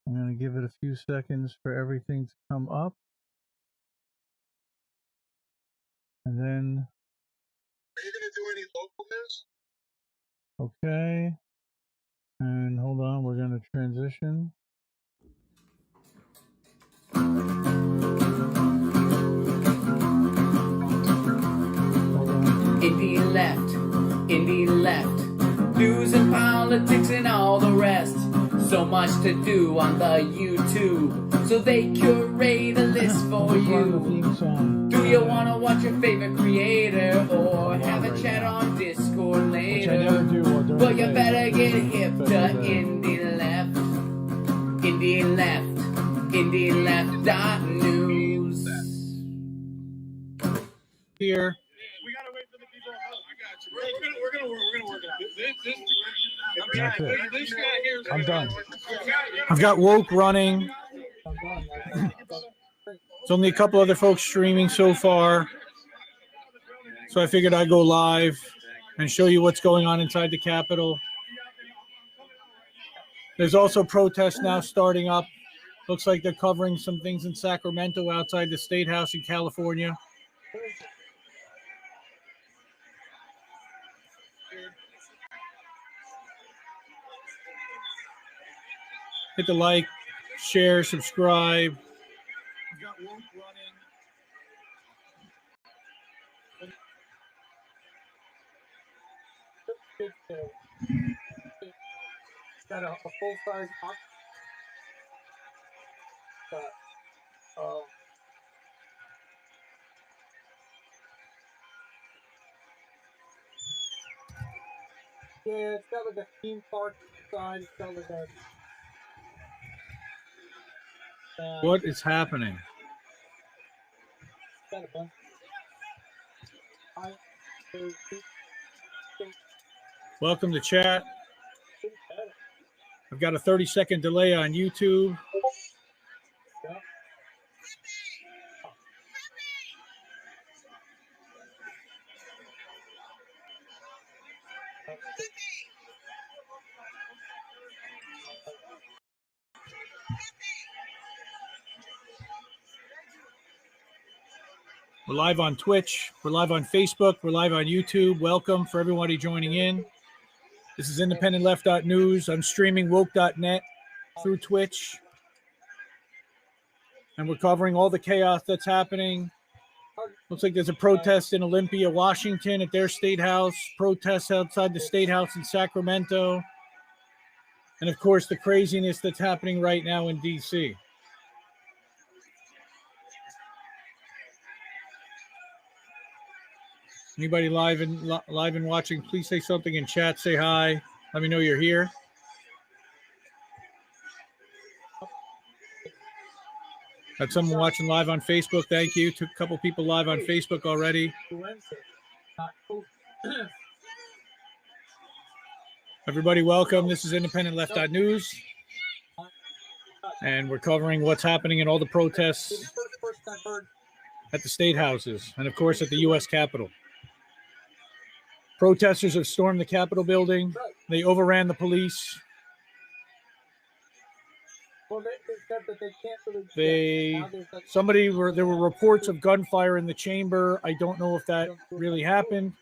I'm going to give it a few seconds for everything to come up. And then... Are you going to do any local news? Okay. And hold on, we're going to transition. Indie left, news and politics and all the rest. So much to do on the YouTube, so they curate a list for you. Do you want to watch your favorite creator or have a chat on Discord later? Well, you better get hip to Indie left.news. Here. We gotta wait for the people to vote. I got you. We're gonna work it out. This guy here is I'm done. I've got Woke running. There's only a couple other folks streaming so far. So I figured I'd go live and show you what's going on inside the Capitol. There's also protests now starting up. Looks like they're covering some things in Sacramento outside the State House in California. Hit the like, share, subscribe. We've got Woke running. Got a full-size box. Yeah, it's got like a theme park inside. It's got like a... What is happening? Welcome to chat. I've got a 30-second delay on YouTube. We're live on Twitch. We're live on Facebook. We're live on YouTube. Welcome for everybody joining in. This is IndependentLeft.news. I'm streaming woke.net through Twitch. And we're covering all the chaos that's happening. Looks like there's a protest in Olympia, Washington at their state house. Protests outside the state house in Sacramento. And of course, the craziness that's happening right now in DC. Anybody live and watching, please say something in chat. Say hi. Let me know you're here. Got someone watching live on Facebook. Thank you. Took a couple people live on Facebook already. Everybody, welcome. This is IndependentLeft.news. And we're covering what's happening in all the protests at the state houses and, of course, at the U.S. Capitol. Protesters have stormed the Capitol building. They overran the police. There were reports of gunfire in the chamber. I don't know if that really happened.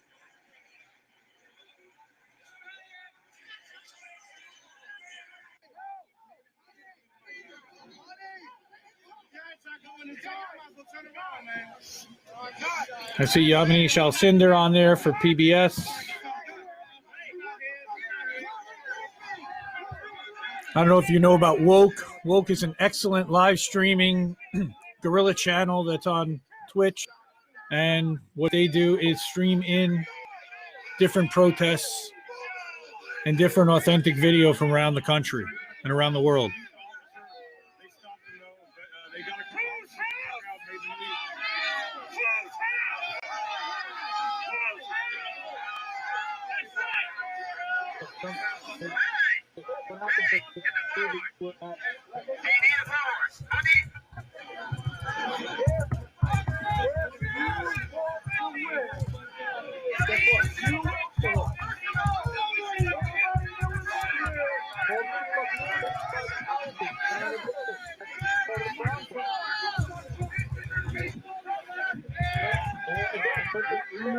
I see Yamini Shalcinder on there for PBS. I don't know if you know about Woke. Woke is an excellent live streaming guerrilla channel that's on Twitch. And what they do is stream in different protests and different authentic video from around the country and around the world.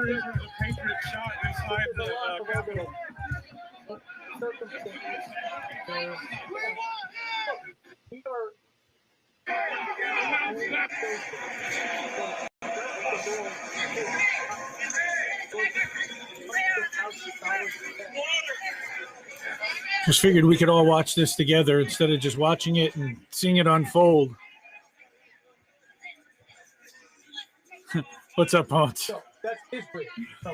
footage of the Patriot shot inside the Capitol. Just figured we could all watch this together instead of just watching it and seeing it unfold. What's up, Hans? No, that's Israel. No,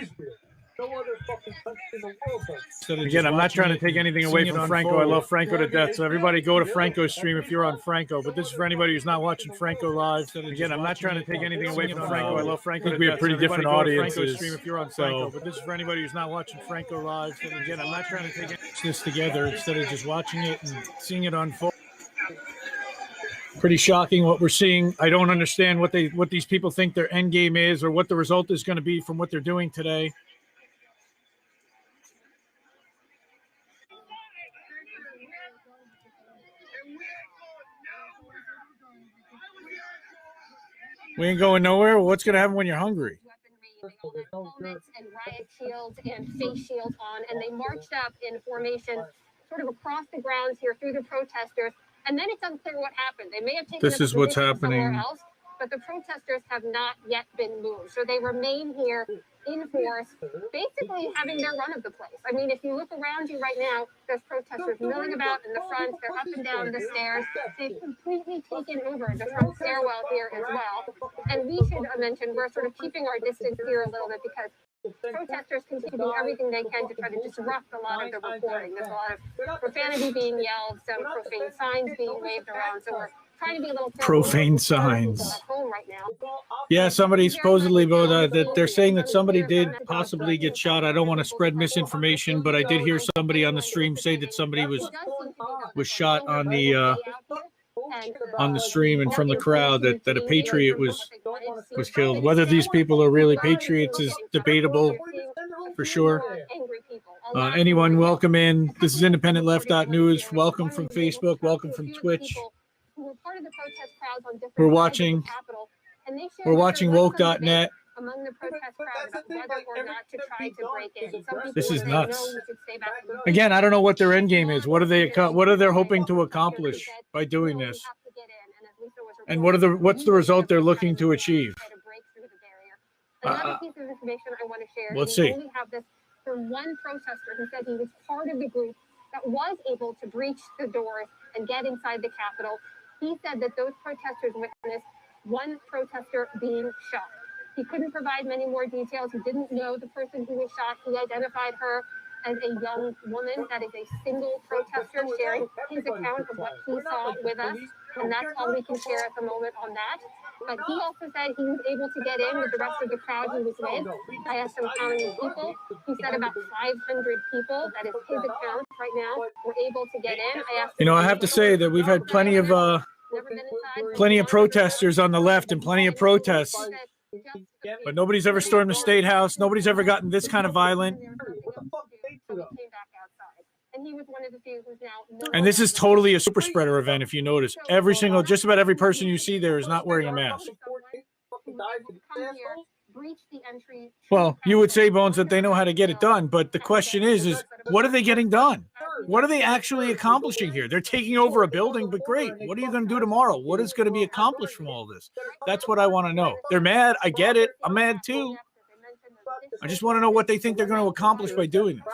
Israel. No other fucking country in the world does. Again, I'm not trying to take anything away from Franco. I love Franco to death. So everybody go to Franco's stream if you're on Franco. But this is for anybody who's not watching Franco live. Again, I'm not trying to take anything away from Franco. I love Franco. I think we have pretty different audiences. Stream if you're on Franco. But this is for anybody who's not watching Franco live. So again, I'm not trying to take this together instead of just watching it and seeing it unfold. Pretty shocking what we're seeing. I don't understand what these people think their end game is or what the result is going to be from what they're doing today. We ain't going nowhere. What's going to happen when you're hungry? They all had helmets and riot shields and face shields on, and they marched up in formation sort of across the grounds here through the protesters. And then it's unclear what happened. They may have taken this is what's happening somewhere else, but the protesters have not yet been moved. So they remain here in force, basically having their run of the place. I mean, if you look around you right now, there's protesters milling about in the front. They're up and down the stairs. They've completely taken over the front stairwell here as well. And we should mention we're sort of keeping our distance here a little bit because protesters continue to do everything they can to try to disrupt a lot of the reporting. There's a lot of profanity being yelled, some profane signs being waved around. So we're trying to be a little profane signs. Right now. Yeah, somebody supposedly, that they're saying that somebody did possibly get shot. I don't want to spread misinformation, but I did hear somebody on the stream say that somebody was shot on the stream and from the crowd that a patriot was killed. Whether these people are really patriots is debatable for sure. Anyone, welcome in. This is IndependentLeft.news. Welcome from Facebook. Welcome from Twitch. We're watching woke.net. Among the protest crowd about whether or not to try to break in. This is nuts. Again, I don't know what their end game is. What are they hoping to accomplish by doing this? And what's the result they're looking to achieve? Another piece of information I want to share. Let's see. We only have this from one protester who said he was part of the group that was able to breach the doors and get inside the Capitol. He said that those protesters witnessed one protester being shot. He couldn't provide many more details. He didn't know the person who was shot. He identified her as a young woman that is a single protester sharing his account of what he saw with us. And that's all we can share at the moment on that. But he also said he was able to get in with the rest of the crowd he was with. I asked him how many people. He said about 500 people. That is his account right now. Were able to get in. I asked him, I have to say that we've had plenty of protesters on the left and plenty of protests. But nobody's ever stormed the State House. Nobody's ever gotten this kind of violent. And this is totally a super spreader event, if you notice. Just about every person you see there is not wearing a mask. Well, you would say, Bones, that they know how to get it done. But the question is what are they getting done? What are they actually accomplishing here? They're taking over a building, but great. What are you going to do tomorrow? What is going to be accomplished from all this? That's what I want to know. They're mad. I get it. I'm mad too. I just want to know what they think they're going to accomplish by doing this.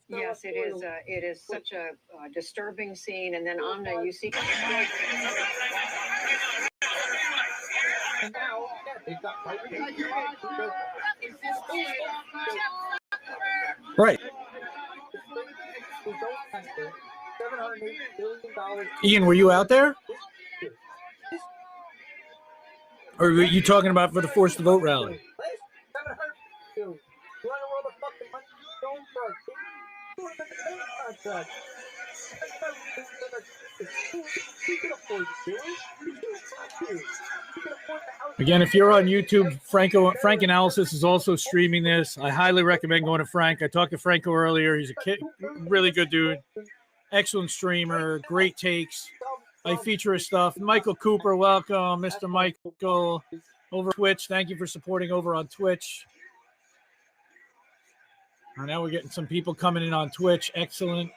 Yes, it is. It is such a disturbing scene. And then Amna, you see. Right. Ian, were you out there? Or were you talking about for the Force to Vote rally? Again, if you're on YouTube, Frank Analysis is also streaming this. I highly recommend going to Frank. I talked to Franco earlier. He's a really good dude. Excellent streamer, great takes. I feature his stuff. Michael Cooper, welcome. Mr. Michael over Twitch. Thank you for supporting over on Twitch. Now we're getting some people coming in on Twitch. Excellent.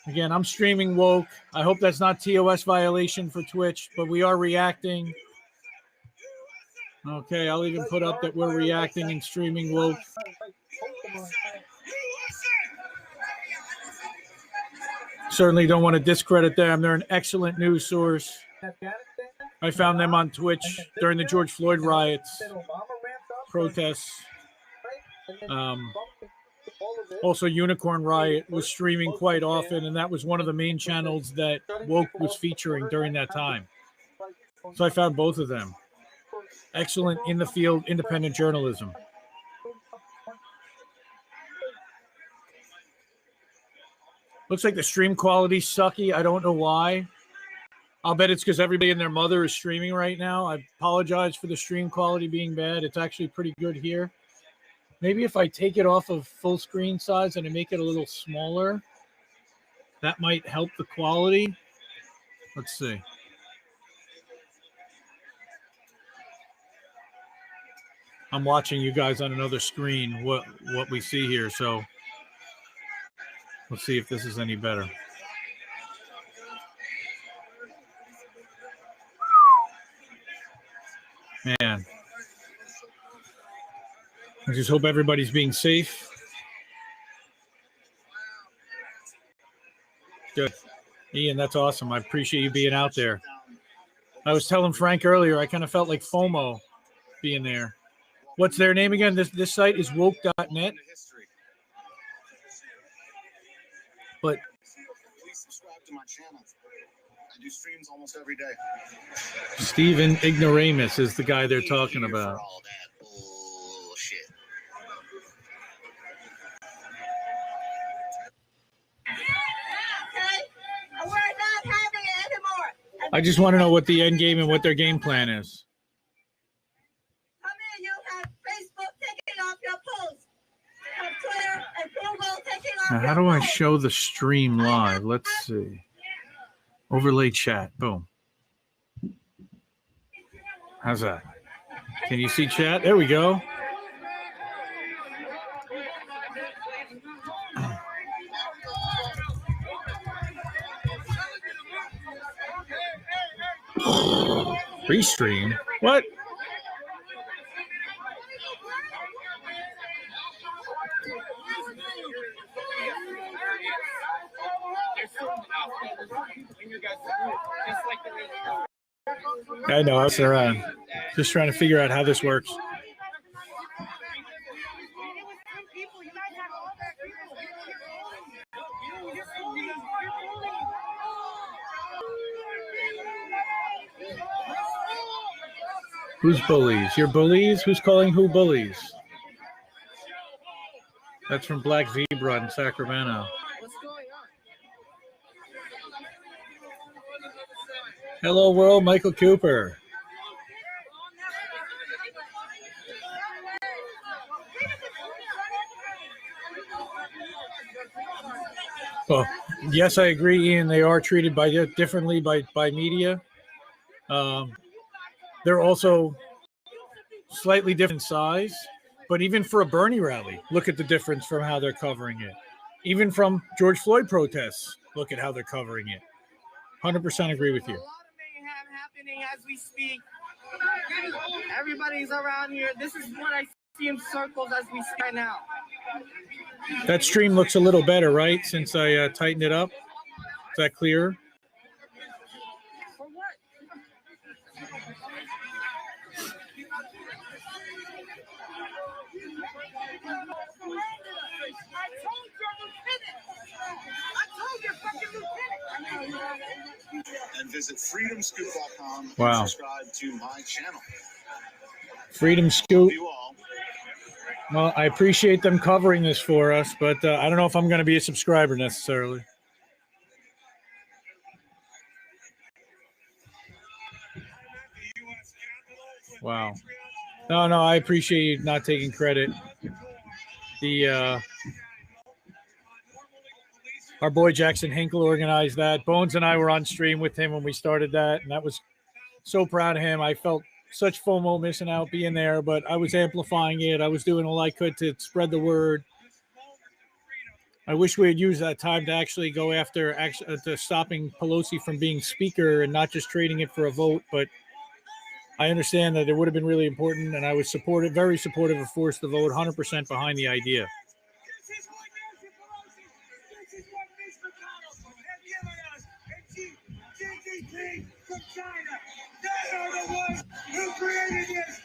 Again, I'm streaming woke. I hope that's not TOS violation for Twitch, but we are reacting. Okay, I'll even put up that we're reacting and streaming woke. Certainly don't want to discredit them. They're an excellent news source. I found them on Twitch during the George Floyd riots, protests. Also, Unicorn Riot was streaming quite often, and that was one of the main channels that Woke was featuring during that time. So I found both of them. Excellent in-the-field independent journalism. Looks like the stream quality's sucky. I don't know why. I'll bet it's because everybody and their mother is streaming right now. I apologize for the stream quality being bad. It's actually pretty good here. Maybe if I take it off of full screen size and I make it a little smaller, that might help the quality. Let's see. I'm watching you guys on another screen, what we see here. So let's see if this is any better. Man. I just hope everybody's being safe. Good. Ian, that's awesome. I appreciate you being out there. I was telling Frank earlier, I kind of felt like FOMO being there. What's their name again? This site is woke.net. But please subscribe to my channel. I do streams almost every day. Steven Ignoramus is the guy they're talking about. All that bullshit. We're not having it anymore. I just want to know what the end game and what their game plan is. Come in, you have Facebook taking off your posts. You have Twitter and Google taking off Now, your how do I posts. show the stream live? Let's see. Overlay chat. Boom. How's that? Can you see chat? There we go. Restream? What? I know, I was around. Just trying to figure out how this works. Who's bullies? You're bullies? Who's calling who bullies? That's from Black Zebra in Sacramento. Hello world, Michael Cooper. Well, yes, I agree, Ian. They are treated differently by media. They're also slightly different size, but even for a Bernie rally, look at the difference from how they're covering it. Even from George Floyd protests, look at how they're covering it. 100% agree with you. A lot of mayhem happening as we speak. Everybody's around here. This is what I see in circles as we speak right now. That stream looks a little better, right? Since I tightened it up. Is that clearer? For what? And visit freedomscoop.com Wow. and subscribe to my channel. Freedom Scoop. You all. Well, I appreciate them covering this for us, but I don't know if I'm going to be a subscriber necessarily. Wow. No, I appreciate you not taking credit. Our boy Jackson Hinkle organized that. Bones and I were on stream with him when we started that, and that was so proud of him. I felt such FOMO missing out being there, but I was amplifying it. I was doing all I could to spread the word. I wish we had used that time to actually go after to stopping Pelosi from being speaker and not just trading it for a vote, but I understand that it would have been really important, and I was very supportive of force the vote, 100% behind the idea. From China. They are the ones who created this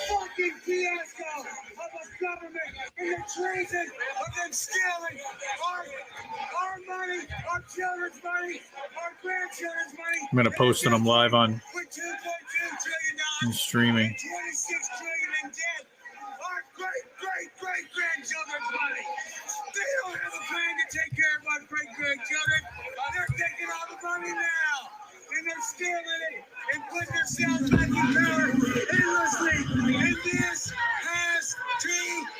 fucking fiasco of a government and the treason of them stealing our money, our children's money, our grandchildren's money. I'm going to post it. I'm live on With $2.2 trillion streaming. and $26 trillion in debt. Our great-great-great-grandchildren's money. They don't have a plan to take care of our great-grandchildren. They're taking all the money now. And they're stealing it and putting themselves back in power endlessly. And this has to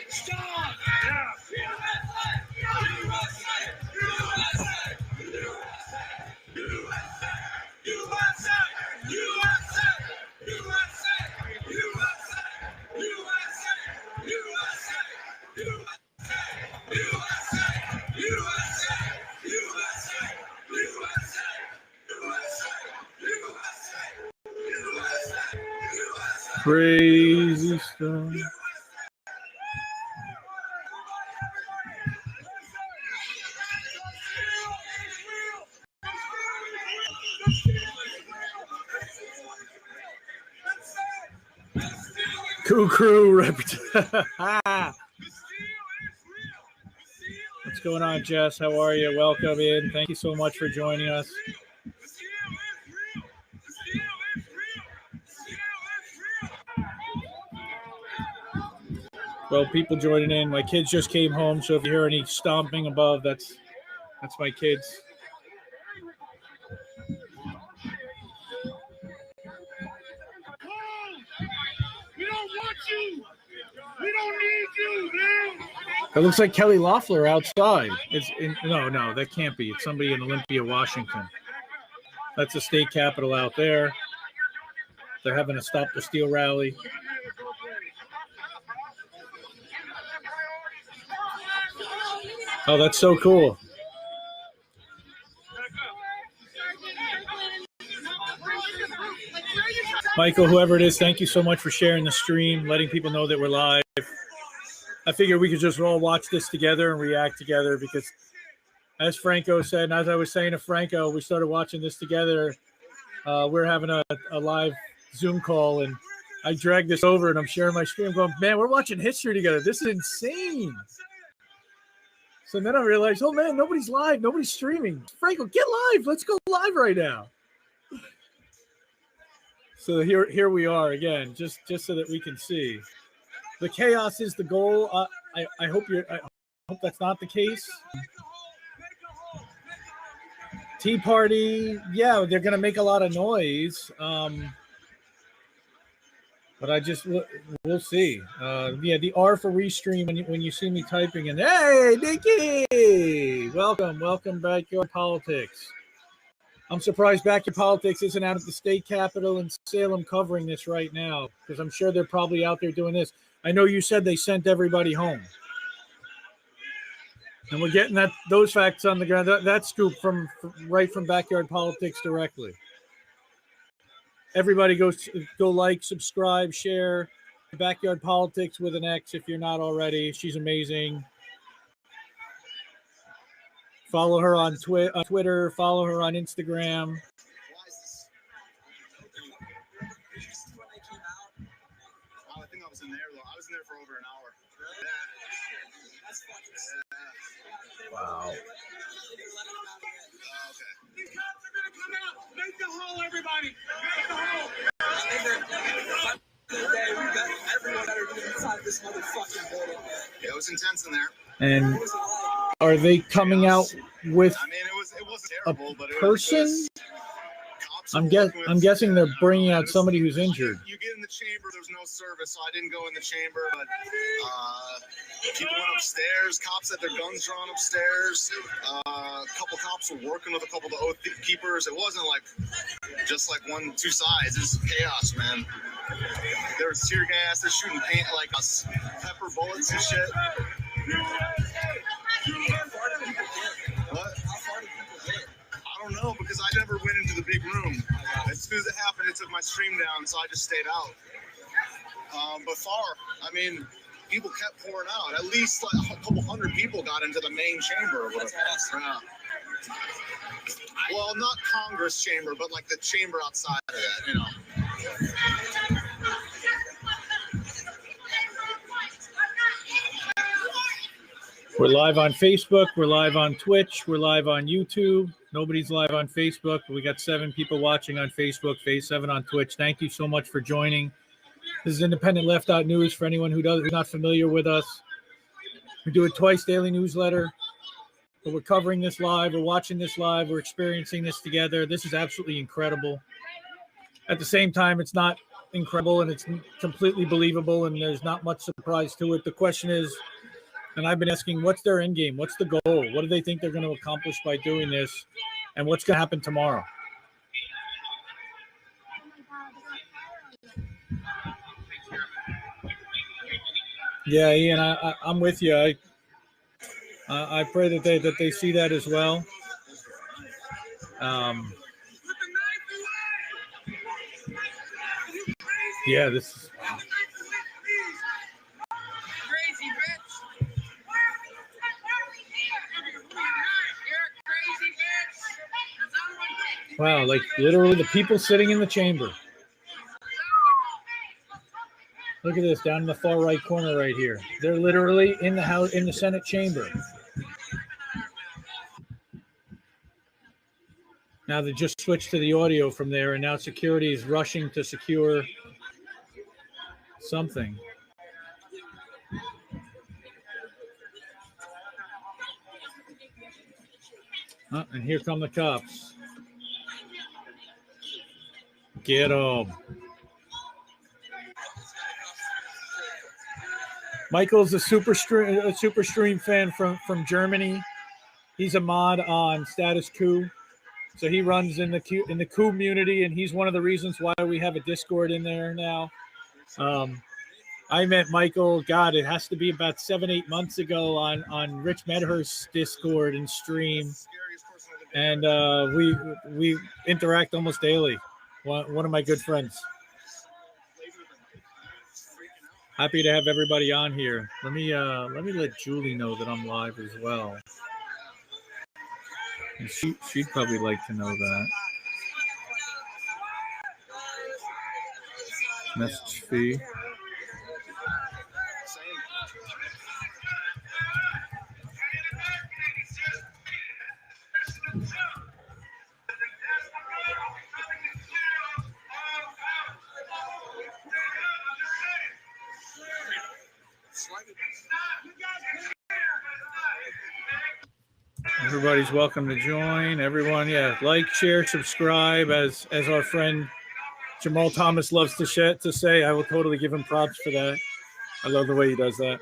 stop. Crazy stuff. Cool crew. What's going on, Jess? How are you? Welcome in. Thank you so much for joining us. Well, people joining in. My kids just came home, so if you hear any stomping above, that's my kids. We don't want you. We don't need you, man. It looks like Kelly Loeffler outside. No, that can't be. It's somebody in Olympia, Washington. That's the state capitol out there. They're having a Stop the Steal rally. Oh, that's so cool. Michael, whoever it is, thank you so much for sharing the stream, letting people know that we're live. I figured we could just all watch this together and react together because, as Franco said, and as I was saying to Franco, we started watching this together. We're having a live Zoom call, and I dragged this over, and I'm sharing my screen. I'm going, man, we're watching history together. This is insane. So then I realized, oh, man, nobody's live. Nobody's streaming. Franco, get live. Let's go live right now. So here we are again, just so that we can see. The chaos is the goal. I hope that's not the case. Tea Party, yeah, they're gonna make a lot of noise. But we'll see. Yeah, the R for restream when you see me typing, and hey, Nikki, welcome Backyard Politics. I'm surprised Backyard Politics isn't out at the state capitol in Salem covering this right now, because I'm sure they're probably out there doing this. I know you said they sent everybody home, and we're getting those facts on the ground. That scoop right from Backyard Politics directly. Everybody go like, subscribe, share Backyard Politics with an X if you're not already. She's amazing. Follow her on Twitter. Follow her on Instagram. I think I was in there though. I was in there for over an hour. Wow. These cops are gonna come out. Make the hole, everybody. Make the hole. Everyone better be inside this motherfucking building. It was intense in there. And are they coming out with I mean, it wasn't terrible, but person? So I'm we're working with- guessing they're bringing out this- somebody who's injured. You get in the chamber, there's no service, so I didn't go in the chamber, but people went upstairs. Cops had their guns drawn upstairs. A couple cops were working with a couple of the oath keepers. It wasn't like just like 1-2 sides. It's chaos, man. There was tear gas. They're shooting paint like us, pepper bullets and shit. What? I don't know, because I never went into the big room. As soon as it happened, it took my stream down, so I just stayed out. But I mean, people kept pouring out. At least like a couple hundred people got into the main chamber. Or whatever. Yeah. Well, not Congress chamber, but like the chamber outside of that, you know. We're live on Facebook. We're live on Twitch. We're live on YouTube. Nobody's live on Facebook. We got 7 people watching on Facebook, 7 on Twitch. Thank you so much for joining. This is Independent Left Out News for anyone who's not familiar with us. We do a twice daily newsletter. But we're covering this live. We're watching this live. We're experiencing this together. This is absolutely incredible. At the same time, it's not incredible and it's completely believable and there's not much surprise to it. The question is, and I've been asking, what's their end game? What's the goal? What do they think they're going to accomplish by doing this? And what's going to happen tomorrow? Yeah, Ian, I'm with you. I pray that they see that as well. Yeah, this is. Wow, like literally the people sitting in the chamber. Look at this down in the far right corner right here. They're literally in the house, in the Senate chamber. Now they just switched to the audio from there, and now security is rushing to secure something. And here come the cops. Get them. Michael's a super stream fan from Germany. He's a mod on Status Coup, so he runs in the Coup community, and he's one of the reasons why we have a Discord in there now. I met Michael. God, it has to be about 7-8 months ago on Rich Medhurst's Discord and stream, and we interact almost daily. One of my good friends. Happy to have everybody on here. Let me let Julie know that I'm live as well. And she'd probably like to know that. Message fee. Everybody's welcome to join. Everyone, yeah, like, share, subscribe. As our friend Jamal Thomas loves to say, I will totally give him props for that. I love the way he does that.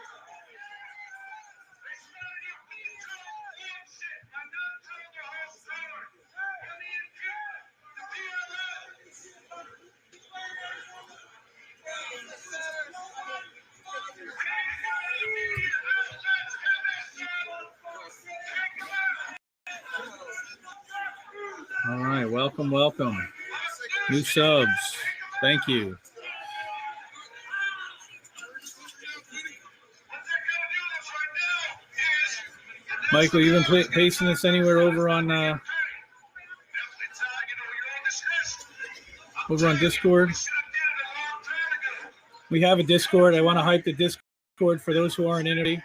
All right, welcome. New subs. Thank you. Michael, you been pasting this anywhere over on Discord? We have a Discord. I want to hype the Discord for those who aren't in it.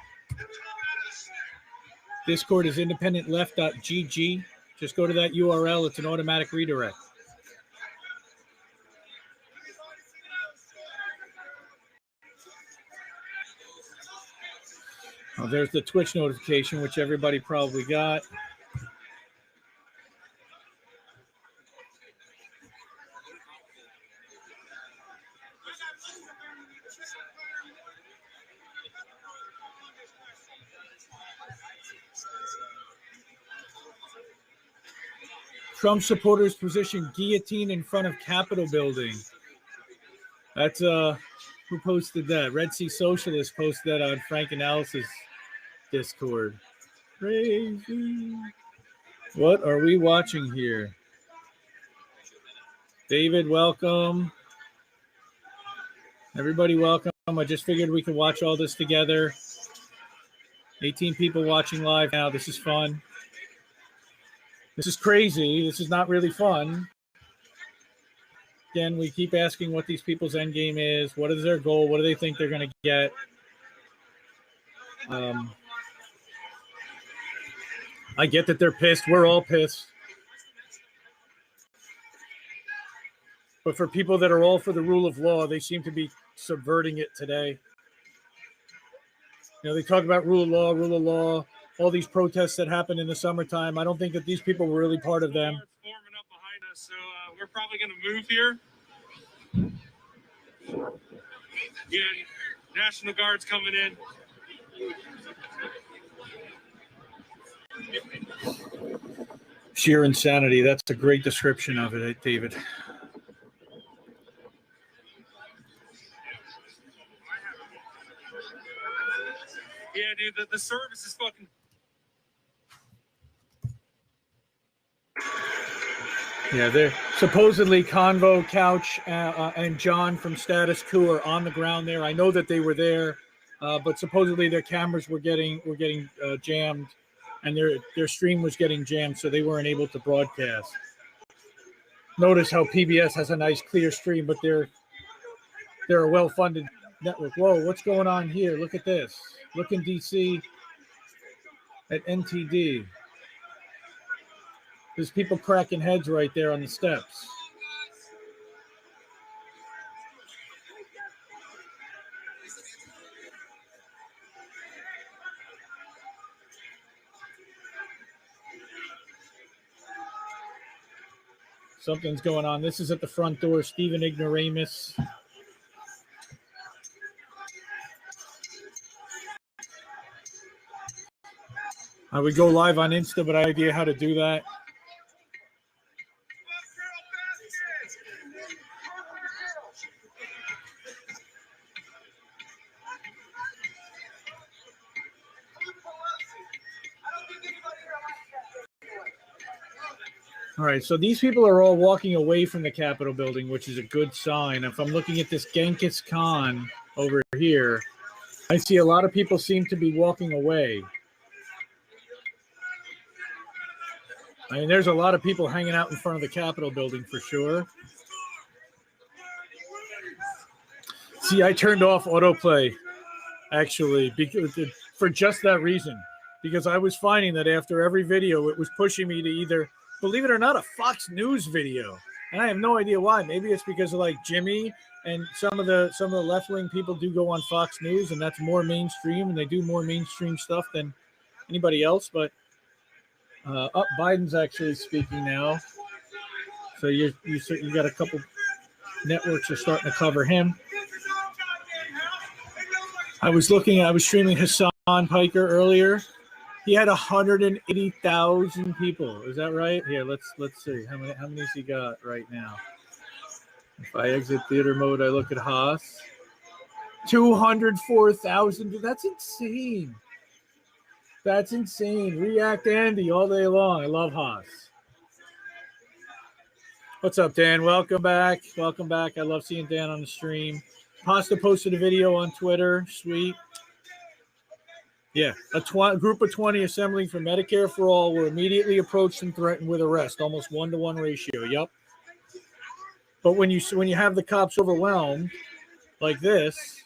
Discord is independentleft.gg. Just go to that URL. It's an automatic redirect. Oh, there's the Twitch notification, which everybody probably got. Trump supporters position guillotine in front of Capitol building. That's who posted that? Red Sea Socialist posted that on Frank Analysis Discord. Crazy. What are we watching here? David, welcome. Everybody, welcome. I just figured we could watch all this together. 18 people watching live now. This is fun. This is crazy. This is not really fun. Again, we keep asking what these people's end game is. What is their goal? What do they think they're going to get? I get that they're pissed. We're all pissed. But for people that are all for the rule of law, they seem to be subverting it today. You know, they talk about rule of law, all these protests that happened in the summertime. I don't think that these people were really part of them. Forming up behind us, so we're probably going to move here. Yeah, National Guard's coming in. Sheer insanity. That's a great description of it, David. Yeah, dude, the service is fucking... Yeah, they're supposedly Convo, Couch, and John from Status Quo are on the ground there. I know that they were there, but supposedly their cameras were getting jammed, and their stream was getting jammed, so they weren't able to broadcast. Notice how PBS has a nice clear stream, but they're a well-funded network. Whoa, what's going on here? Look at this. Look in DC at NTD. There's people cracking heads right there on the steps. Something's going on. This is at the front door. Stephen Ignoramus. I would go live on Insta, but I have no idea how to do that. All right, so these people are all walking away from the Capitol building, which is a good sign. If I'm looking at this Genghis Khan over here, I see a lot of people seem to be walking away. I mean, there's a lot of people hanging out in front of the Capitol building for sure. See, I turned off autoplay, actually, because, for just that reason. Because I was finding that after every video, it was pushing me to either, believe it or not, a Fox News video. And I have no idea why. Maybe it's because of like Jimmy and some of the left-wing people do go on Fox News, and that's more mainstream, and they do more mainstream stuff than anybody else. But Biden's actually speaking now, so you got a couple networks are starting to cover him. I was streaming Hassan Piker earlier. He had 180,000 people. Is that right? Here, let's see how many's he got right now. If I exit theater mode, I look at Haas. 204,000. That's insane. That's insane. React Andy all day long. I love Haas. What's up, Dan? Welcome back. Welcome back. I love seeing Dan on the stream. Pasta posted a video on Twitter. Sweet. Yeah, a group of 20 assembling for Medicare for All were immediately approached and threatened with arrest. Almost 1-to-1 ratio. Yep. But when you have the cops overwhelmed like this,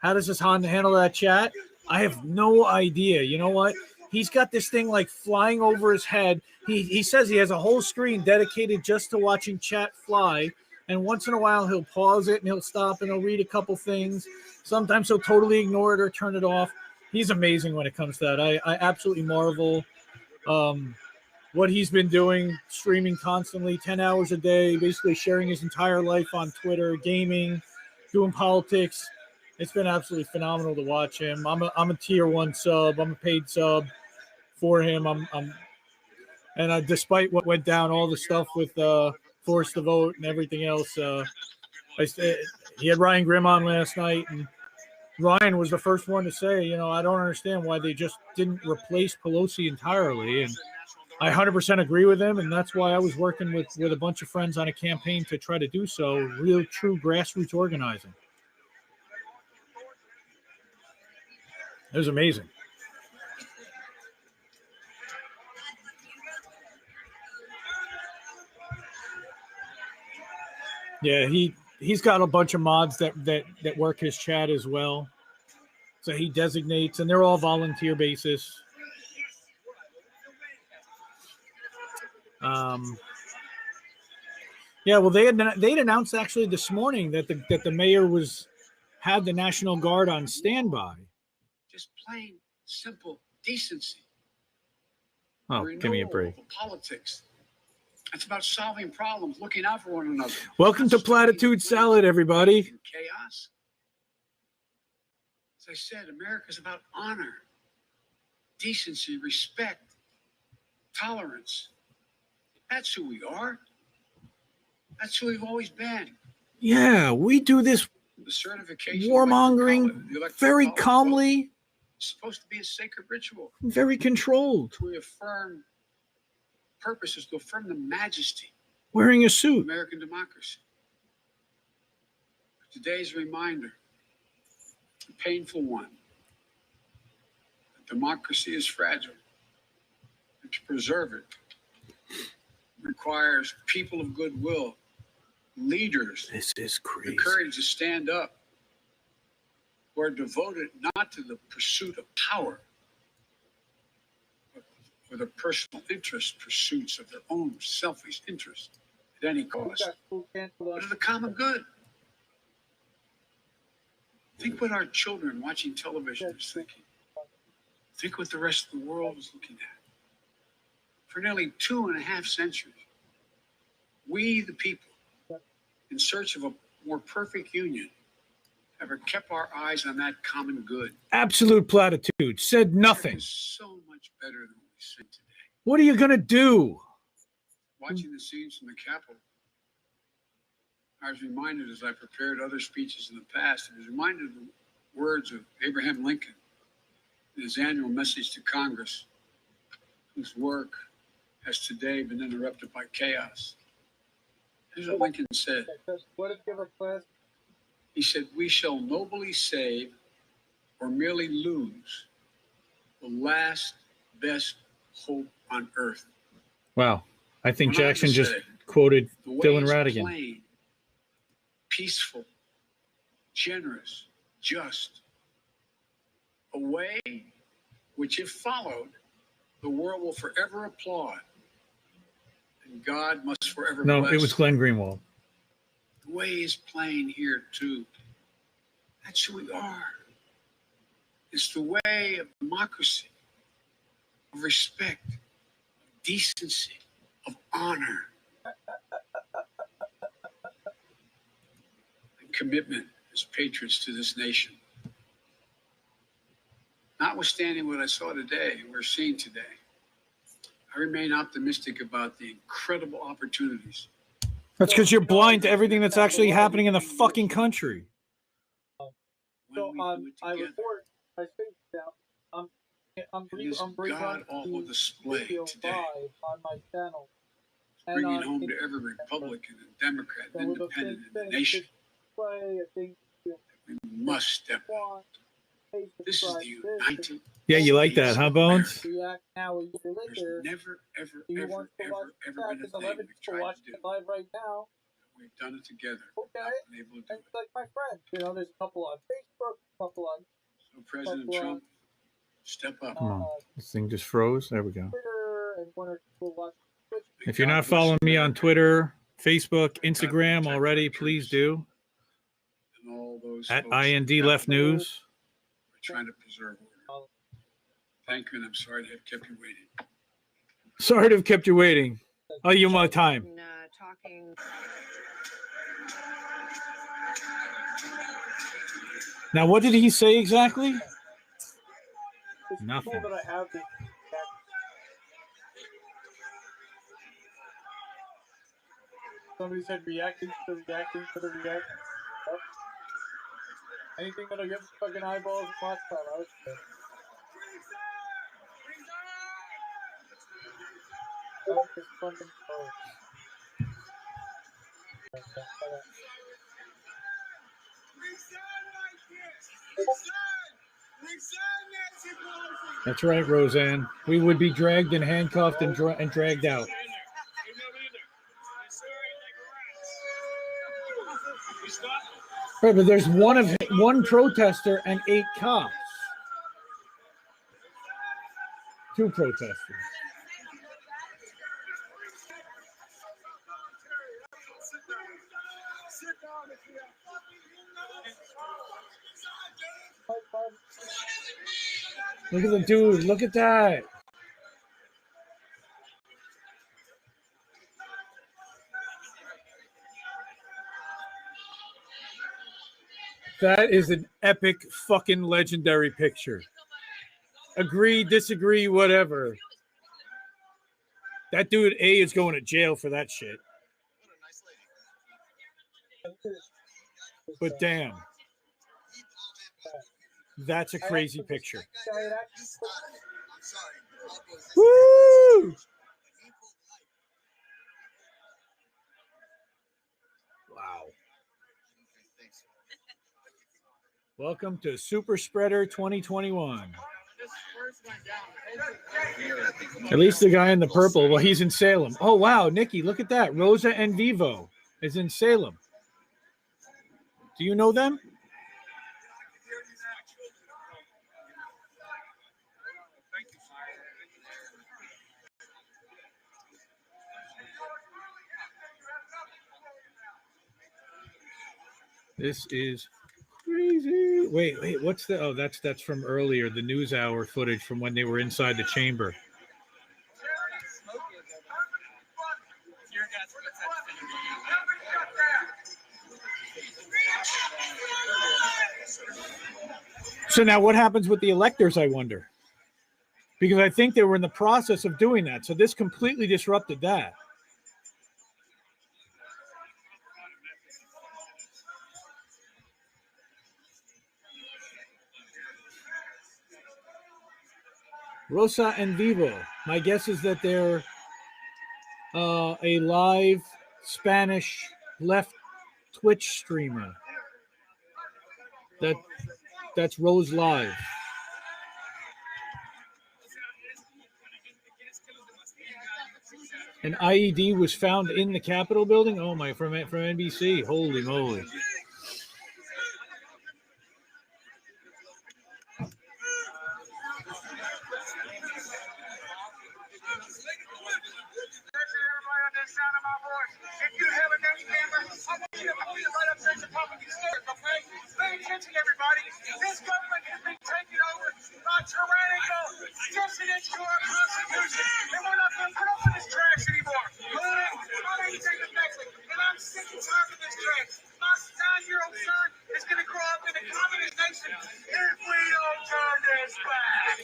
how does this handle that chat? I have no idea. You know what? He's got this thing like flying over his head. He says he has a whole screen dedicated just to watching chat fly. And once in a while, he'll pause it and he'll stop and he'll read a couple things. Sometimes he'll totally ignore it or turn it off. He's amazing when it comes to that. I absolutely marvel what he's been doing, streaming constantly, 10 hours a day, basically sharing his entire life on Twitter, gaming, doing politics. It's been absolutely phenomenal to watch him. I'm a tier 1 sub. I'm a paid sub for him. And despite what went down, all the stuff with forced to vote and everything else, he had Ryan Grimm on last night, and Ryan was the first one to say, I don't understand why they just didn't replace Pelosi entirely. And I 100% agree with him, and that's why I was working with a bunch of friends on a campaign to try to do so, real, true grassroots organizing. It was amazing. Yeah, he's got a bunch of mods that work his chat as well. So he designates, and they're all volunteer basis. Yeah, well, they'd announced actually this morning that the mayor had the National Guard on standby. Just plain simple decency. Oh, give me a break. Politics. It's about solving problems, looking out for one another. Welcome to Platitude Salad, everybody. Chaos. As I said, America's about honor, decency, respect, tolerance. That's who we are. That's who we've always been. Yeah, we do this the certification warmongering very calmly. It's supposed to be a sacred ritual. Very controlled. To affirm purposes, to affirm the majesty. Wearing a suit. Of American democracy. Today's reminder, a painful one. Democracy is fragile. And to preserve it requires people of goodwill, leaders. This is crazy. The courage to stand up, who are devoted not to the pursuit of power, but for the personal interest pursuits of their own selfish interest at any cost. But to the common good. Think what our children watching television is thinking. Think what the rest of the world is looking at. For nearly 2.5 centuries, we, the people, in search of a more perfect union, have kept our eyes on that common good. Absolute platitude. Said nothing. So much better than what we see today. What are you going to do? Watching the scenes from the Capitol, I was reminded as I prepared other speeches in the past, I was reminded of the words of Abraham Lincoln in his annual message to Congress, whose work has today been interrupted by chaos. Here's what Lincoln said. He said, "We shall nobly save or merely lose the last best hope on earth." Wow. I think Jackson just quoted Dylan Radigan. Plain, peaceful, generous, just. A way which, if followed, the world will forever applaud. And God must forever bless. No, it was Glenn Greenwald. The way is plain here, too. That's who we are. It's the way of democracy, of respect, of decency, of honor, and commitment as patriots to this nation. Notwithstanding what I saw today, we're seeing today, I remain optimistic about the incredible opportunities. That's because you're blind to everything that's actually happening in the fucking country. So I report, I think that I'm bringing God awful display today, on my channel. bringing home to every Republican and Democrat and independent in the nation. I think We must step up. This is the united. Yeah, you like that, huh, Bones? React now a year There's later. never, ever, Do you ever, want to ever, watch ever back been in a thing we've tried watch to do. it live right now? We've done it together. Okay. Not been able to do And it. like my friends, there's a couple on Facebook, a couple on So President Trump, step up. Come on. This thing just froze. There we go. Twitter, and one or two watch Twitch. If you're not following me on Twitter, Facebook, Instagram already, please do. And all those At folks IND Left News. We're trying to preserve order. Thank you, and I'm sorry to have kept you waiting. Sorry to have kept you waiting. I'll give you my time. Talking. Now, what did he say exactly? It's Nothing. cool that I have this. Somebody said reacting to the reaction. Yep. Anything that'll get fucking eyeballs and watch time. I was good. That is fucking cool. That's right, Roseanne. We would be dragged and handcuffed and dragged out. Right, but there's one protester and 8 cops. 2 protesters. Look at the dude. Look at that. That is an epic fucking legendary picture. Agree, disagree, whatever. That dude A is going to jail for that shit. But damn. That's a crazy picture. Woo! Wow. Welcome to Super Spreader 2021. At least the guy in the purple, well, he's in Salem. Oh, wow, Nikki, look at that. Rosa and Vivo is in Salem. Do you know them? This is crazy. Wait, what's the... Oh, that's from earlier, the news hour footage from when they were inside the chamber. So now what happens with the electors, I wonder? Because I think they were in the process of doing that. So this completely disrupted that. Rosa and Vivo. My guess is that they're a live Spanish left Twitch streamer. That's Rose Live. An IED was found in the Capitol building. Oh my! From NBC. Holy moly!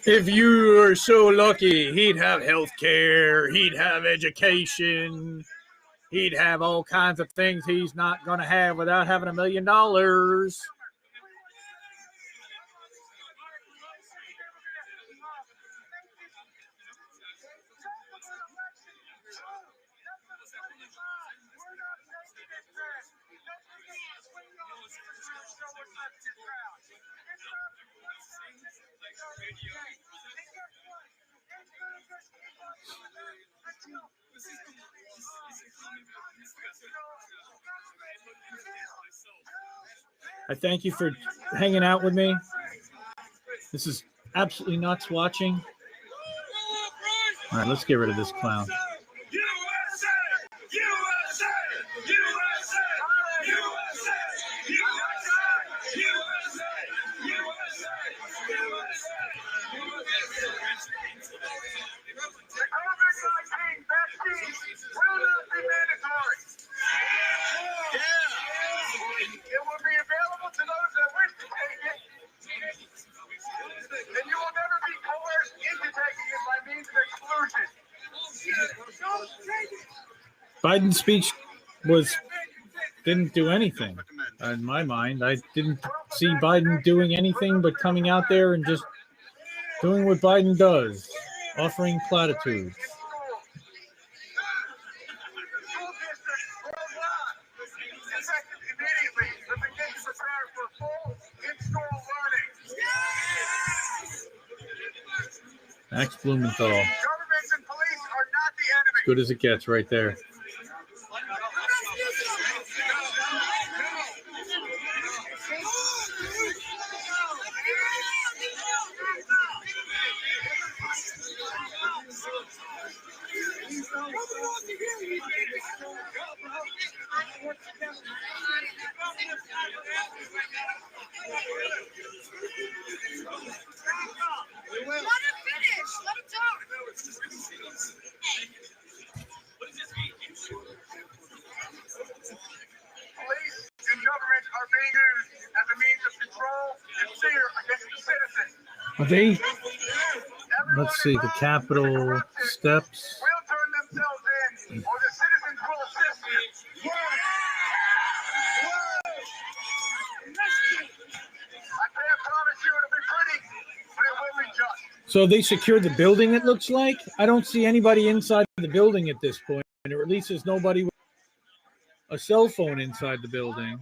If you were so lucky, he'd have health care, he'd have education, he'd have all kinds of things he's not going to have without having $1 million. I thank you for hanging out with me. This is absolutely nuts watching. All right, let's get rid of this clown. Biden's speech didn't do anything. In my mind, I didn't see Biden doing anything but coming out there and just doing what Biden does, offering platitudes. Max Blumenthal. As good as it gets right there. Are they? Let's see, the Capitol steps. So they secured the building, it looks like. I don't see anybody inside the building at this point, or at least there's nobody with a cell phone inside the building.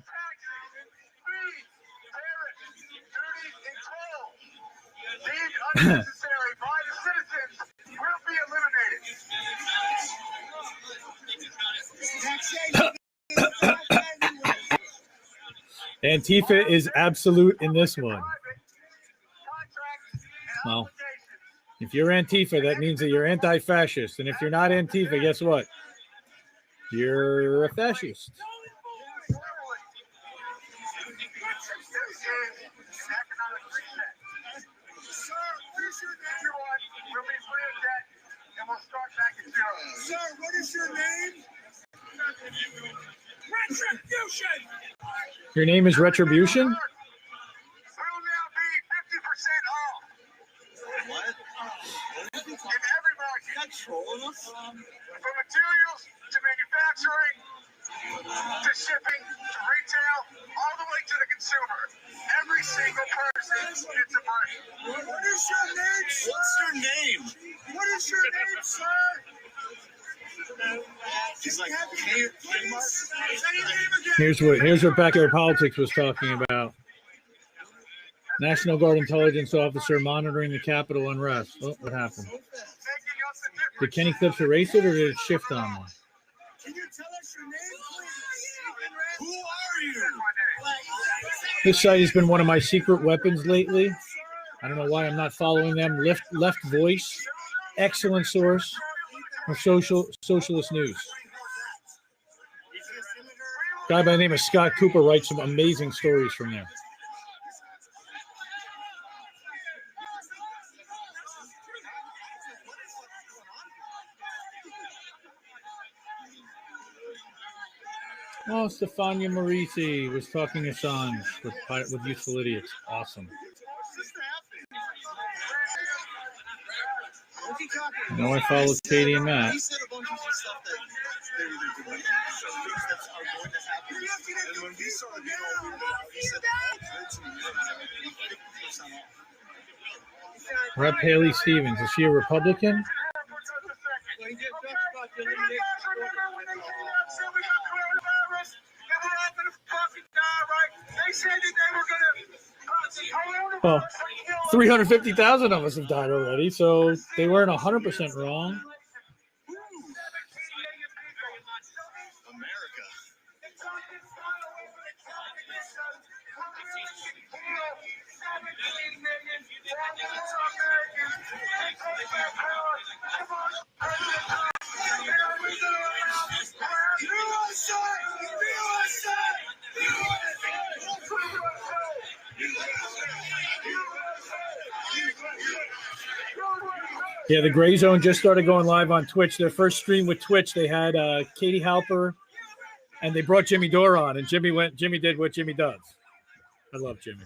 Antifa is absolute in this one. Well, if you're Antifa, that means that you're anti-fascist. And if you're not Antifa, guess what? You're a fascist. Sir, what is your name? Retribution! Your name is Retribution? From materials to manufacturing to shipping to retail, all the way to the consumer. Every single person gets a break. What is your name, sir? What's your name? What is your name, sir? He's like, Here's what Backyard Politics was talking about. National Guard intelligence officer monitoring the Capitol unrest. Oh, what happened? Did Kenny Clips erase it, or did it shift on one? Can you tell us your name, please? Who are you? This site has been one of my secret weapons lately. I don't know why I'm not following them. Left Voice, excellent source for socialist news. Guy by the name of Scott Cooper writes some amazing stories from there. Oh, Stefania Marisi was talking Assange with Useful Idiots. Awesome. I know I followed Katie and Matt. He said a bunch of stuff that they were doing. So things that are going to happen. And when we saw the deal, he said Rep. Haley Stevens, is she a Republican? Well, 350,000 of us have died already, so they weren't 100% wrong. Yeah, the Gray Zone just started going live on Twitch. Their first stream with Twitch, they had Katie Halper, and they brought Jimmy Dore on, and Jimmy did what Jimmy does. I love Jimmy.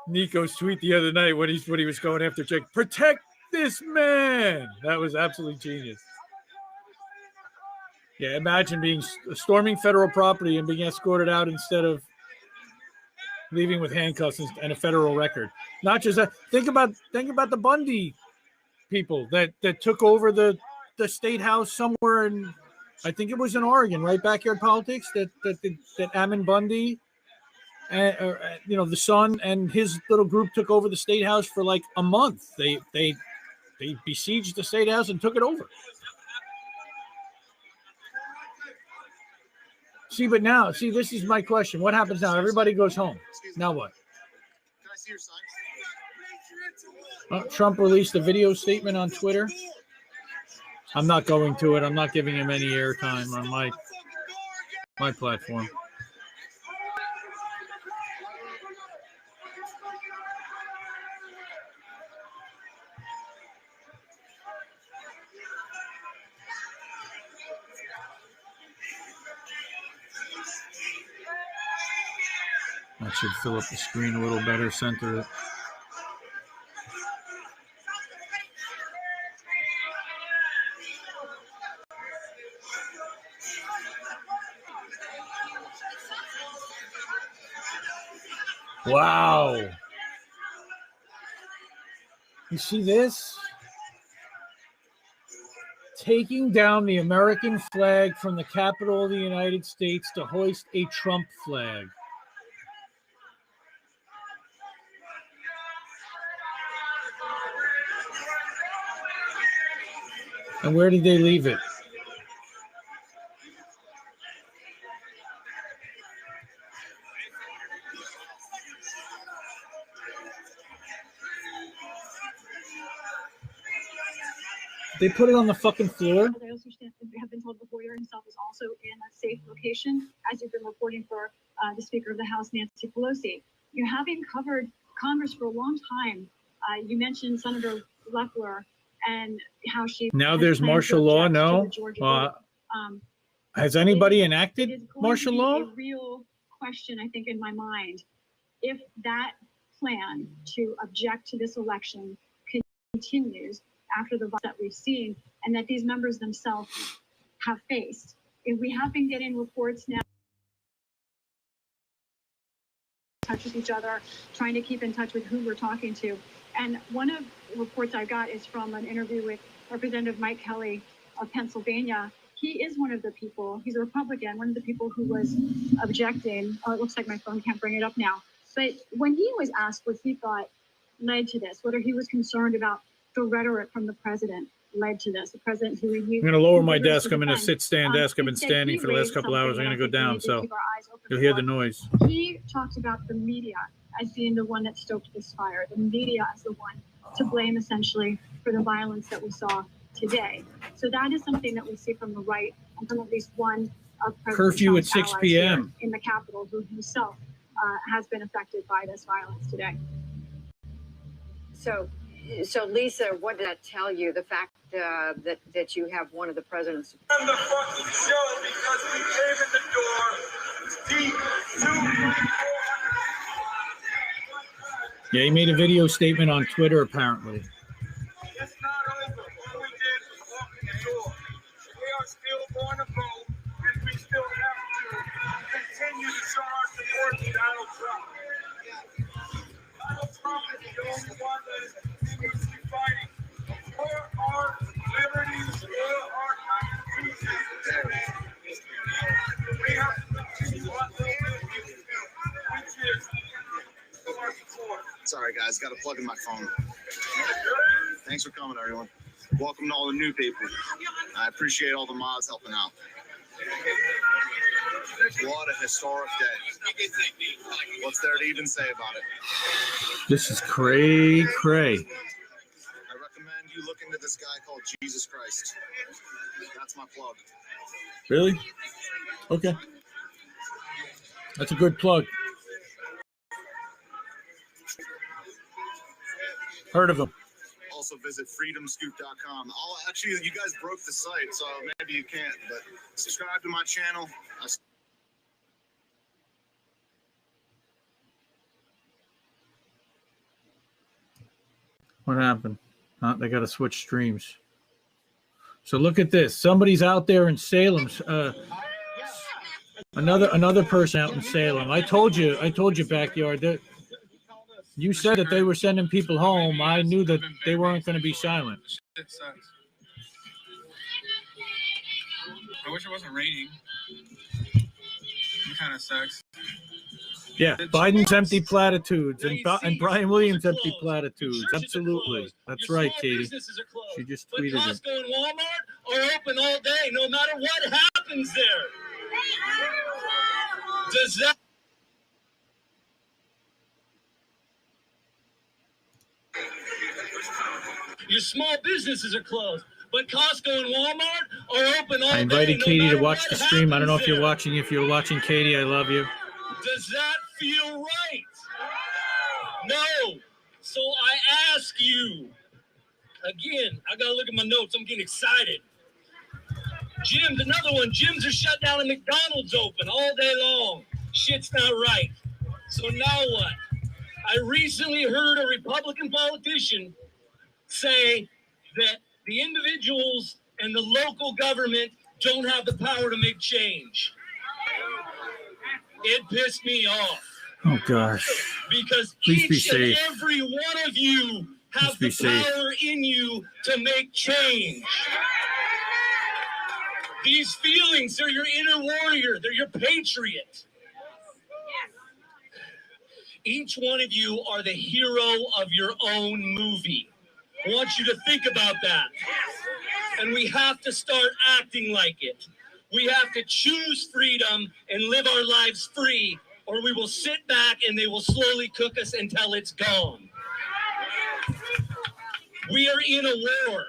Nico's tweet the other night when he was going after Jake, protect this man. That was absolutely genius. Yeah, imagine being storming federal property and being escorted out instead of leaving with handcuffs and a federal record. Not just that. Think about the Bundy people that took over the state house somewhere in, I think it was in Oregon, right? Backyard politics. That Ammon Bundy, and the son and his little group took over the state house for like a month. They besieged the state house and took it over. But now, this is my question. What happens now? Everybody goes home. Now what? Can I see your sign? Trump released a video statement on Twitter. I'm not going to it. I'm not giving him any airtime on my platform. That should fill up the screen a little better, center it. Wow. You see this? Taking down the American flag from the Capitol of the United States to hoist a Trump flag. And where did they leave it? They put it on the fucking floor. I also have been told the lawyer himself is also in a safe location, as you've been reporting for the Speaker of the House, Nancy Pelosi. You having covered Congress for a long time. You mentioned Senator Loeffler and how she. Now there's martial law. No. Has anybody enacted martial law? A real question, I think, in my mind, if that plan to object to this election continues after the violence that we've seen and that these members themselves have faced. If we have been getting reports now, touch with each other, trying to keep in touch with who we're talking to. And one of the reports I got is from an interview with Representative Mike Kelly of Pennsylvania. He is one of the people, he's a Republican, one of the people who was objecting. Oh, it looks like my phone can't bring it up now. But when he was asked what he thought led to this, whether he was concerned about the rhetoric from the president led to this, the president who reviewed. I'm going to lower my desk. I'm in a sit-stand desk. I've been standing for the last couple hours. I'm going to go down, so you'll hear the noise. He talked about the media as being the one that stoked this fire, the media as the one to blame, essentially, for the violence that we saw today. So that is something that we see from the right and from at least one of President curfew at Trump's 6 p.m. in the Capitol, who himself has been affected by this violence today. So Lisa, what did that tell you? The fact that you have one of the president's. On the fucking show because we came in the door deep, 2, 3, 400. Yeah, he made a video statement on Twitter, apparently. It's not over. All we did was walk in the door. We are still going to vote, and we still have to continue to show our support to Donald Trump. Donald Trump is the only one that is continuously fighting for our liberties, for our Constitution. We have to continue on this, which is our support. Sorry, guys, got to plug in my phone. Thanks for coming, everyone. Welcome to all the new people. I appreciate all the mods helping out. What a historic day. What's there to even say about it? This is cray. I recommend you look into this guy called Jesus Christ. That's my plug. Really? Okay. That's a good plug. Heard of him. Also visit freedomscoop.com. Actually, you guys broke the site, so maybe you can't, but subscribe to my channel. What happened? They got to switch streams. So look at this. Somebody's out there in Salem. Another person out in Salem. I told you, backyard, that you said that they were sending people home. I knew that they weren't going to be silent. Shit sucks. I wish it wasn't raining. It kind of sucks. Yeah, Biden's empty platitudes and Brian Williams' empty platitudes. Absolutely. That's right, Katie. She just tweeted it. Costco and Walmart are open all day, no matter what happens there. Does that... Your small businesses are closed, but Costco and Walmart are open all day. I invited Katie to watch the stream. I don't know if you're there. watching. If you're watching, Katie, I love you. Does that feel right? No. So I ask you, again, I gotta look at my notes. I'm getting excited. Gyms, another one. Gyms are shut down and McDonald's open all day long. Shit's not right. So now what? I recently heard a Republican politician say that the individuals and the local government don't have the power to make change. It pissed me off. Oh, gosh. Because Please be each and safe. every one of you have Please be the safe. power in you to make change. These feelings, they're your inner warrior. They're your patriot. Each one of you are the hero of your own movie. I want you to think about that. And we have to start acting like it. We have to choose freedom and live our lives free, or we will sit back and they will slowly cook us until it's gone. We are in a war,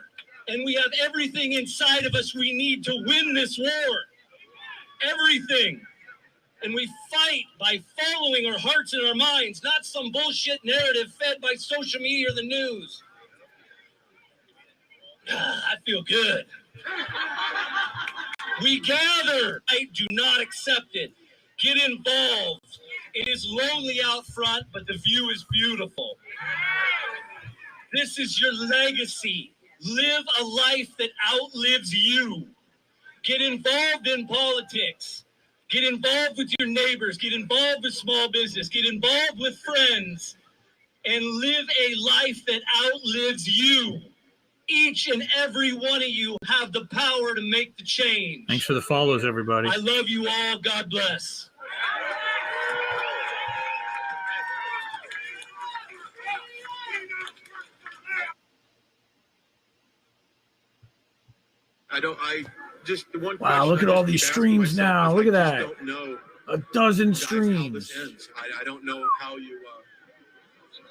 and we have everything inside of us we need to win this war. Everything. And we fight by following our hearts and our minds, not some bullshit narrative fed by social media or the news. I feel good. We gather. I do not accept it. Get involved. It is lonely out front, but the view is beautiful. This is your legacy. Live a life that outlives you. Get involved in politics. Get involved with your neighbors. Get involved with small business. Get involved with friends. And live a life that outlives you. Each and every one of you have the power to make the change. Thanks for the follows, everybody. I love you all. God bless. The one Wow, look at all these streams now. Look at that. Don't know, a dozen guys, streams. how this ends. I don't know how you,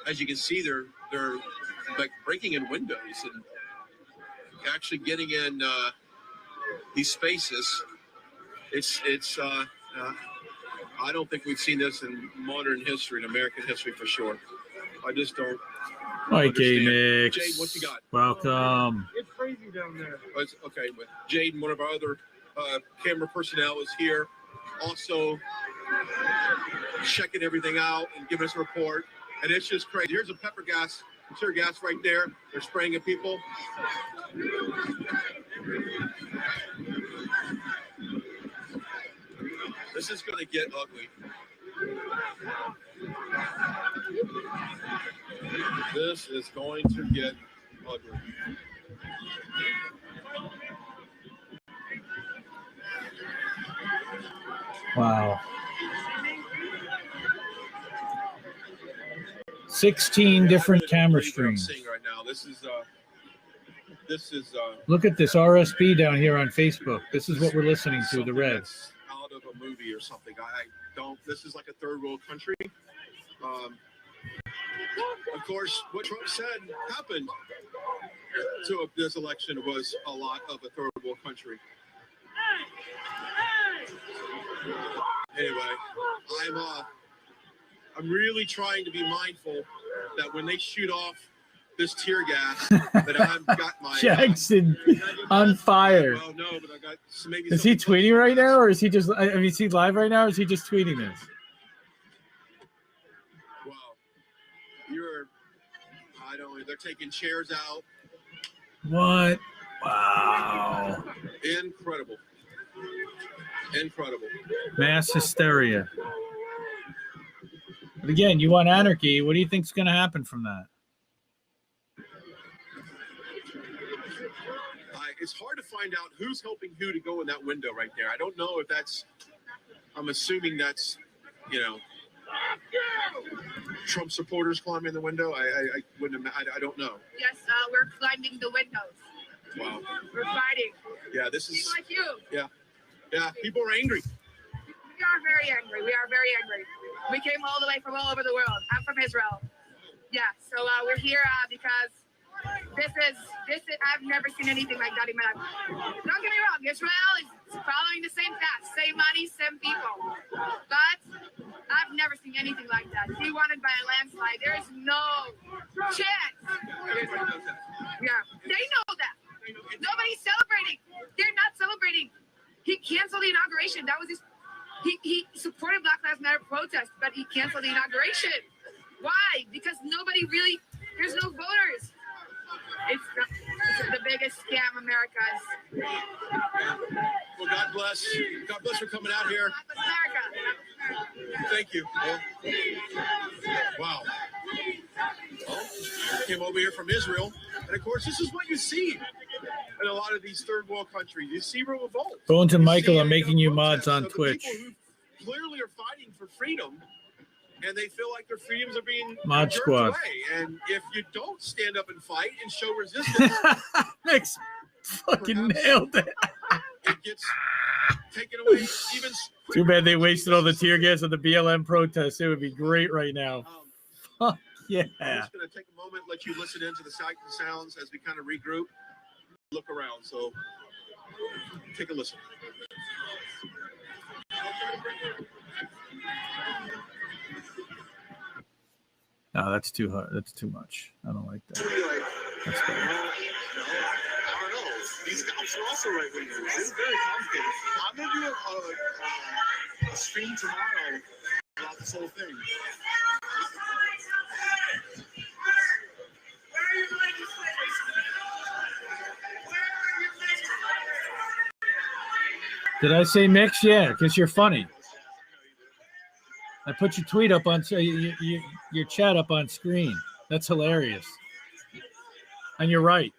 as you can see, they're like breaking in windows and actually getting in these spaces. I don't think we've seen this in modern history, in American history for sure. I just don't. Hi, K-Mix. Jade, what you got? Welcome. It's crazy down there. Okay, but Jade, one of our other camera personnel, is here, also checking everything out and giving us a report. And it's just crazy. Here's a pepper gas, tear gas right there. They're spraying at people. This is going to get ugly. This is going to get ugly. Wow. 16 different camera streams. Seeing right now. This is Look at this RSP down here on Facebook. This is what we're listening to, the Reds. out of a movie or something. I don't. This is like a third world country. Of course, what Trump said happened to this election was a lot of a third world country. Anyway, I'm really trying to be mindful that when they shoot off this tear gas, that I've got my Jackson on fire. Well, no, but I got maybe. Is he tweeting right now, or is he just? I mean, is he live right now, or is he just tweeting this? Wow, I don't. They're taking chairs out. What? Wow. Incredible. Mass hysteria. But again, you want anarchy. What do you think's going to happen from that? It's hard to find out who's helping who to go in that window right there. I don't know if that's, I'm assuming that's, you know, Trump supporters climbing the window. I wouldn't, I don't know. Yes, we're climbing the windows. Wow. We're fighting. Yeah, this is. People like you. Yeah. Yeah, people are angry. We are very angry. We are very angry. We came all the way from all over the world. I'm from Israel. Yeah, so we're here because this is, I've never seen anything like that in my life. Don't get me wrong, Israel is following the same path, same money, same people. But I've never seen anything like that. He won it by a landslide. There is no chance. Yeah, they know that. Nobody's celebrating. They're not celebrating. He canceled the inauguration. That was his. He supported Black Lives Matter protest, but he canceled the inauguration. Why? Because nobody really. There's no voters. It's the biggest scam America is. Well, God bless. God bless for coming out here. America. Thank you. Wow. Well, came over here from Israel, and of course, this is what you see in a lot of these third world countries. You see revolt. Bones and Michael are making you mods on Twitch. People who clearly are fighting for freedom, and they feel like their freedoms are being Mod jerked Squad. away. And if you don't stand up and fight and show resistance, Nick's fucking nailed it. It gets taken away. Even Too bad they wasted all the tear gas of the BLM protests. It would be great right now. Fuck yeah. I'm just going to take a moment, let you listen into the sounds as we kind of regroup, look around. So take a listen. No, that's too hard. That's too much. I don't like that. That's bad. I don't know. These cops are also right wingers. It's very complicated. I'm gonna do a stream tomorrow about this whole thing. Did I say mix? Yeah, because you're funny. I put your tweet up on your chat up on screen. That's hilarious. And you're right.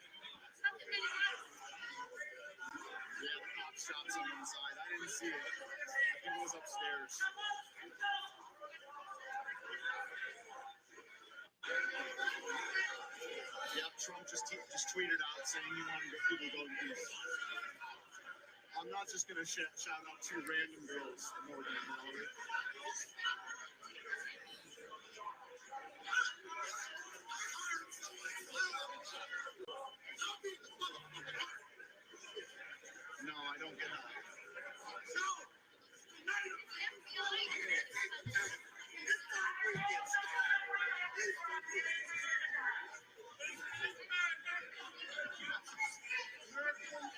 Yeah, Trump just tweeted out saying he wanted people to go to peace. I'm not just going to shout out two random girls more than another. No, I don't get that.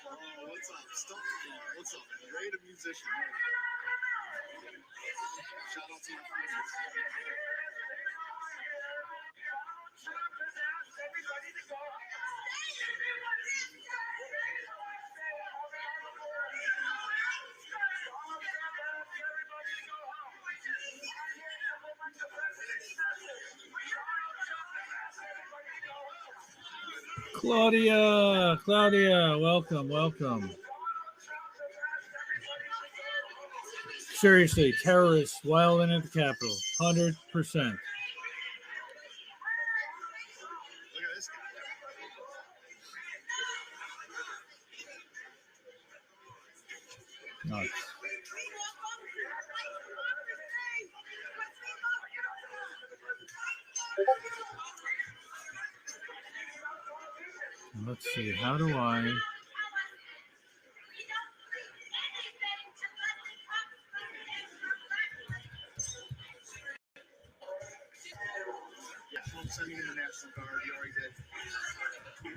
Oh, what's up? Stop. What's up? Great a musician. Shout out to my friends. Claudia, welcome. Seriously, terrorists wilding at the Capitol, 100%. Look at this guy. Nuts. Let's see, how do I... Yeah, Trump sending in the National Guard. He already did. Yeah.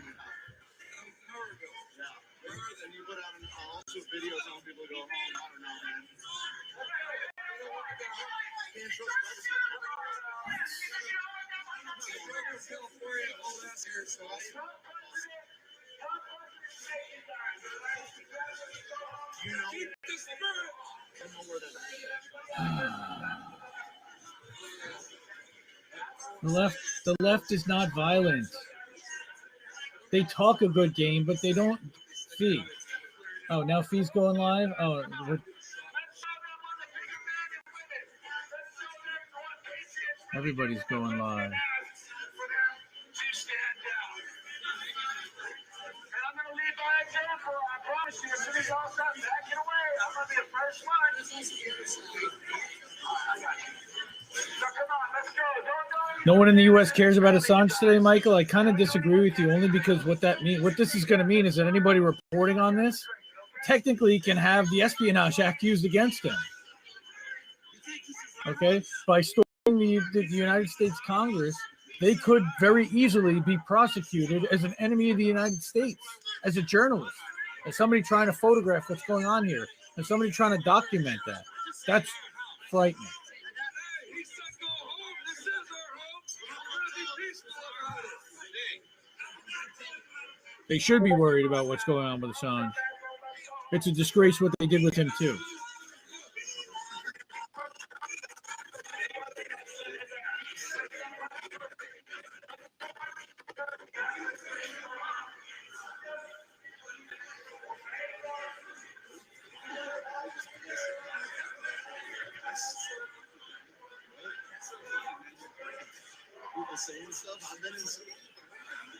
And you put out also videos on people to go home. I don't know, man. Can't trust The left is not violent. They talk a good game, but they don't. Fee. Oh, now Fee's going live. Oh, everybody's going live. No one in the U.S. cares about Assange today, Michael. I kind of disagree with you, only because what this is going to mean is that anybody reporting on this technically can have the Espionage Act used against him. Okay, by storming the United States Congress, they could very easily be prosecuted as an enemy of the United States, as a journalist, as somebody trying to photograph what's going on here, as somebody trying to document that. That's frightening. They should be worried about what's going on with Assange. It's a disgrace what they did with him, too.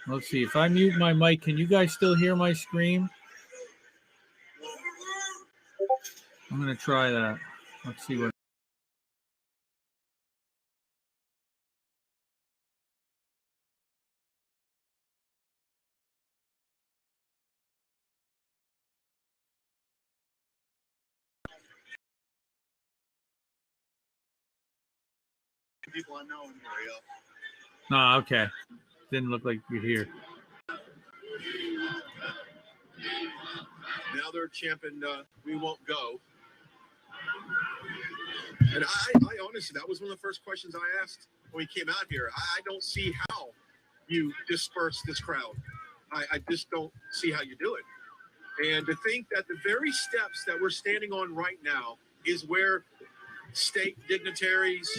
Let's see. If I mute my mic, can you guys still hear my scream? I'm going to try that. Let's see what. People I know in here, Oh, okay. Didn't look like you'd hear. Now they're champing, we won't go. And I honestly, that was one of the first questions I asked when we came out here. I don't see how you disperse this crowd. I just don't see how you do it. And to think that the very steps that we're standing on right now is where state dignitaries,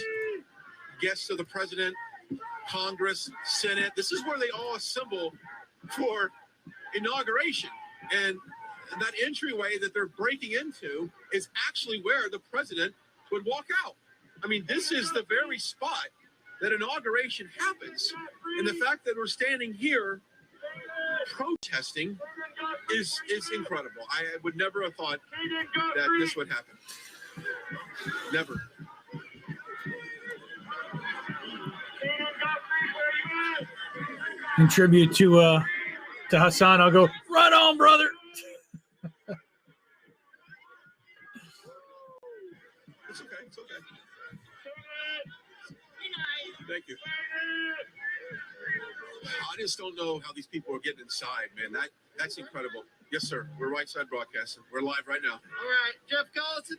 guests of the president, Congress, Senate, this is where they all assemble for inauguration. And that entryway that they're breaking into is actually where the president would walk out. I mean, this is the very spot that inauguration happens. And the fact that we're standing here protesting is incredible. I would never have thought that this would happen. Never. In tribute to Hassan, I'll go, right on, brother. It's okay. It's okay. Thank you. I just don't know how these people are getting inside, man. That's incredible. Yes, sir. We're right side broadcasting. We're live right now. All right, Jeff Collison,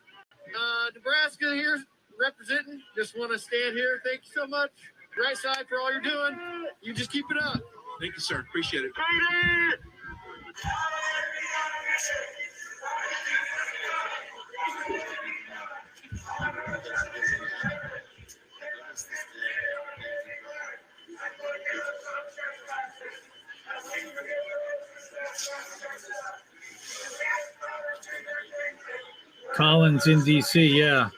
Nebraska here representing. Just want to stand here. Thank you so much. Right side for all you're doing. You just keep it up. Thank you, sir. Appreciate it. Collins in D.C., yeah.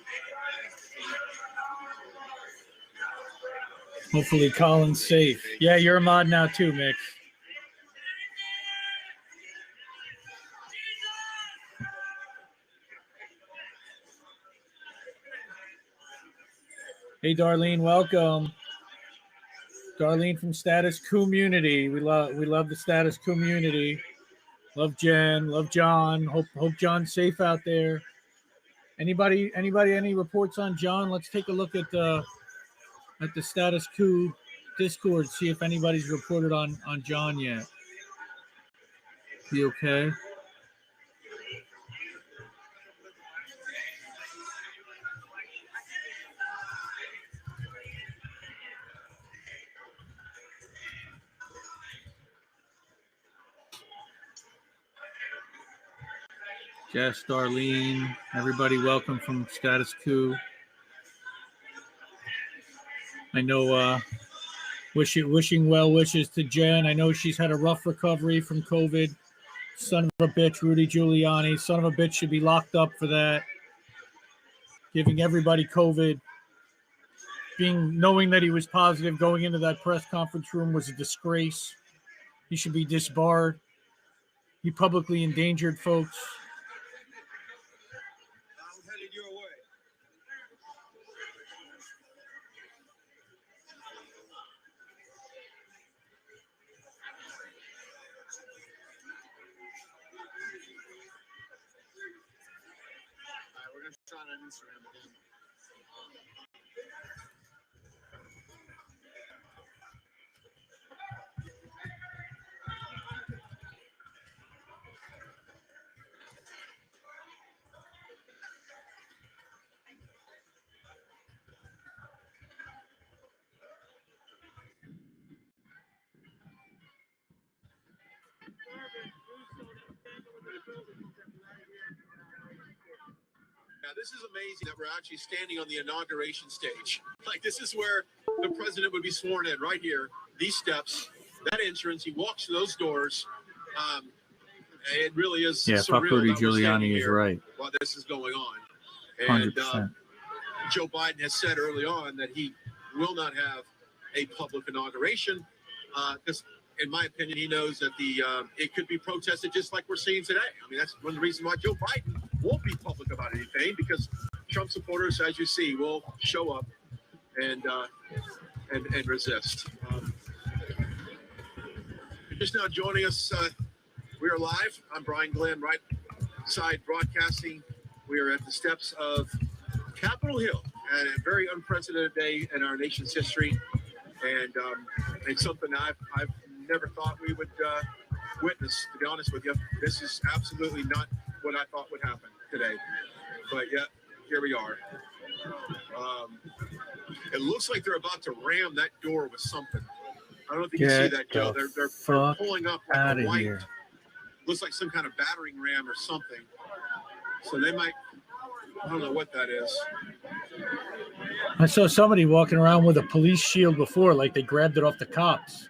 Hopefully Collins safe. Yeah, you're a mod now too, Mick. Hey, Darlene, welcome. Darlene from Status Community. We love the Status Community. Love Jen, love John. Hope John's safe out there. Anybody any reports on John? Let's take a look at the Status Coup Discord, see if anybody's reported on John yet. Be okay? Jess, Darlene, everybody, welcome from Status Quo. I know, wishing well wishes to Jen. I know she's had a rough recovery from COVID. Son of a bitch, Rudy Giuliani. Son of a bitch should be locked up for that. Giving everybody COVID. Knowing that he was positive going into that press conference room was a disgrace. He should be disbarred. He publicly endangered folks. I'm headed your way. All right, we're gonna try it on Instagram again. Now, this is amazing that we're actually standing on the inauguration stage. Like, this is where the president would be sworn in, right here. These steps, that entrance, he walks through those doors. It really is Yeah, fuck surreal Rudy that we're standing Giuliani is here right. while this is going on. 100%. Joe Biden has said early on that he will not have a public inauguration because, in my opinion, he knows that it could be protested just like we're seeing today. I mean, that's one of the reasons why Joe Biden won't be public about anything, because Trump supporters, as you see, will show up and resist. Just now joining us, we are live. I'm Brian Glenn, right side broadcasting. We are at the steps of Capitol Hill, and a very unprecedented day in our nation's history, and it's something I've never thought we would witness, to be honest with you. This is absolutely not what I thought would happen today, but yet here we are. It looks like they're about to ram that door with something. I don't know if you can see that, Joe. They're pulling up like a white, looks like some kind of battering ram or something. So they might, I don't know what that is. I saw somebody walking around with a police shield before, like they grabbed it off the cops.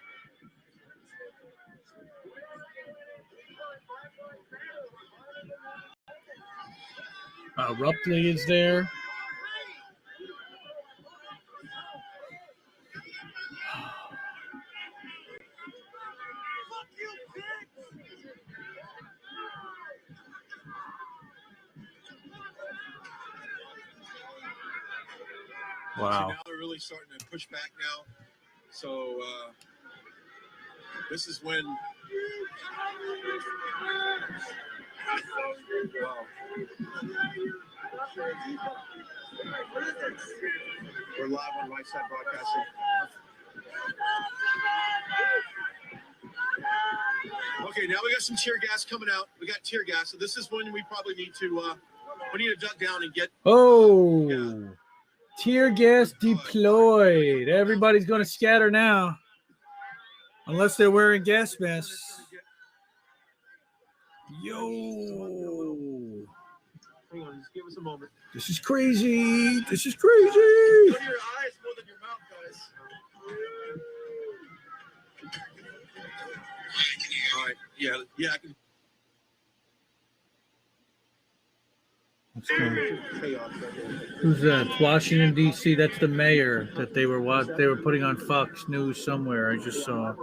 Rupley is there. Wow. Now they're really starting to push back now. So this is when. Wow. We're live on Right Side Broadcasting. Okay, now we got some tear gas coming out. We got tear gas, so this is when we probably need to duck down and get. Oh, yeah. Tear gas deployed. Everybody's going to scatter now, unless they're wearing gas masks. Yo. Hang on, just give us a moment. This is crazy. This is crazy. Go to your eyes more than your mouth, guys. All right. Yeah, I can. Who's that? Washington D.C. That's the mayor that they were putting on Fox News somewhere. I just saw.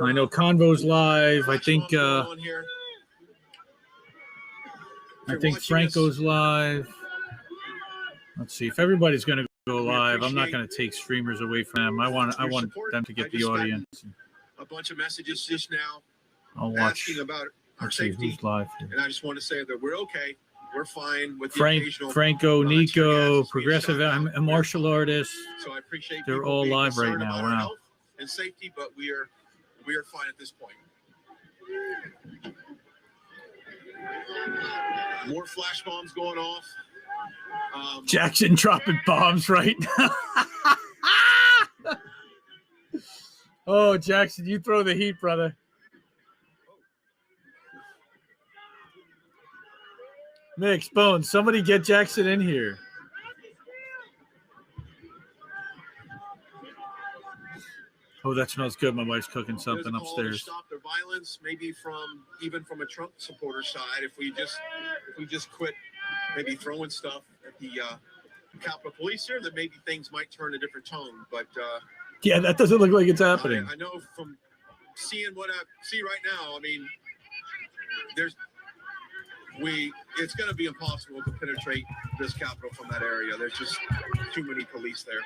I know Convo's live. I think Franco's live. Let's see if everybody's going to go live. I'm not going to take streamers away from them. I want them to get the audience. A bunch of messages just now. I'll watch. Asking about our Let's see safety. who's live. And I just want to say that we're okay. we're fine with the occasional Franco, Nico, extra progressive guests being shot and martial artists. So I appreciate They're people all being live right concerned now. about our Wow. health and safety, but we are fine at this point. More flash bombs going off. Jackson dropping bombs right now. Oh, Jackson, you throw the heat, brother. Mix, Bones, somebody get Jackson in here. Oh, that smells good. My wife's cooking something upstairs. Stop the violence, maybe even from a Trump supporter side. If we just quit, maybe throwing stuff at the Capitol Police here, then maybe things might turn a different tone. But yeah, that doesn't look like it's happening. I know from seeing what I see right now. I mean, it's going to be impossible to penetrate this Capitol from that area. There's just too many police there,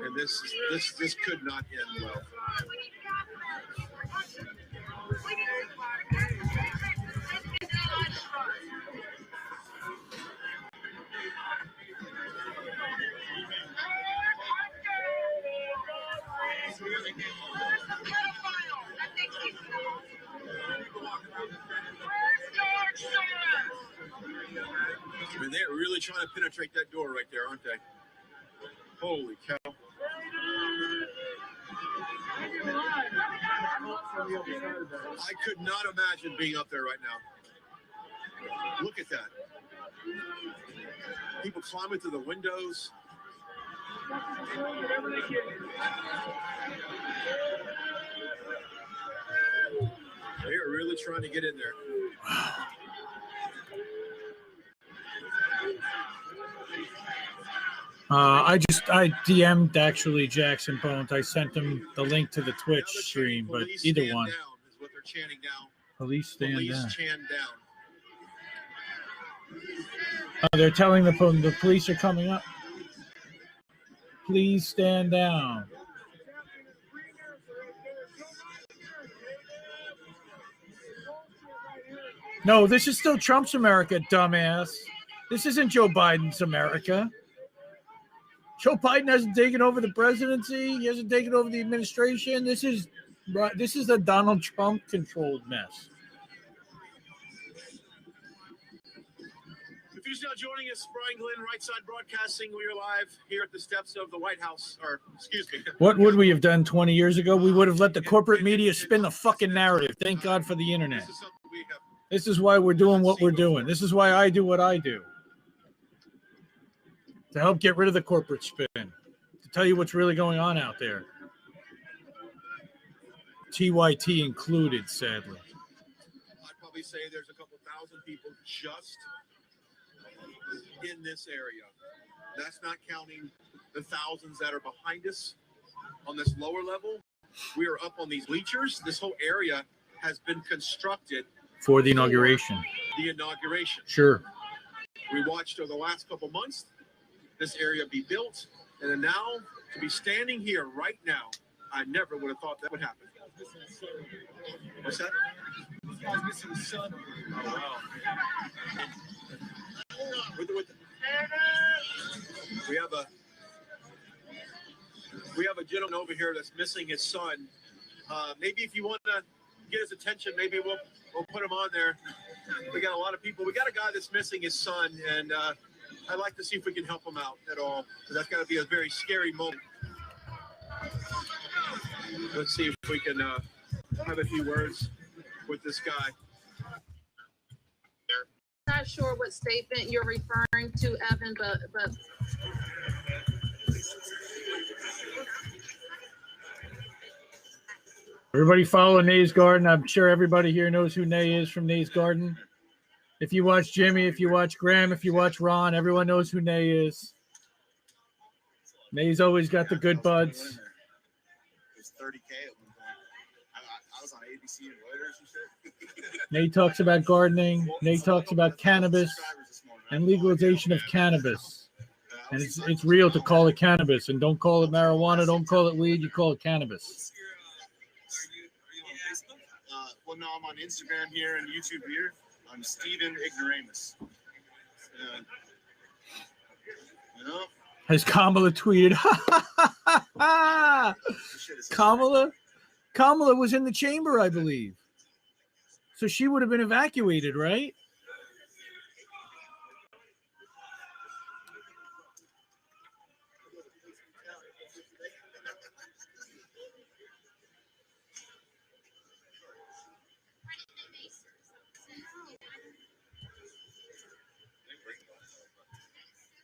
and this could not end well. I mean, they're really trying to penetrate that door right there, aren't they? Holy cow. I could not imagine being up there right now. Look at that. People climbing through the windows. They're really trying to get in there. I DM'd actually Jackson Bones. I sent him the link to the Twitch stream, but either one. Is what they're chanting now. Police stand Police down. chant down. They're telling the police are coming up. Please stand down. No, this is still Trump's America, dumbass. This isn't Joe Biden's America. Joe Biden hasn't taken over the presidency. He hasn't taken over the administration. This is a Donald Trump controlled mess. If you're just now joining us, Brian Glenn, Right Side Broadcasting. We are live here at the steps of the White House, or excuse me. What would we have done 20 years ago? We would have let the corporate media spin the fucking narrative. Thank God for the internet. This is why we're doing what we're doing. This is why I do what I do. To help get rid of the corporate spin. To tell you what's really going on out there. TYT included, sadly. I'd probably say there's a couple thousand people just in this area. That's not counting the thousands that are behind us on this lower level. We are up on these bleachers. This whole area has been constructed For the inauguration. The inauguration. Sure. We watched over the last couple months this area be built, and then now to be standing here right now, I never would have thought that would happen. What's that? This guy's missing his son. Oh, wow. We have a gentleman over here that's missing his son. Maybe if you want to get his attention, maybe we'll put him on there. We got a lot of people. We got a guy that's missing his son, and I'd like to see if we can help him out at all, because that's got to be a very scary moment. Let's see if we can have a few words with this guy. Not sure what statement you're referring to, Evan, but Everybody follow Nay's Garden. I'm sure everybody here knows who Nay is from Nay's Garden. If you watch Jimmy, if you watch Graham, if you watch Ron, everyone knows who Nay is. Nay's always got the good buds. It was 30K at one point. I was on ABC and Reuters and shit. Nay talks about gardening. Nay talks about cannabis and legalization of cannabis. And it's real to call it cannabis. And don't call it marijuana. Don't call it weed. You call it cannabis. Well, no, I'm on Instagram here and YouTube here. I'm Steven Ignoramus. You know? Has Kamala tweeted? Kamala was in the chamber, I believe. So she would have been evacuated, right?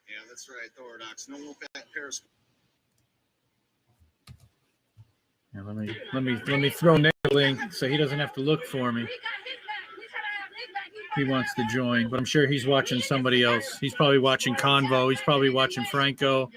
Yeah, that's right, Orthodox. No more Paris. Yeah, let me throw Nick a link so he doesn't have to look for me. He wants to join, but I'm sure he's watching somebody else. He's probably watching Convo. He's probably watching Franco.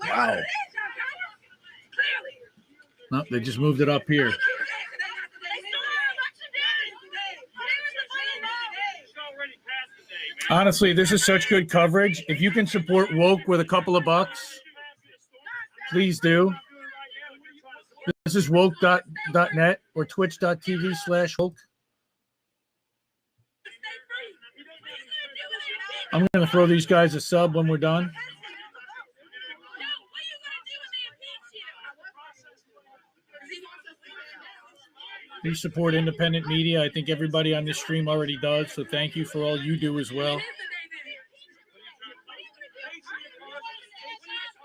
Wow. No, they just moved it up here. Honestly, this is such good coverage. If you can support Woke with a couple of bucks, please do. This is woke.net or twitch.tv/woke. I'm going to throw these guys a sub when we're done. Please support independent media. I think everybody on this stream already does, so thank you for all you do as well.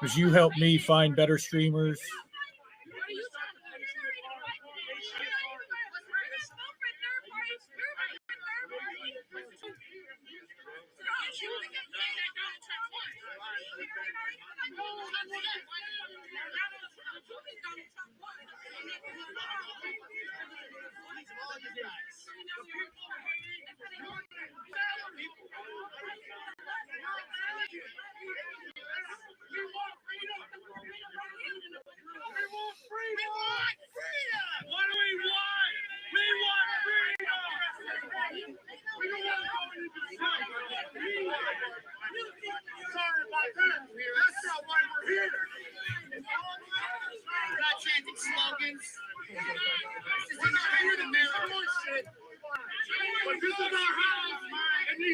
Because you help me find better streamers.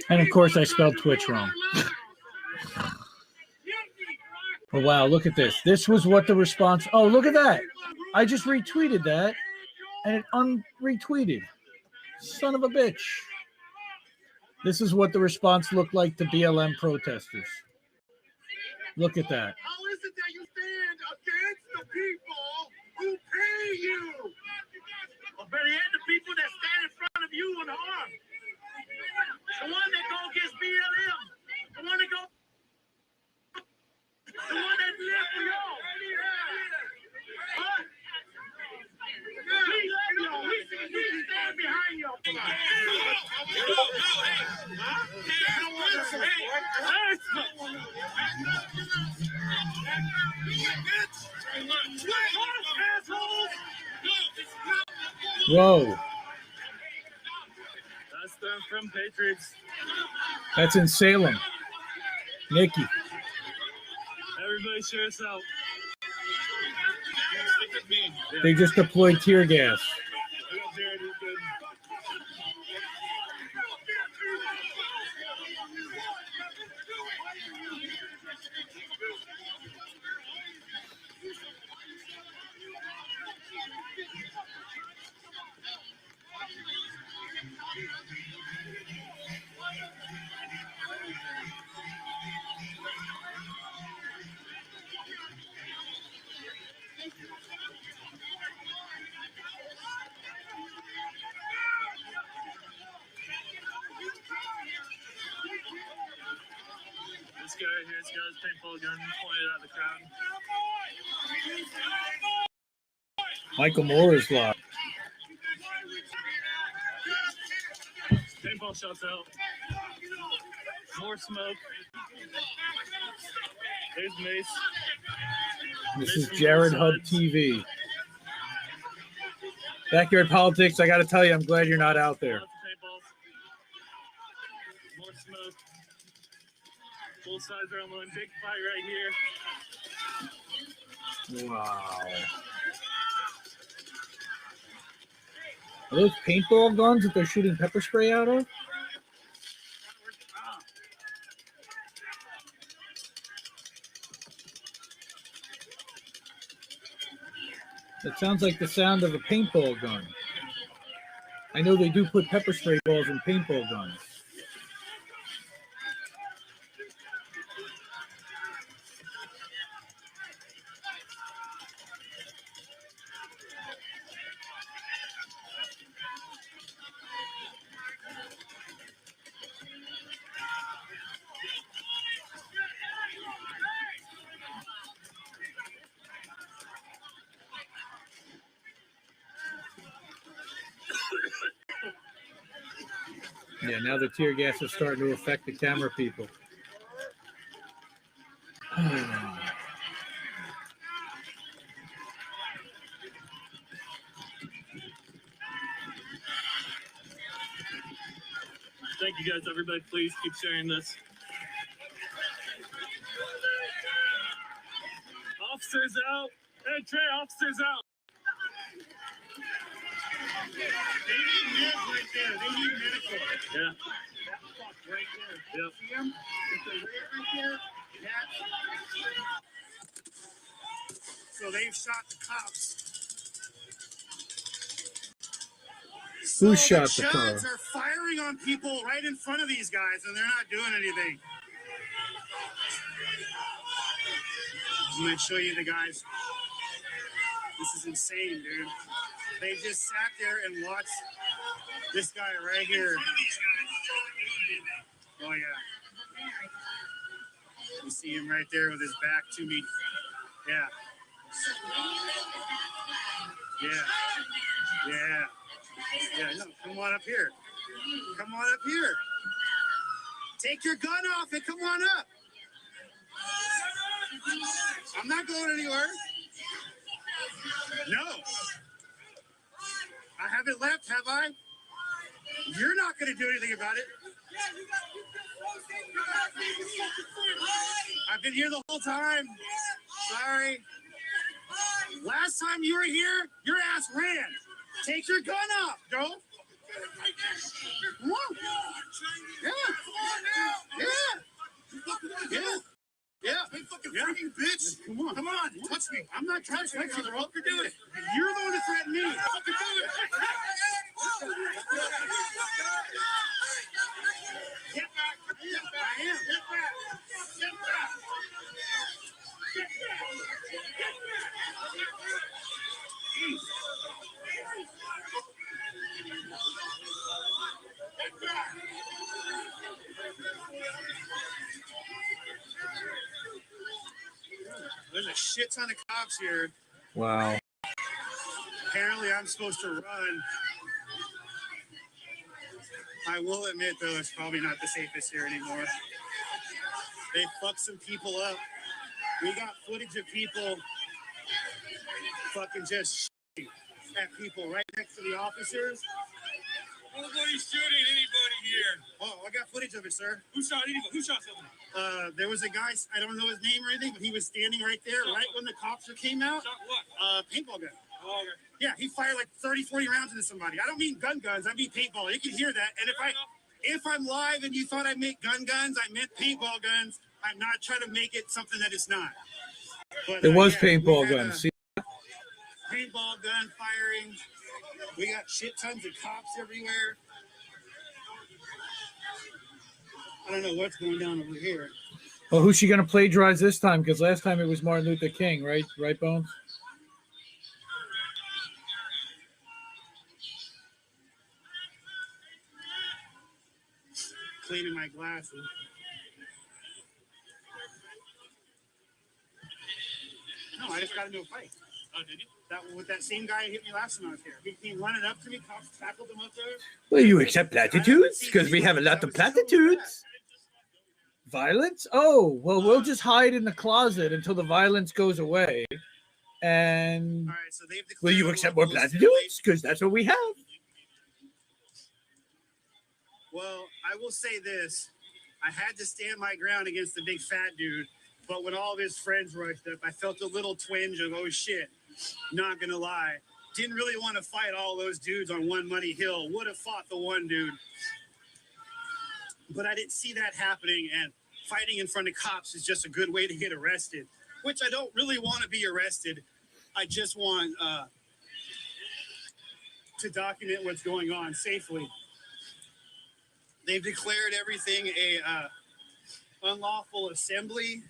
And of course, I spelled Twitch wrong. Oh, wow, look at this. This was what the response... Oh, look at that. I just retweeted that, and it unretweeted. Son of a bitch. This is what the response looked like to BLM protesters. Look at that. How is it that you stand against the people who pay you? Or better yet, the people that stand in front of you and harm. The one that go against BLM. The one that go... The one that live for y'all. Huh? We stand behind y'all. Whoa. That's them from Patriots. That's in Salem. Nikki. Everybody share us out. They just deployed tear gas. This guy right here has got his paintball gun pointed at the crowd. Michael Moore is live. paintball shots out. More smoke. There's Mace. This is Jared Hub TV. Backyard politics, I got to tell you, I'm glad you're not out there. More smoke. Both sides are on one. Big fight right here. Wow. Are those paintball guns that they're shooting pepper spray out of? That sounds like the sound of a paintball gun. I know they do put pepper spray balls in paintball guns. Yeah, now the tear gas is starting to affect the camera people. Thank you guys, everybody. Please keep sharing this. Officers out. Hey, Trey, officers out. They need meds right there. They need medical. Yeah. That fuck right there. Yep. See him? It's a red right there. So they've shot the cops. Who shot the car? Shots are firing on people right in front of these guys, and they're not doing anything. I'm going to show you the guys. This is insane, dude. They just sat there and watched this guy right here. Oh, yeah. You see him right there with his back to me. Yeah. Yeah. Yeah. Yeah, no, come on up here. Come on up here. Take your gun off and come on up. I'm not going anywhere. No. I haven't left, have I? You're not going to do anything about it. I've been here the whole time. Sorry. Last time you were here, your ass ran. Take your gun off, bro. Come on. Yeah. Yeah. Yeah. Yeah. Hey, fucking freaking bitch. Come on. Come on. Touch me. I'm not trying to touch you, bro. Do it. You're the one that threatened me. Fucking do it. Get back. Get back. I am. Get back. Get back. Get back. There's a shit ton of cops here. Wow. Apparently, I'm supposed to run. I will admit, though, it's probably not the safest here anymore. They fucked some people up. We got footage of people fucking just shooting at people right next to the officers. Nobody's shooting anybody here. Oh, I got footage of it, sir. Who shot anybody? Who shot someone? There was a guy, I don't know his name or anything, but he was standing right there right when the cops came out. Shot what? Paintball gun. Oh, okay. Yeah, he fired like 30, 40 rounds into somebody. I don't mean guns, I mean paintball. You can hear that. And if I'm live and you thought I meant guns, I meant paintball guns. I'm not trying to make it something that it's not. But, It was paintball guns. See? Paintball gun firing. We got shit tons of cops everywhere. I don't know what's going down over here. Well, who's she going to plagiarize this time? Because last time it was Martin Luther King, right? Right, Bones? Cleaning my glasses. No, I just got into a fight. Oh, did you? That with that same guy who hit me last time I was here. He came running up to me, cops tackled him up there. Will you accept platitudes? Because we have a lot of platitudes. Violence? Oh, well, we'll just hide in the closet until the violence goes away. And So they've will you accept more platitudes? Because that's what we have. Well, I will say this. I had to stand my ground against the big fat dude, but when all of his friends rushed up, I felt a little twinge of, oh shit, not gonna lie. Didn't really want to fight all those dudes on One Money Hill. Would have fought the one dude. But I didn't see that happening, and fighting in front of cops is just a good way to get arrested, which I don't really want to be arrested. I just want to document what's going on safely. They've declared everything a unlawful assembly.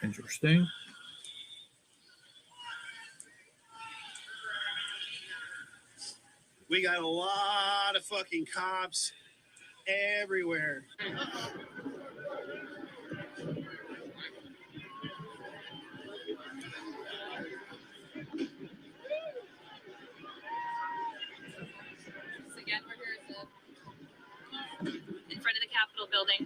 Interesting. We got a lot of fucking cops everywhere. Again, we're here in front of the Capitol building.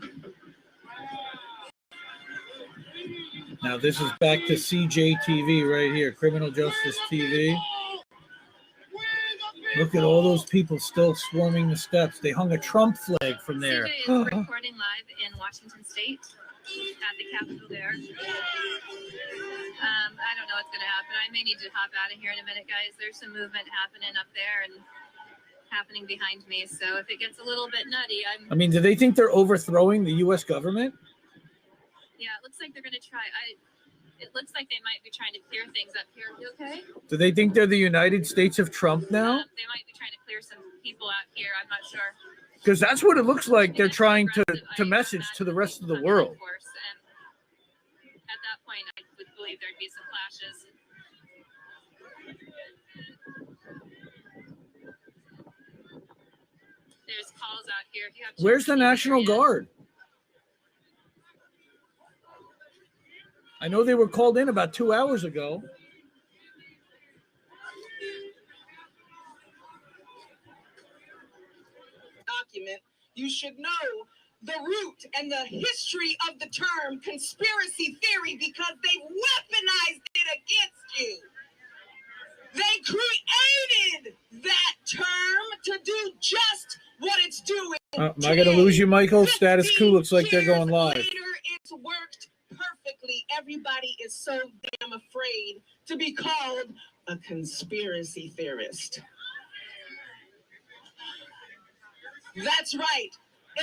Now this is back to CJTV right here, Criminal Justice TV. Look at all those people still swarming the steps. They hung a Trump flag from there. CJ is reporting live in Washington State at the Capitol there. I don't know what's going to happen. I may need to hop out of here in a minute, guys. There's some movement happening up there and happening behind me. So if it gets a little bit nutty, I mean, do they think they're overthrowing the U.S. government? Yeah, it looks like they're going to try. It looks like they might be trying to clear things up here. You okay? Do they think they're the United States of Trump now? They might be trying to clear some people out here. I'm not sure. Because that's what it looks like they're trying to message to the rest of the world. Of course, and at that point, I would believe there'd be some clashes. There's calls out here. If you have Where's the National Guard? I know they were called in about 2 hours ago. Document, you should know the root and the history of the term conspiracy theory because they weaponized it against you. They created that term to do just what it's doing. Am I going to lose you, Michael? Status quo looks like they're going live. Later, it's worked perfectly. Everybody is so damn afraid to be called a conspiracy theorist. That's right.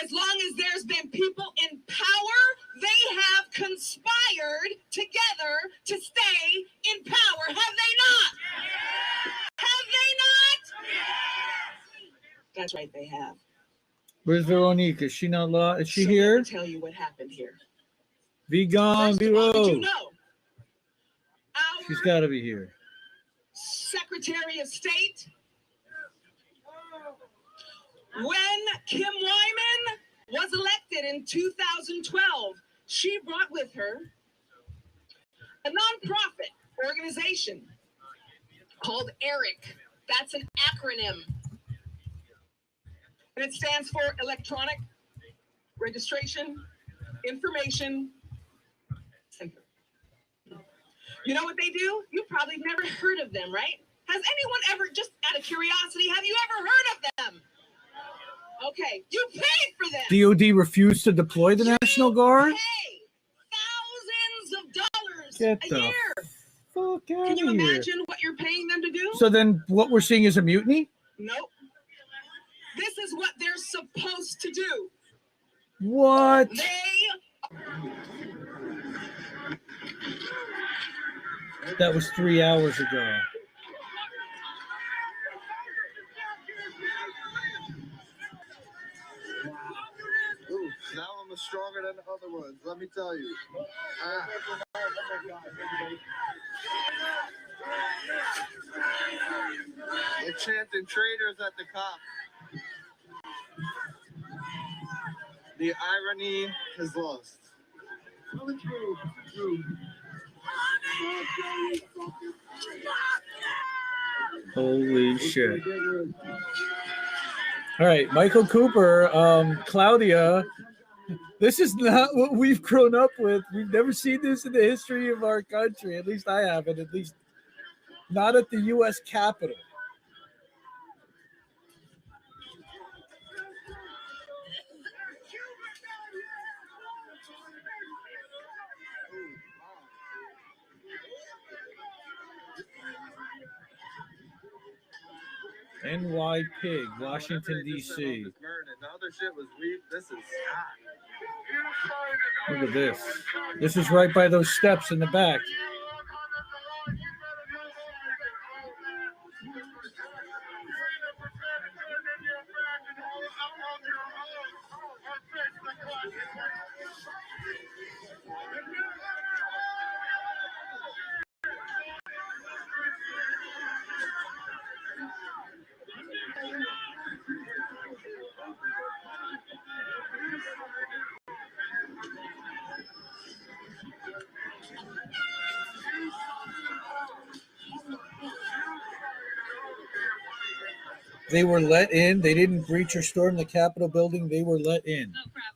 As long as there's been people in power, they have conspired together to stay in power. Have they not? Have they not? That's right, they have. Where's Veronique? Is she not live? Is she here? Let me tell you what happened here. Be gone, be low. Did you know? She's got to be here. Secretary of State, when Kim Wyman was elected in 2012, she brought with her a nonprofit organization called ERIC. That's an acronym. And it stands for Electronic Registration Information Center. You know what they do? You probably never heard of them, right? Has anyone ever, just out of curiosity, have you ever heard of them? Okay, you paid for them. DOD refused to deploy the National Guard? Pay thousands of dollars Get a the year. Fuck out Can you of here. imagine what you're paying them to do? So then what we're seeing is a mutiny? Nope. This is what they're supposed to do. What? That was 3 hours ago. Ooh, now I'm stronger than the other ones, let me tell you. They're chanting traitors at the cop. The irony has lost. Holy shit. All right, Michael Cooper, Claudia. This is not what we've grown up with. We've never seen this in the history of our country. At least I haven't, at least not at the U.S. Capitol. NY Pig, Washington, D.C. The other shit was weak. This is hot. Look at this. This is right by those steps in the back. They were let in. They didn't breach or storm the Capitol building. They were let in. Oh, crap.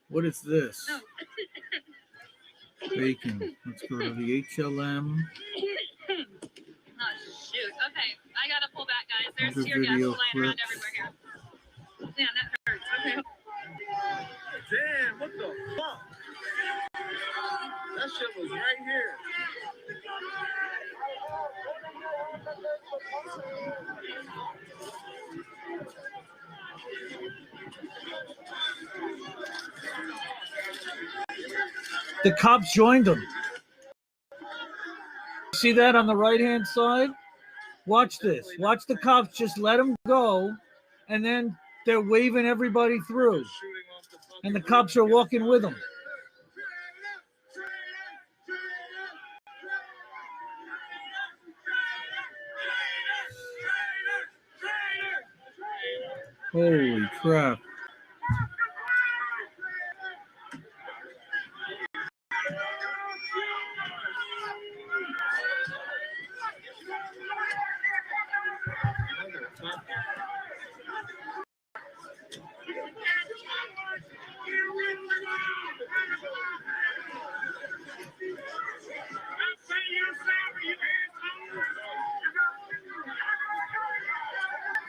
What is this? No. Bacon. Let's go to the HLM. Oh, shoot. Okay. I got to pull back, guys. There's Other tear gas video flying around everywhere here. Yeah, that hurts. Okay. Damn, what the fuck? That shit was right here. The cops joined them. See that on the right-hand side? Watch this. Watch the cops just let them go, and then they're waving everybody through. And the cops are walking with them. Holy crap.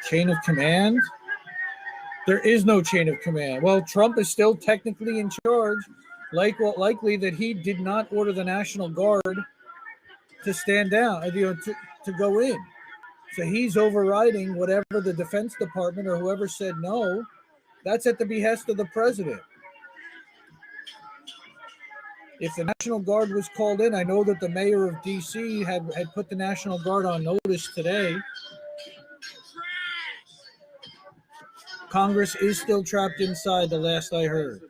Chain of command? There is no chain of command. Well, Trump is still technically in charge. Likely that he did not order the National Guard to stand down, to go in. So he's overriding whatever the Defense Department or whoever said no. That's at the behest of the president. If the National Guard was called in, I know that the mayor of D.C. had put the National Guard on notice today. Congress is still trapped inside, the last I heard.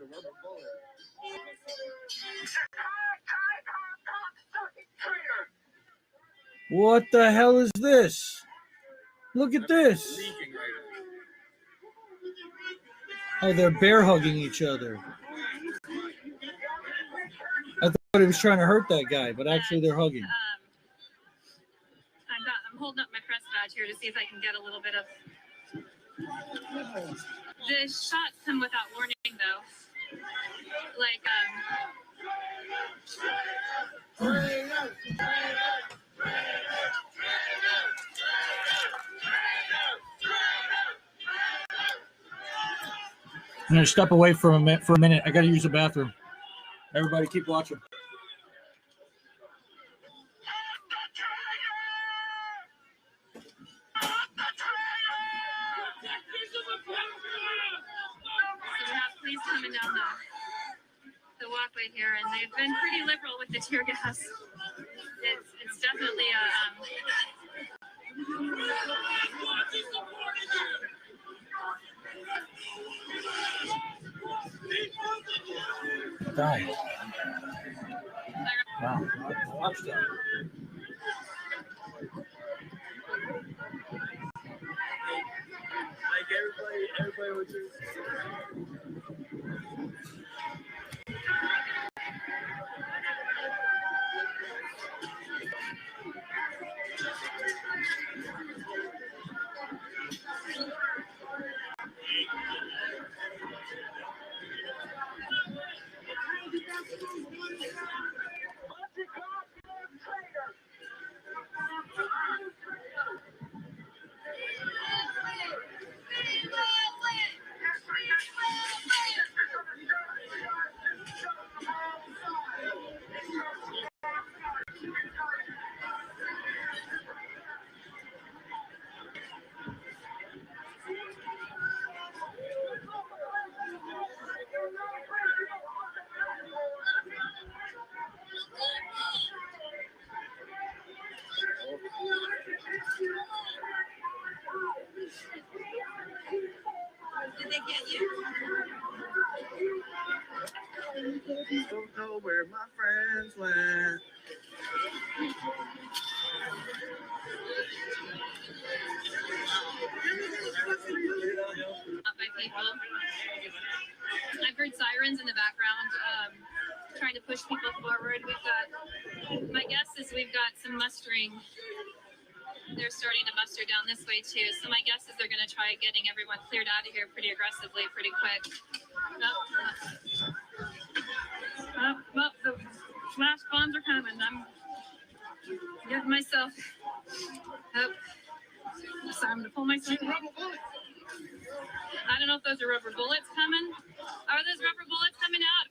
What the hell is this? Look at this. Oh, they're bear hugging each other. I thought he was trying to hurt that guy, but actually they're hugging. I'm holding up my press badge here to see if I can get a little bit of... The shots come without warning, though. Like, I'm going to step away for a minute. I got to use the bathroom. Everybody keep watching. police coming down the walkway here, and they've been pretty liberal with the tear gas. It's definitely Die. Wow. Watch that. Like everybody would just... know where my friends went. By people. I've heard sirens in the background trying to push people forward. My guess is we've got some mustering. They're starting to muster down this way too. So my guess is they're going to try getting everyone cleared out of here pretty aggressively, pretty quick. Well, the flash bombs are coming. I'm getting myself up. So I'm going to pull myself up. I don't know if those are rubber bullets coming. Are those rubber bullets coming out?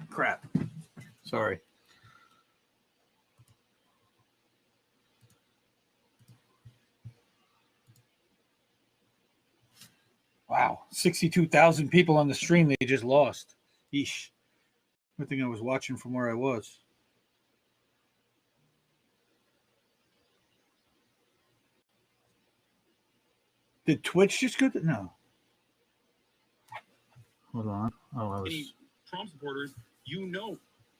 Crap. Sorry. Wow. 62,000 people on the stream they just lost. Yeesh. Good thing I was watching from where I was. Did Twitch just go to... No. Hold on. Oh, I was... Any Trump supporters, you know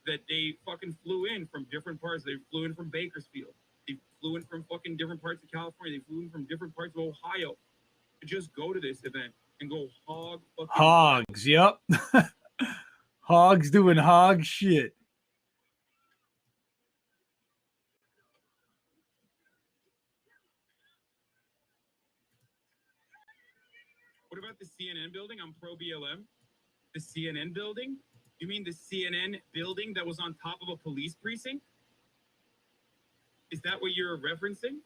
that they fucking flew in from different parts. They flew in from Bakersfield. They flew in from fucking different parts of California. They flew in from different parts of Ohio to just go to this event and go hog fucking... Hogs, yep. Hogs doing hog shit. What about the CNN building? I'm pro BLM. The CNN building? You mean the CNN building that was on top of a police precinct? Is that what you're referencing?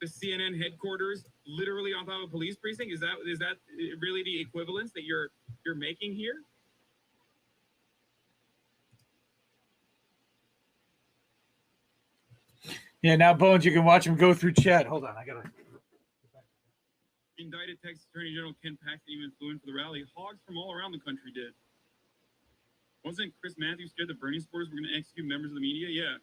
The CNN headquarters literally on top of a police precinct? Is that really the equivalence that you're making here? Yeah, now Bones, you can watch him go through chat. Hold on, I gotta... Indicted Texas Attorney General Ken Paxton even flew in for the rally. Hogs from all around the country did. Wasn't Chris Matthews scared that Bernie supporters were going to execute members of the media? Yeah.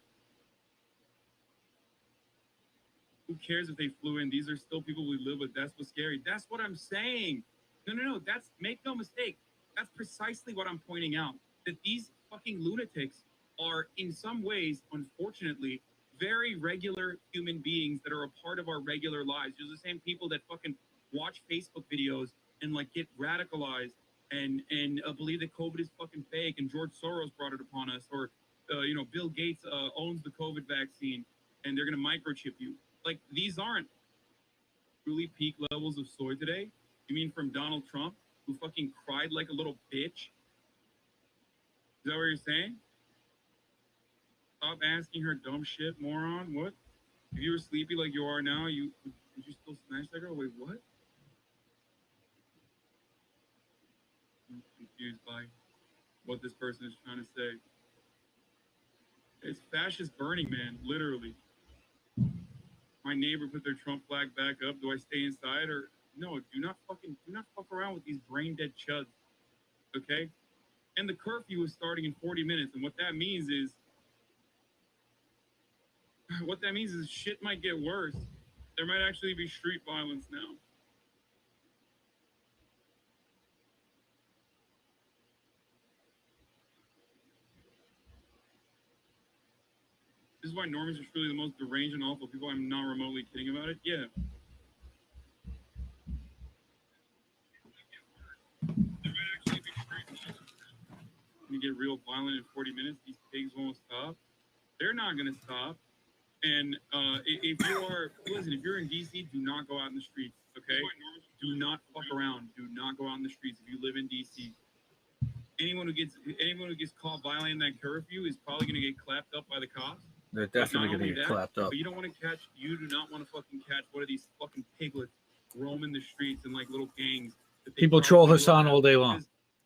Who cares if they flew in? These are still people we live with. That's what's scary. That's what I'm saying. No. That's, make no mistake. That's precisely what I'm pointing out. That these fucking lunatics are, in some ways, unfortunately, very regular human beings that are a part of our regular lives. They're the same people that fucking watch Facebook videos and like get radicalized and believe that COVID is fucking fake and George Soros brought it upon us, or Bill Gates owns the COVID vaccine and they're gonna microchip you. Like, these aren't truly peak levels of soy today. You mean from Donald Trump, who fucking cried like a little bitch? Is that what you're saying? Stop asking her dumb shit, moron. What? If you were sleepy like you are now, would you still smash that girl? Wait, what? I'm confused by what this person is trying to say. It's fascist Burning Man, literally. My neighbor put their Trump flag back up. Do I stay inside or no? Do not fuck around with these brain dead chuds. Okay? And the curfew is starting in 40 minutes, and what that means is shit might get worse. There might actually be street violence now. This is why normies are truly the most deranged and awful people. I'm not remotely kidding about it. Yeah. going to get real violent in 40 minutes. These pigs won't stop. They're not going to stop. And if you're in DC, do not go out in the streets, okay? Do not fuck around. Do not go out in the streets if you live in DC. Anyone who gets caught violating that curfew is probably going to get clapped up by the cops. They're definitely going to get clapped up. But you do not want to fucking catch one of these fucking piglets roaming the streets in like little gangs. People troll Hassan all day long.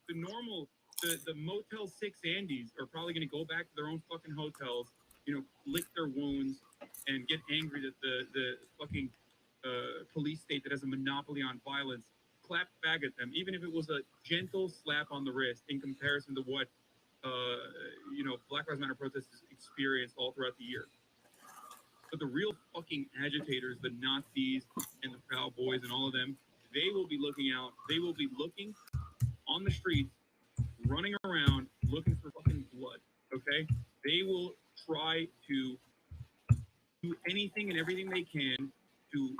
The Motel 6 Andes are probably going to go back to their own fucking hotels, lick their wounds and get angry that the fucking police state that has a monopoly on violence clap back at them, even if it was a gentle slap on the wrist in comparison to what Black Lives Matter protesters experienced all throughout the year. But the real fucking agitators, the Nazis and the Proud Boys and all of them, they will be looking on the streets, running around looking for fucking blood. Okay, they will try to do anything and everything they can to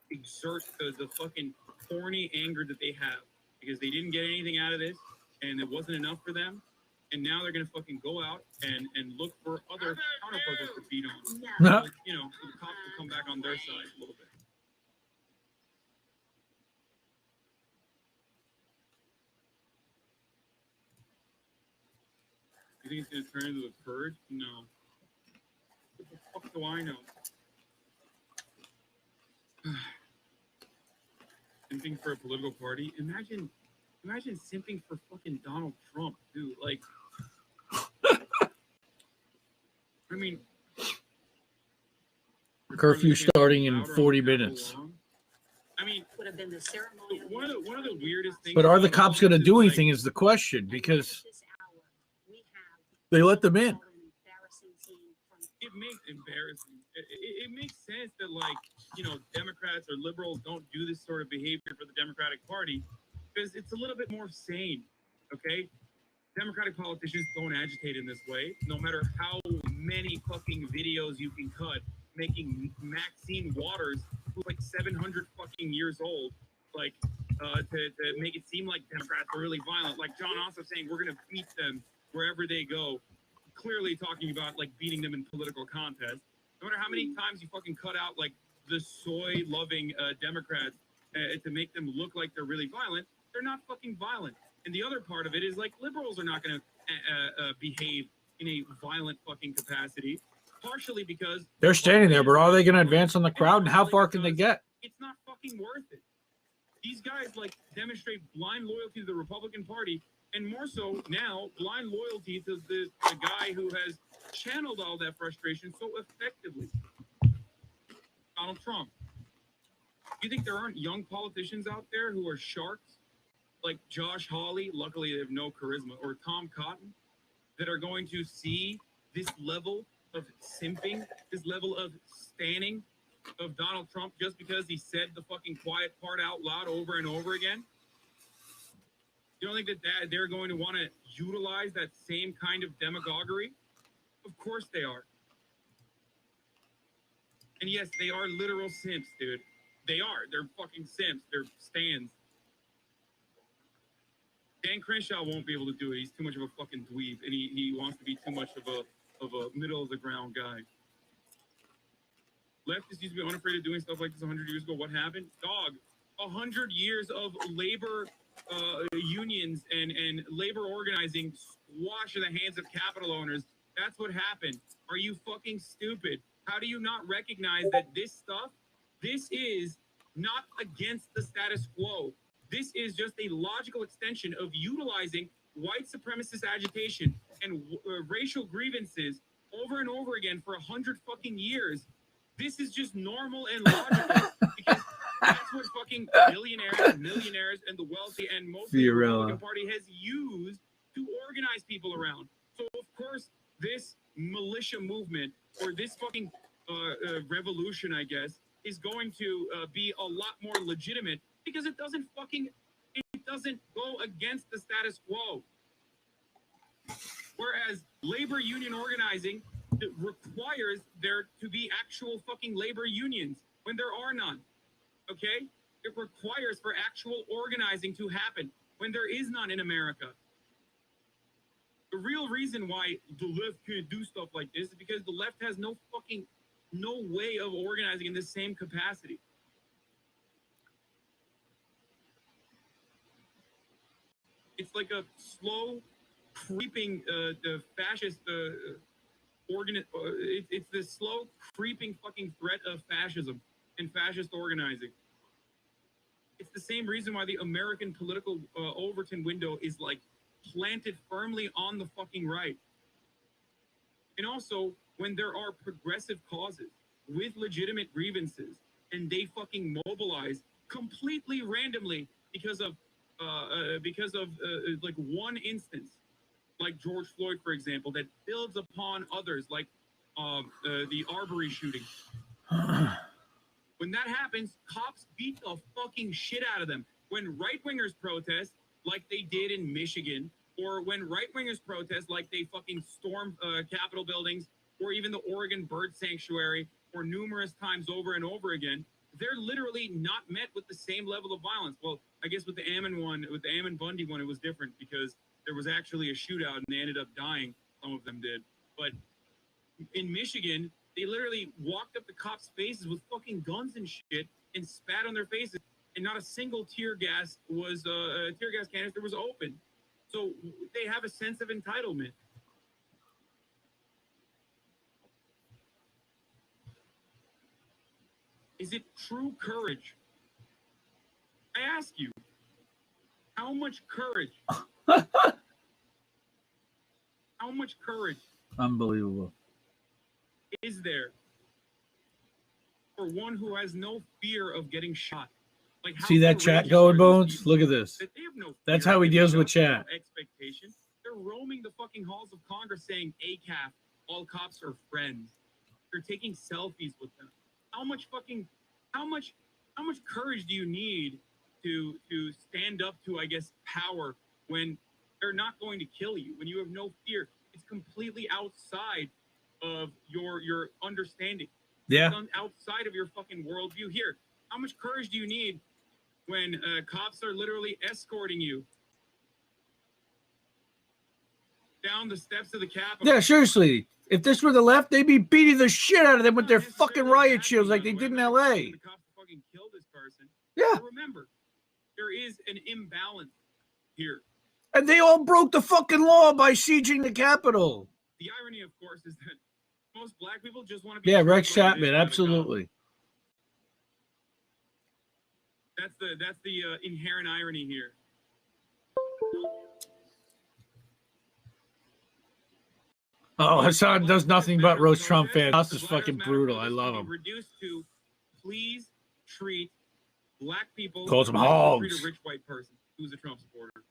exert the fucking thorny anger that they have because they didn't get anything out of this and it wasn't enough for them. And now they're going to fucking go out and look for other counterprotests to feed on. No. So, the cops will come back on their side a little bit. You think it's going to turn into the purge? No. What the fuck do I know? Simping for a political party? Imagine simping for fucking Donald Trump, dude. Like, I mean, curfew starting in 40 minutes. I mean, would have been the ceremony. One of the weirdest things. But are the cops going to do anything is the question, because they let them in. It makes embarrassing. It makes sense that, like, Democrats or liberals don't do this sort of behavior for the Democratic Party because it's a little bit more sane, okay? Democratic politicians don't agitate in this way, no matter how many fucking videos you can cut, making Maxine Waters, who's like 700 fucking years old, like, to make it seem like Democrats are really violent. Like John Ossoff saying, we're going to beat them wherever they go. Clearly talking about, like, beating them in political contests. No matter how many times you fucking cut out, like, the soy-loving Democrats to make them look like they're really violent, they're not fucking violent. And the other part of it is, like, liberals are not going to behave in a violent fucking capacity, partially because... They're standing there, but are they going to advance on the crowd, and how far can they get? It's not fucking worth it. These guys, like, demonstrate blind loyalty to the Republican Party, and more so now, blind loyalty to the guy who has channeled all that frustration so effectively. Donald Trump. Do you think there aren't young politicians out there who are sharks? Like Josh Hawley, luckily they have no charisma, or Tom Cotton, that are going to see this level of simping, this level of standing of Donald Trump just because he said the fucking quiet part out loud over and over again? You don't think that they're going to want to utilize that same kind of demagoguery? Of course they are. And yes, they are literal simps, dude. They are. They're fucking simps. They're stands. Dan Crenshaw won't be able to do it. He's too much of a fucking dweeb, and he wants to be too much of a middle of the ground guy. Leftists used to be unafraid of doing stuff like this 100 years ago. What happened? Dog, 100 years of labor unions and labor organizing squash in the hands of capital owners. That's what happened. Are you fucking stupid? How do you not recognize that this is not against the status quo? This is just a logical extension of utilizing white supremacist agitation and racial grievances over and over again for 100 fucking years. This is just normal and logical because that's what fucking billionaires, millionaires, and the wealthy and mostly the Republican Party has used to organize people around. So of course, this militia movement or this fucking revolution, I guess, is going to be a lot more legitimate because it doesn't go against the status quo. Whereas labor union organizing requires there to be actual fucking labor unions when there are none. Okay? It requires for actual organizing to happen when there is none in America. The real reason why the left can't do stuff like this is because the left has no way of organizing in the same capacity. It's like a slow, creeping, the fascist it's this slow, creeping fucking threat of fascism and fascist organizing. It's the same reason why the American political Overton window is like planted firmly on the fucking right. And also, when there are progressive causes with legitimate grievances and they fucking mobilize completely randomly because of like one instance, like George Floyd, for example, that builds upon others, like the Arbery shooting. When that happens, cops beat the fucking shit out of them. When right-wingers protest, like they did in Michigan, or when right-wingers protest, like they fucking storm Capitol buildings, or even the Oregon Bird Sanctuary, or numerous times over and over again, they're literally not met with the same level of violence. Well, I guess with the Ammon one, with the Ammon Bundy one, it was different because there was actually a shootout and they ended up dying. Some of them did. But in Michigan, they literally walked up the cops' faces with fucking guns and shit and spat on their faces. And not a single tear gas canister was open. So they have a sense of entitlement. Is it true courage? I ask you, how much courage? How much courage? Unbelievable. Is there for one who has no fear of getting shot? Like, see that chat going, Bones? Look at this. That's how he deals with chat. Expectation. They're roaming the fucking halls of Congress saying, ACAF, all cops are friends. They're taking selfies with them. How much courage do you need to stand up to, I guess, power when they're not going to kill you, when you have no fear? It's completely outside of your understanding. Yeah. It's outside of your fucking worldview. Here, how much courage do you need when cops are literally escorting you down the steps of the Capitol? Yeah, seriously. If this were the left, they'd be beating the shit out of them with their fucking riot shields like they did in L.A. The cops fucking kill this person. Yeah. But remember, there is an imbalance here. And they all broke the fucking law by sieging the Capitol. The irony, of course, is that most black people just want to be. Yeah, Rex Chapman, absolutely. That's the inherent irony here. Oh, Hassan does nothing but roast Trump fans. This is fucking brutal. I love him. Reduced to, please treat black people. Calls them hogs. Treat a rich white person who's a Trump supporter.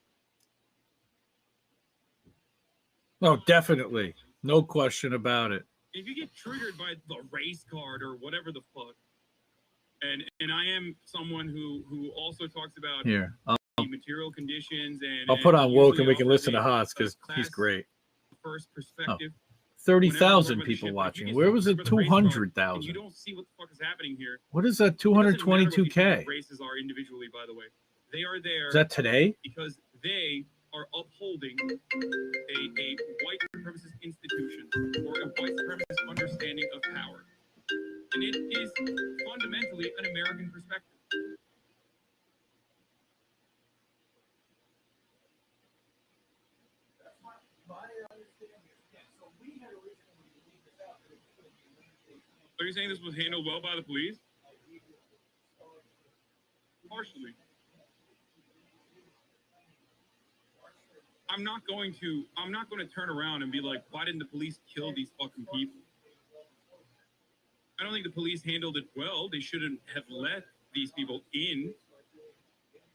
Oh, definitely. No question about it. If you get triggered by the race card or whatever the fuck, and I am someone who also talks about Here, the material conditions and I'll put on Woke and we can listen to Haas because he's great. First perspective. 30,000 people watching. Where was it? 200,000. You don't see what the fuck is happening here. What is that? 222K. Races are individually, by the way. They are there. Is that today? Because they are upholding a white supremacist institution or a white supremacist understanding of power. And it is fundamentally an American perspective. Are you saying this was handled well by the police? Partially. I'm not going to turn around and be like, why didn't the police kill these fucking people? I don't think the police handled it well. They shouldn't have let these people in.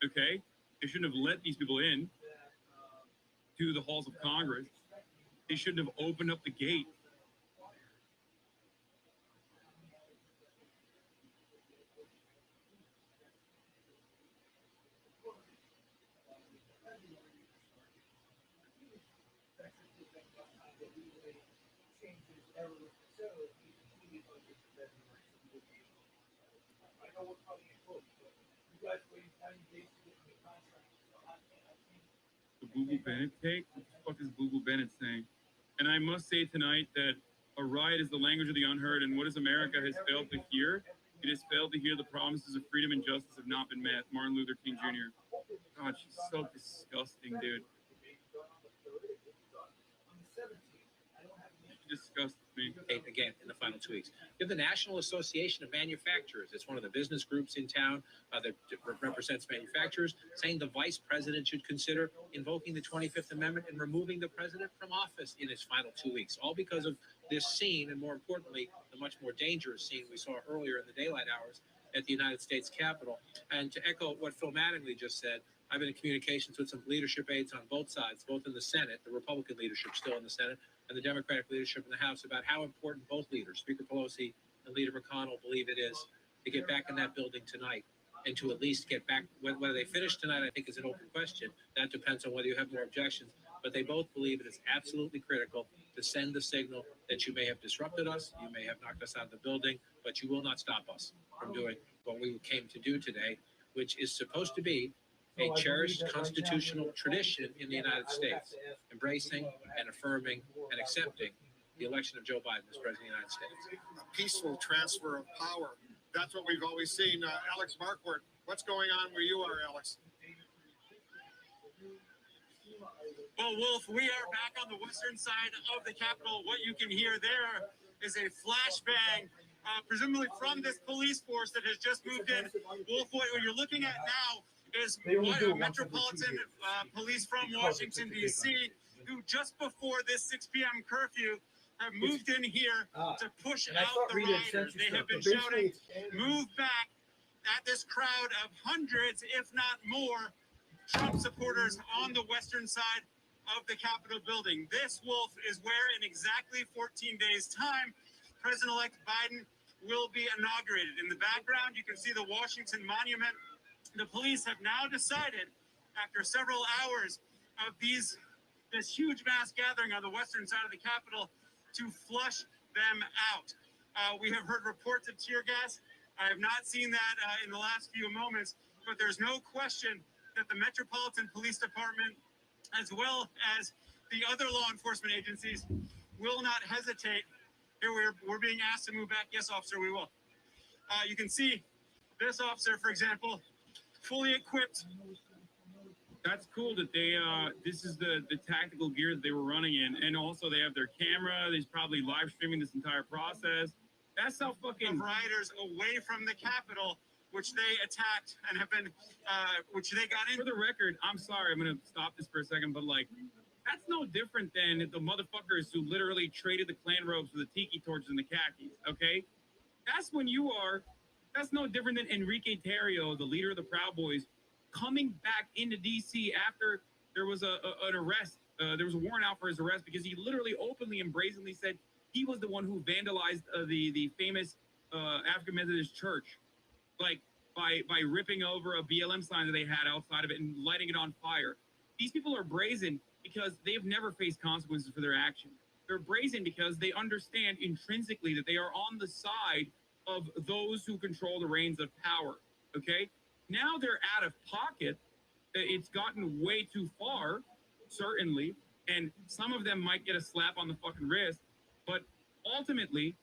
Okay? They shouldn't have let these people in to the halls of Congress. They shouldn't have opened up the gate. The Google Bennett take? What the fuck is Google Bennett saying? And I must say tonight that a riot is the language of the unheard, and what is America has failed to hear? It has failed to hear the promises of freedom and justice have not been met. Martin Luther King Jr. God, she's so disgusting, dude. She disgusts me. Again, in the final 2 weeks. You have the National Association of Manufacturers. It's one of the business groups in town that represents manufacturers, saying the vice president should consider invoking the 25th Amendment and removing the president from office in his final 2 weeks, all because of this scene, and more importantly, the much more dangerous scene we saw earlier in the daylight hours at the United States Capitol. And to echo what Phil Mattingly just said, I've been in communications with some leadership aides on both sides, both in the Senate, the Republican leadership still in the Senate, and the Democratic leadership in the House, about how important both leaders, Speaker Pelosi and Leader McConnell, believe it is to get back in that building tonight and to at least get back. Whether they finish tonight, I think, is an open question. That depends on whether you have more objections. But they both believe it is absolutely critical to send the signal that you may have disrupted us, you may have knocked us out of the building, but you will not stop us from doing what we came to do today, which is supposed to be a cherished constitutional tradition in the United States, embracing and affirming and accepting the election of Joe Biden as President of the United States. A peaceful transfer of power. That's what we've always seen. Alex Marquardt, what's going on where you are, Alex? Well, Wolf, we are back on the western side of the Capitol. What you can hear there is a flashbang, presumably from this police force that has just moved in. Wolf, what you're looking at now is Metropolitan Police from Washington, D.C., who just before this 6 p.m. curfew have moved in here to push out the rioters. They have been shouting, "Move back," at this crowd of hundreds, if not more, Trump supporters on the western side of the Capitol building. This, Wolf, is where in exactly 14 days' time, President-elect Biden will be inaugurated. In the background, you can see the Washington Monument. The police have now decided, after several hours of this huge mass gathering on the western side of the Capitol, to flush them out. We have heard reports of tear gas. I have not seen that in the last few moments, but there's no question that the Metropolitan Police Department, as well as the other law enforcement agencies, will not hesitate. Here we're being asked to move back. Yes, officer, we will. You can see this officer, for example, fully equipped. That's cool that they, this is the tactical gear that they were running in. And also they have their camera. They're probably live streaming this entire process. That's how fucking... Rioters away from the Capitol, which they attacked and have been, which they got in. For the record, I'm sorry, I'm going to stop this for a second, but like, that's no different than the motherfuckers who literally traded the Klan robes for the tiki torches and the khakis, okay? That's when you are, that's no different than Enrique Tarrio, the leader of the Proud Boys, coming back into D.C. after there was an arrest. There was a warrant out for his arrest because he literally openly and brazenly said he was the one who vandalized the famous African Methodist church, like by ripping over a BLM sign that they had outside of it and lighting it on fire. These people are brazen because they've never faced consequences for their actions. They're brazen because they understand intrinsically that they are on the side of those who control the reins of power, okay? Now they're out of pocket. It's gotten way too far, certainly, and some of them might get a slap on the fucking wrist, but ultimately,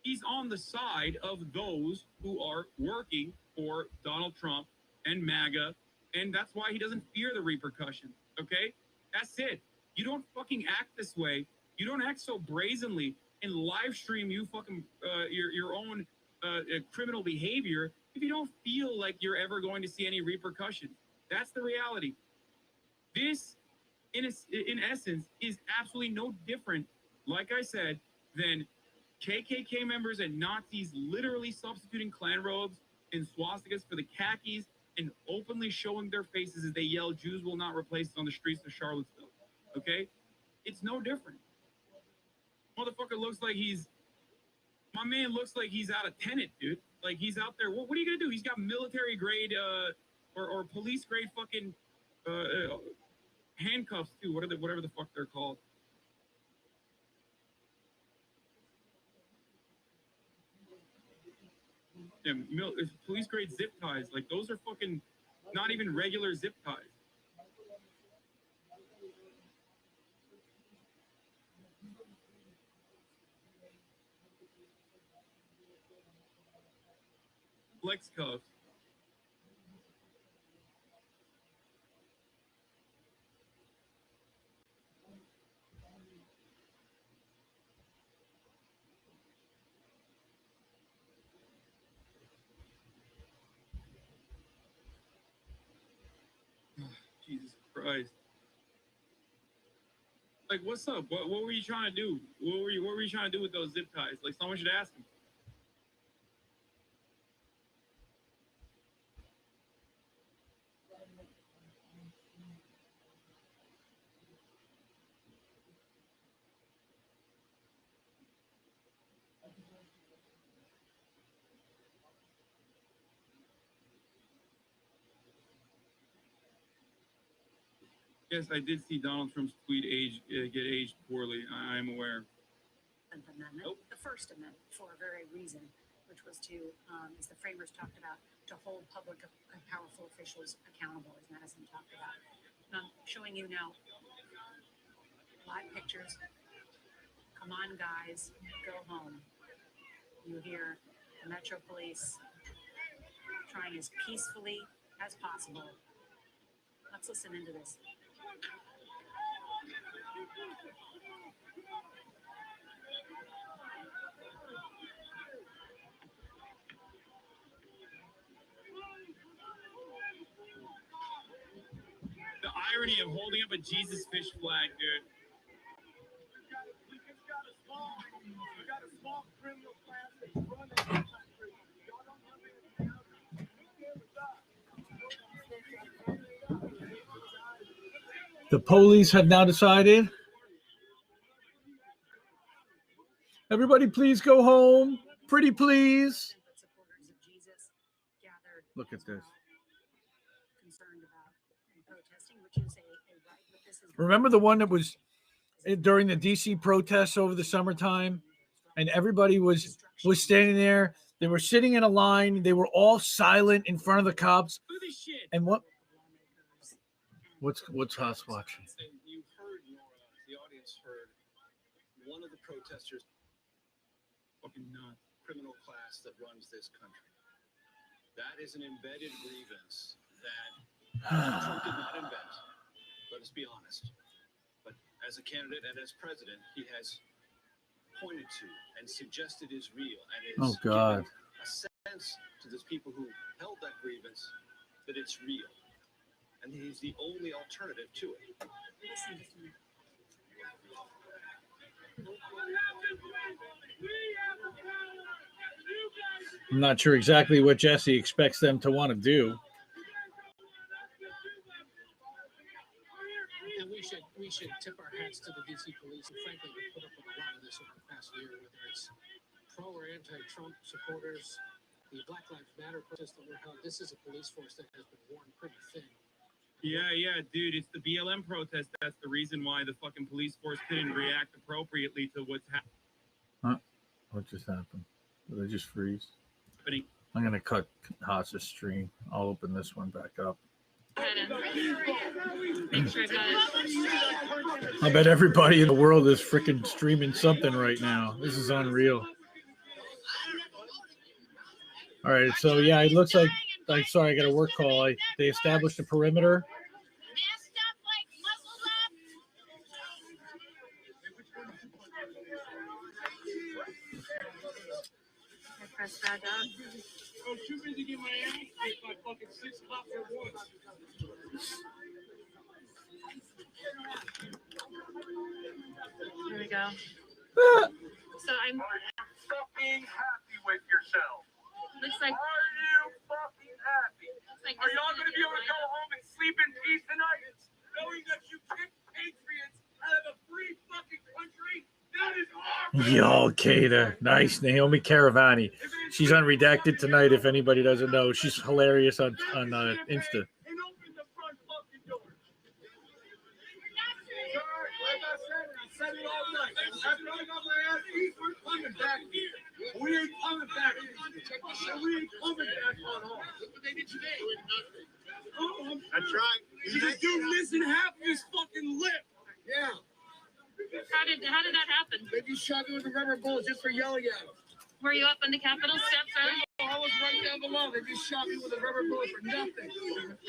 he's on the side of those who are working for Donald Trump and MAGA, and that's why he doesn't fear the repercussions, okay? That's it. You don't fucking act this way. You don't act so brazenly and live stream you fucking your own criminal behavior if you don't feel like you're ever going to see any repercussions. That's the reality. This, in essence, is absolutely no different, like I said, than KKK members and Nazis literally substituting Klan robes and swastikas for the khakis and openly showing their faces as they yell, "Jews will not replace us" on the streets of Charlottesville. Okay? It's no different. Motherfucker looks like my man looks like he's out of tenant, dude. Like he's out there. What are you gonna do? He's got military grade or police grade fucking handcuffs too. Whatever the fuck they're called. Yeah, police grade zip ties. Like those are fucking not even regular zip ties. flex cuffs. Jesus Christ. Like, what's up? What were you trying to do? What were you trying to do with those zip ties? Like, someone should ask him. Yes, I did see Donald Trump's tweet get aged poorly. I am aware. Amendment, nope. The First Amendment, for a very reason, which was to, as the framers talked about, to hold public and powerful officials accountable, as Madison talked about. And I'm showing you now live pictures. Come on, guys, go home. You hear the Metro Police trying as peacefully as possible. Let's listen into this. The irony of holding up a Jesus fish flag, dude. The police have now decided. Everybody, please go home. Pretty please. Look at this. Remember the one that was during the DC protests over the summertime, and everybody was standing there. They were sitting in a line. They were all silent in front of the cops. And what's Haas watching? You heard, Nora, the audience heard one of the protesters. Fucking nuts. Criminal class that runs this country. That is an embedded grievance that Trump did not invent. Let us be honest. But as a candidate and as president, he has pointed to and suggested is real and is God. a sense to those people who held that grievance that it's real. And he's the only alternative to it. I'm not sure exactly what Jesse expects them to want to do. And we should tip our hats to the DC police. And frankly, we put up with a lot of this over the past year, whether it's pro or anti-Trump supporters, the Black Lives Matter protests that were held. This is a police force that has been worn pretty thin. Yeah, dude, it's the BLM protest. That's the reason why the fucking police force couldn't react appropriately to what's happening. Huh? What just happened? Did they just freeze? I'm going to cut Haas's stream. I'll open this one back up. Make sure I got it. I bet everybody in the world is freaking streaming something right now. This is unreal. All right, so yeah, it looks like sorry, I got a work call. They established a perimeter. I pressed back up. I was too busy getting my ass kicked by fucking 6 cops at once. There we go. So I'm fucking happy with yourself. Looks like. Are you fucking happy? Like are y'all gonna be able to go home and sleep in peace tonight, knowing that you kicked patriots out of a free fucking country? That is awesome. Yo, Kata. Nice. Naomi Caravani. She's on Redacted tonight, if anybody doesn't know. She's hilarious on Insta. Said it all night. After I got my ass beat, we're coming back here. We ain't coming back here. We ain't coming back on home. Look what they did today. That's right. This dude missing half of his fucking lip. Yeah. How did that happen? They just shot me with a rubber ball just for yelling at him. Were you up on the Capitol steps, right? I was right down below. They just shot me with a rubber bullet for nothing.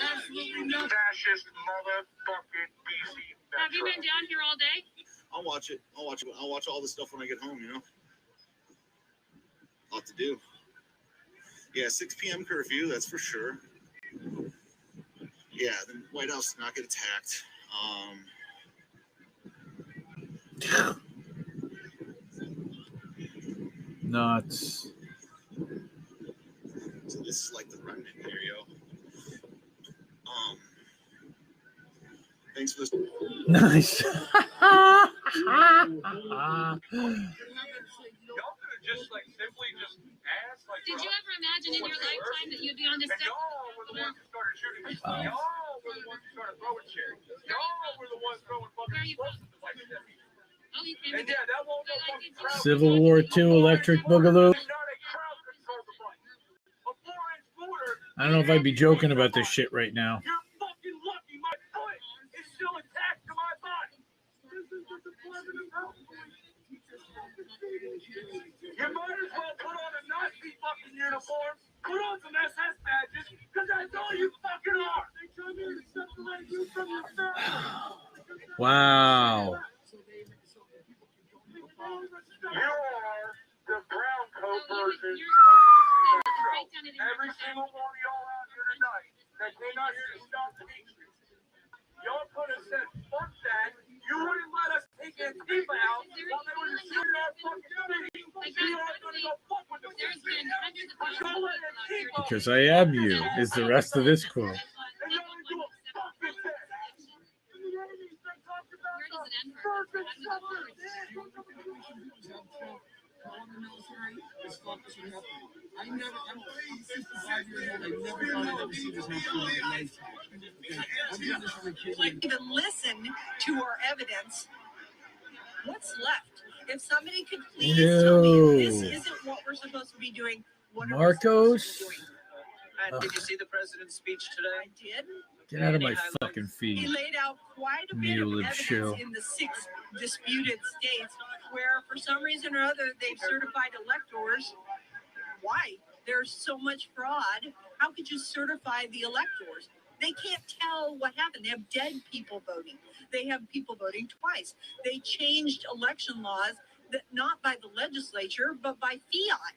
Absolutely nothing. Fascist motherfucking DC. Have you been down here all day? I'll watch it. I'll watch all this stuff when I get home, you know? A lot to do. Yeah, 6 p.m. curfew, that's for sure. Yeah, the White House did not get attacked. Nuts. So this is like the remnant here, yo. Thanks for this. Nice. Y'all could have just like simply just asked. Like, Did you ever imagine in your lifetime that you'd be on this and step? y'all were the ones who started shooting people. Y'all were the ones who started throwing shit. Y'all were the ones throwing fucking explosives like that. Oh, you came And yeah, that won't no fucking crowd. Civil War II Electric Boogaloo. I don't know if I'd be joking about this shit right now. You're fucking lucky my foot is still attached to my body. You might as well put on a Nazi fucking uniform, put on some SS badges, because that's all you fucking are. They try to separate you from your family. Wow. You are the brown coat version of every single one of y'all out here tonight that came out here to stop the nation. Y'all could have said, fuck that. You wouldn't let us take Antifa out while they were shooting our fucking city. You aren't going to go fuck with the system. But y'all let Antifa. Because I am you, is the rest of this quote. And y'all didn't do a fucking thing. In the 80s, they talked about the perfect summer. I'm 65 years old. I never thought I'd ever see this happen. Even listen to our evidence. What's left? If somebody could please tell me if this isn't what we're supposed to be doing, what are we supposed to be doing? And did you see the president's speech today? I did. Get out of my fucking He feed. laid out quite a bit of evidence in the 6 disputed states where, for some reason or other, they've certified electors. Why? There's so much fraud. How could you certify the electors? They can't tell what happened. They have dead people voting. They have people voting twice. They changed election laws, that not by the legislature, but by fiat.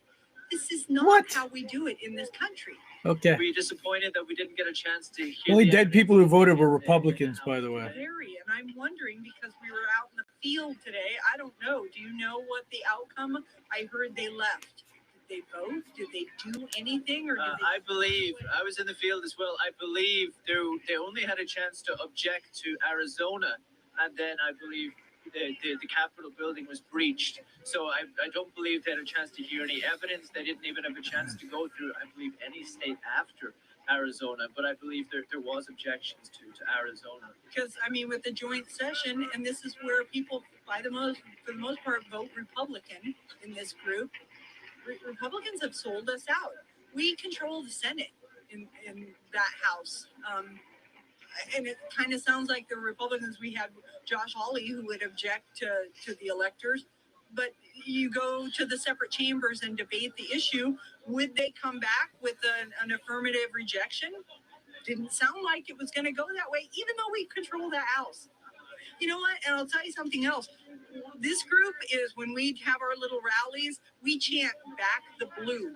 This is not how we do it in this country. Okay. Were you disappointed that we didn't get a chance to hear Only the dead people who voted were Republicans, by the way. Very, and I'm wondering because we were out in the field today. I don't know. Do you know what the outcome? I heard they left. Did they vote? Did they do anything? Or did they... I believe, I was in the field as well. I believe they only had a chance to object to Arizona, and then I believe the Capitol building was breached. So I don't believe they had a chance to hear any evidence. They didn't even have a chance to go through, I believe, any state after Arizona. But I believe there was objections to Arizona. Because, I mean, with the joint session, and this is where people, for the most part, vote Republican in this group. Republicans have sold us out. We control the Senate in that house. And it kind of sounds like the Republicans, we had Josh Hawley who would object to the electors, but you go to the separate chambers and debate the issue. Would they come back with an affirmative rejection? Didn't sound like it was going to go that way, even though we control the House. You know what? And I'll tell you something else. This group is, when we have our little rallies, we chant back the blue.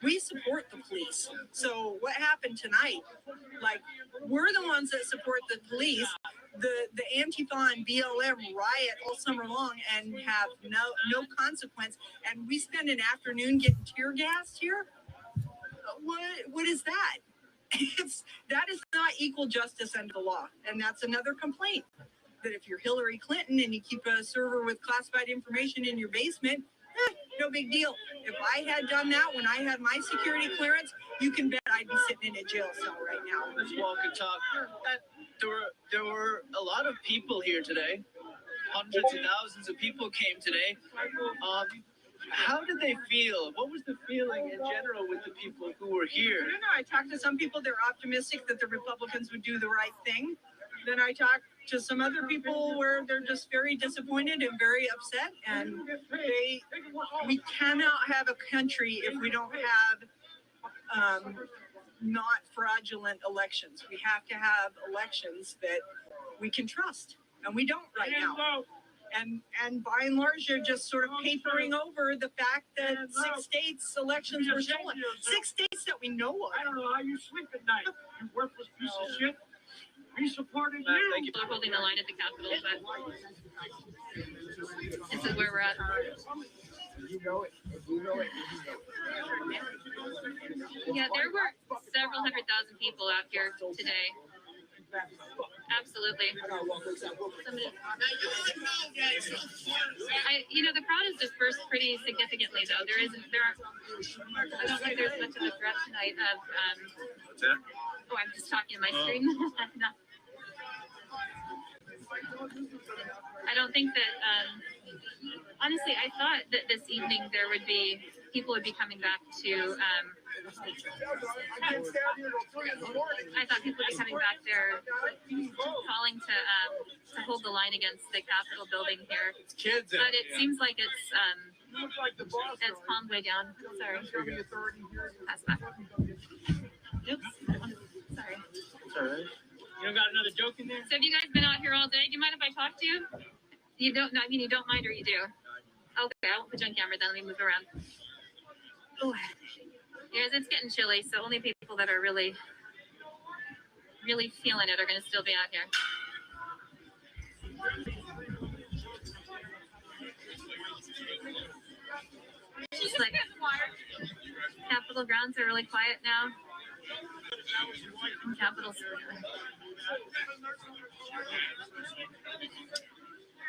We support the police. So what happened tonight, like, we're the ones that support the police. The Antifa and BLM riot all summer long and have no consequence. And we spend an afternoon getting tear gassed here. What is that? That is not equal justice under the law. And that's another complaint. That if you're Hillary Clinton and you keep a server with classified information in your basement, no big deal. If I had done that when I had my security clearance, you can bet I'd be sitting in a jail cell right now. Let's walk and talk. There were a lot of people here today. Hundreds of thousands of people came today. How did they feel? What was the feeling in general with the people who were here? I don't know. I talked to some people. They're optimistic that the Republicans would do the right thing. then I talked to some other people where they're just very disappointed and very upset, and we cannot have a country if we don't have not fraudulent elections. We have to have elections that we can trust, and we don't right now. And by and large, they're just sort of papering over the fact that 6 states elections were stolen. 6 states that we know of. I don't know how you sleep at night, you worthless piece of shit. We supported you. Thank you. We're holding the line at the Capitol, but this is where we're at. You know it. You know it. Yeah, there were several 100,000 people out here today. Absolutely. The crowd has dispersed pretty significantly, though. I don't think there's much of a threat tonight of. What's that? Oh, I'm just talking on my screen. No. I don't think that. Honestly, I thought that this evening people would be coming back to. I thought people would be coming back there, calling to hold the line against the Capitol building here. It's kids. But it seems like it's calmed way down. Sorry. Pass back. Oops. Sorry. It's all right. You don't got another joke in there? So have you guys been out here all day? Do you mind if I talk to you? You don't. I mean, you don't mind, or you do? Okay, I won't put you on camera. Then let me move around. Oh, yes, it's getting chilly. So only people that are really, really feeling it are going to still be out here. Just like Capitol grounds are really quiet now. Capitol's.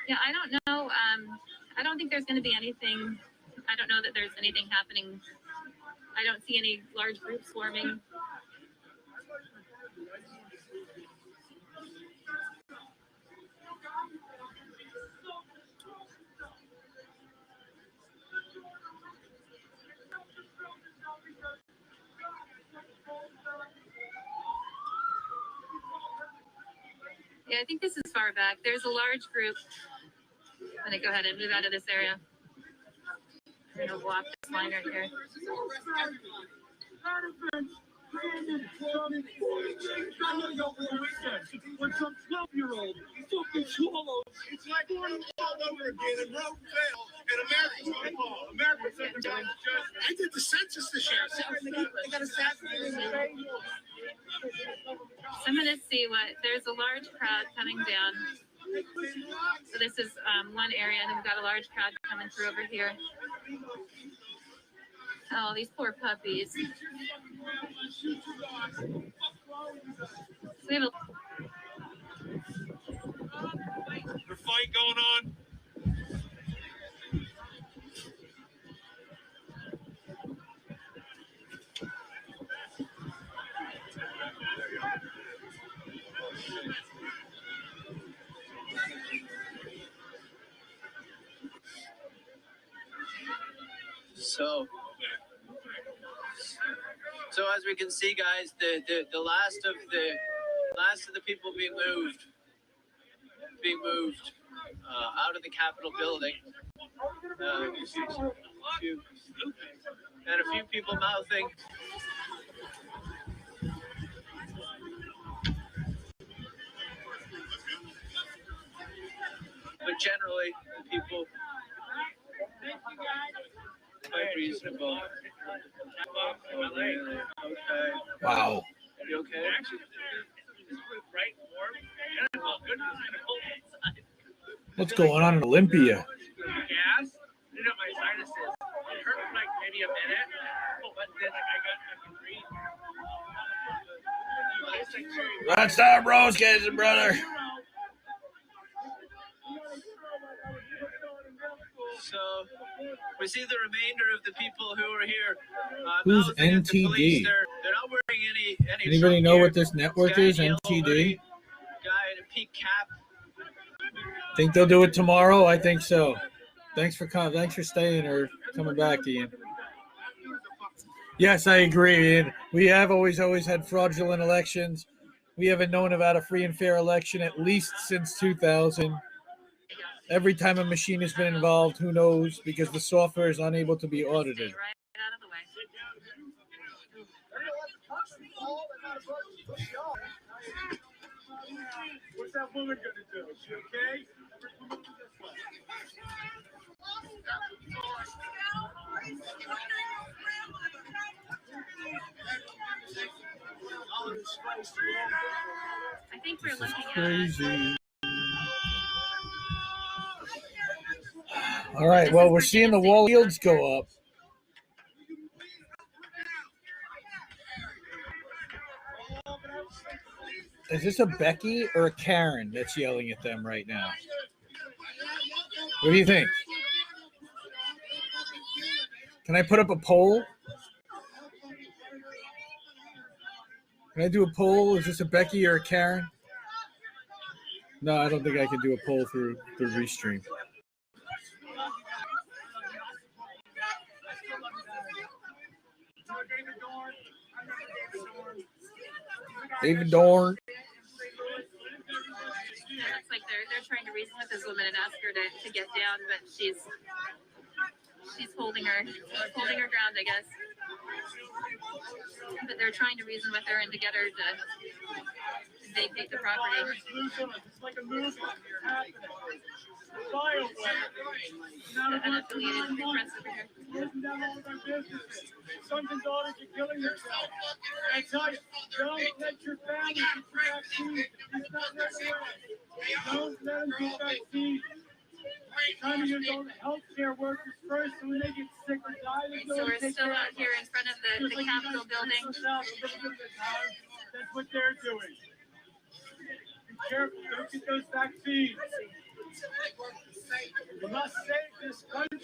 Yeah, I don't know. I don't think there's going to be anything. I don't know that there's anything happening. I don't see any large groups forming. Yeah, I think this is far back. There's a large group. I'm going to go ahead and move out of this area. I'm going to walk this line right here. When some 12-year-old fucking swallows, it's like all over again, and Rome fell, and America said the I did the census this year. I got assassinated. So I'm going to see there's a large crowd coming down. So this is one area, and then we've got a large crowd coming through over here. Oh, these poor puppies. So we have The fight going on. So as we can see, guys, the last of the people being moved out of the Capitol building. And a few people mouthing. But generally, people quite reasonable. Oh, really? Okay. Wow. You okay? Right, warm. Yeah, well, good. It's cold outside. What's going on in Olympia? Gas. You know my sinuses. It hurt for like maybe a minute, but then I got breathe. Red Star Bros, guys and brother. So we see the remainder of the people who are here. Who's NTD? They're not wearing any Anybody know what this network is? NTD? Guy in a peak cap. Think they'll do it tomorrow? I think so. Thanks for staying or coming back, Ian. Yes, I agree, Ian. We have always had fraudulent elections. We haven't known about a free and fair election at least since 2000. Every time a machine has been involved, who knows, because the software is unable to be audited. What's that woman gonna do? Is she okay? I think we're looking at Crazy. All right, well, we're seeing the wall yields go up. Is this a Becky or a Karen that's yelling at them right now? What do you think? Can I put up a poll? Can I do a poll? Is this a Becky or a Karen? No, I don't think I can do a poll through Restream. David Dorn. It looks like they're trying to reason with this woman and ask her to get down, but she's holding her ground, I guess. But they're trying to reason with her and to get her to vacate the property. It's like a movie. Unaffiliated press over here. Closing down all of our businesses. Sons and daughters are killing themselves. I tell you, don't let your family get your vaccine. It's not right away. Don't let them get vaccines. Trying to use all the healthcare workers first, so when they get sick or die, So we're still out here in front of the Capitol building. That's what they're doing. Be careful, don't get those vaccines. We must save this country.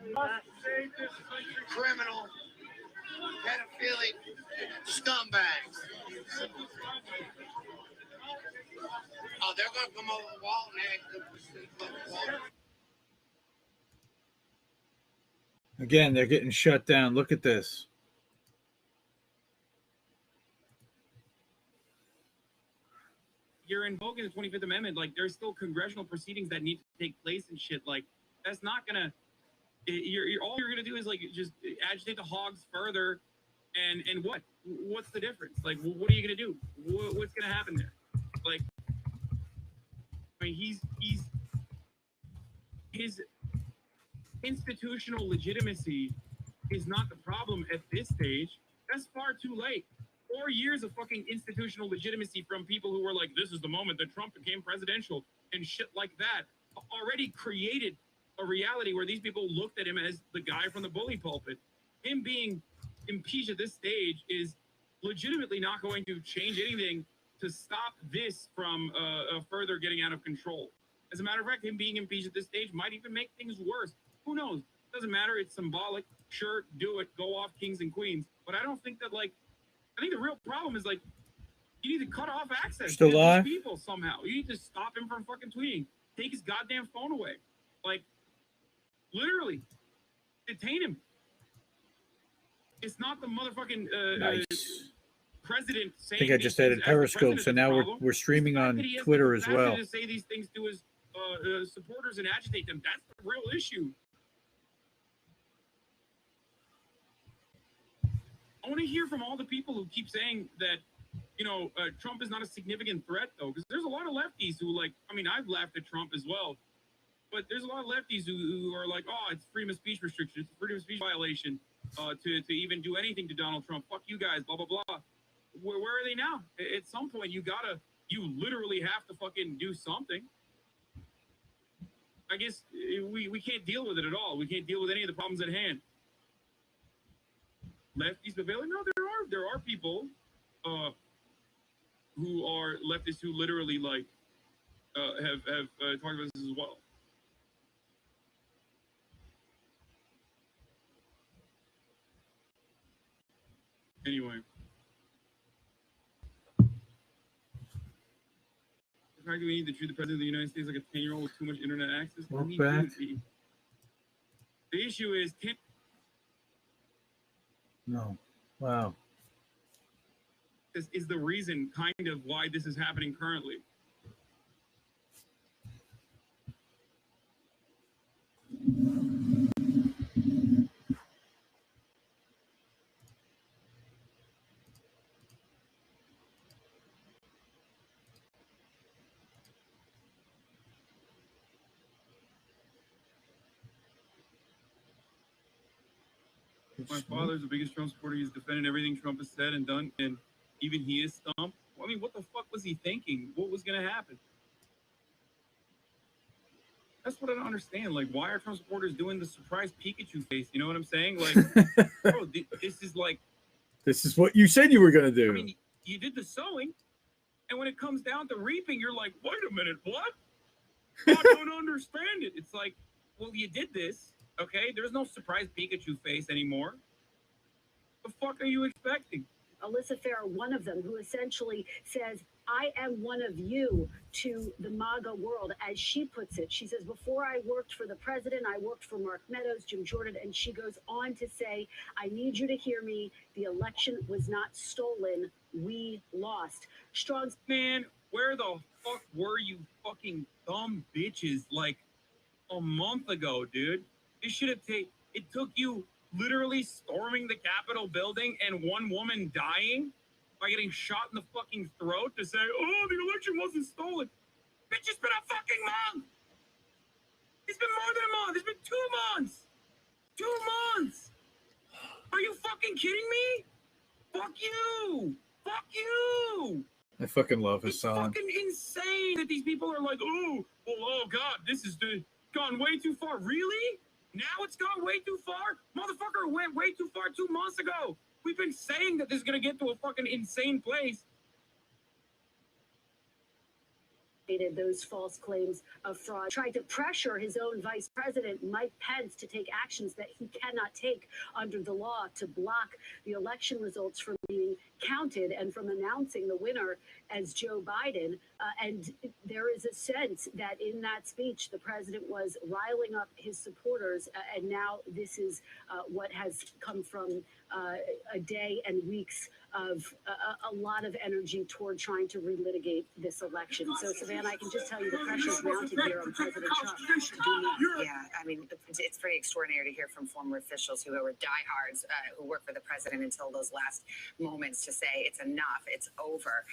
We must save this country. Criminal, pedophilic scumbags. Oh, they're going to come over the wall and Again, they're getting shut down. Look at this. You're invoking the 25th Amendment. Like, there's still congressional proceedings that need to take place and shit. Like, that's not gonna. All you're gonna do is like just agitate the hogs further, and what's the difference? Like, what are you gonna do? What's gonna happen there? Like, I mean, his institutional legitimacy is not the problem at this stage. That's far too late. 4 years of fucking institutional legitimacy from people who were like, this is the moment that Trump became presidential and shit like that already created a reality where these people looked at him as the guy from the bully pulpit. Him being impeached at this stage is legitimately not going to change anything to stop this from further getting out of control. As a matter of fact, him being impeached at this stage might even make things worse. Who knows? Doesn't matter. It's symbolic. Sure, do it. Go off kings and queens. But I don't think that, like, I think the real problem is, like, you need to cut off access Still to live? these people somehow. You need to stop him from fucking tweeting. Take his goddamn phone away. Like, literally, detain him. It's not the motherfucking Nice. president I saying. think I just these added things as the Periscope, president so is the now problem. we're streaming It's the fact on that he has Twitter the as capacity well. to say these things to his supporters and agitate them. That's the real issue. I want to hear from all the people who keep saying that, you know, Trump is not a significant threat, though, because there's a lot of lefties who, like, I mean, I've laughed at Trump as well, but there's a lot of lefties who are like, oh, it's freedom of speech restriction, it's a freedom of speech violation to even do anything to Donald Trump. Fuck you guys, blah, blah, blah. Where are they now? At some point, you literally have to fucking do something. I guess we can't deal with it at all. We can't deal with any of the problems at hand. Lefties prevailing? No, there are people who are leftists who literally like have talked about this as well. Anyway, the fact that we need to treat the president of the United States like a 10-year-old with too much internet access. Welcome back. The issue is No. Wow. is the reason kind of why this is happening currently. My father's the biggest Trump supporter. He's defended everything Trump has said and done, and even he is stumped. I mean, what the fuck was he thinking? What was going to happen? That's what I don't understand. Like, why are Trump supporters doing the surprise Pikachu face? You know what I'm saying? Like, bro, this is like... This is what you said you were going to do. I mean, you did the sowing, and when it comes down to reaping, you're like, wait a minute, what? I don't understand it. It's like, well, you did this, okay? There's no surprise Pikachu face anymore. The fuck are you expecting? Alyssa Farah, one of them, who essentially says, I am one of you to the MAGA world, as she puts it. She says, before I worked for the president, I worked for Mark Meadows, Jim Jordan, and she goes on to say, I need you to hear me. The election was not stolen. We lost. Strong's man, where the fuck were you fucking dumb bitches like a month ago, dude? This should have taken... It took you literally storming the Capitol building and one woman dying by getting shot in the fucking throat to say, oh, the election wasn't stolen. Bitch, it's been a fucking month. It's been more than a month. It's been 2 months. 2 months. Are you fucking kidding me? Fuck you. Fuck you. I fucking love his It's song. fucking insane that these people are like, oh, well, oh God, this is gone way too far. Really? Now it's gone way too far? Motherfucker went way too far 2 months ago. We've been saying that this is going to get to a fucking insane place. those false claims of fraud, tried to pressure his own vice president, Mike Pence, to take actions that he cannot take under the law to block the election results from being counted and from announcing the winner as Joe Biden. And there is a sense that in that speech, the president was riling up his supporters. And now this is what has come from a day and weeks of a lot of energy toward trying to relitigate this election. So, Savannah, I can just tell you the pressure's mounted here on President Trump to do more. Yeah, I mean, it's pretty extraordinary to hear from former officials who were diehards, who worked for the president until those last moments to say it's enough, it's over.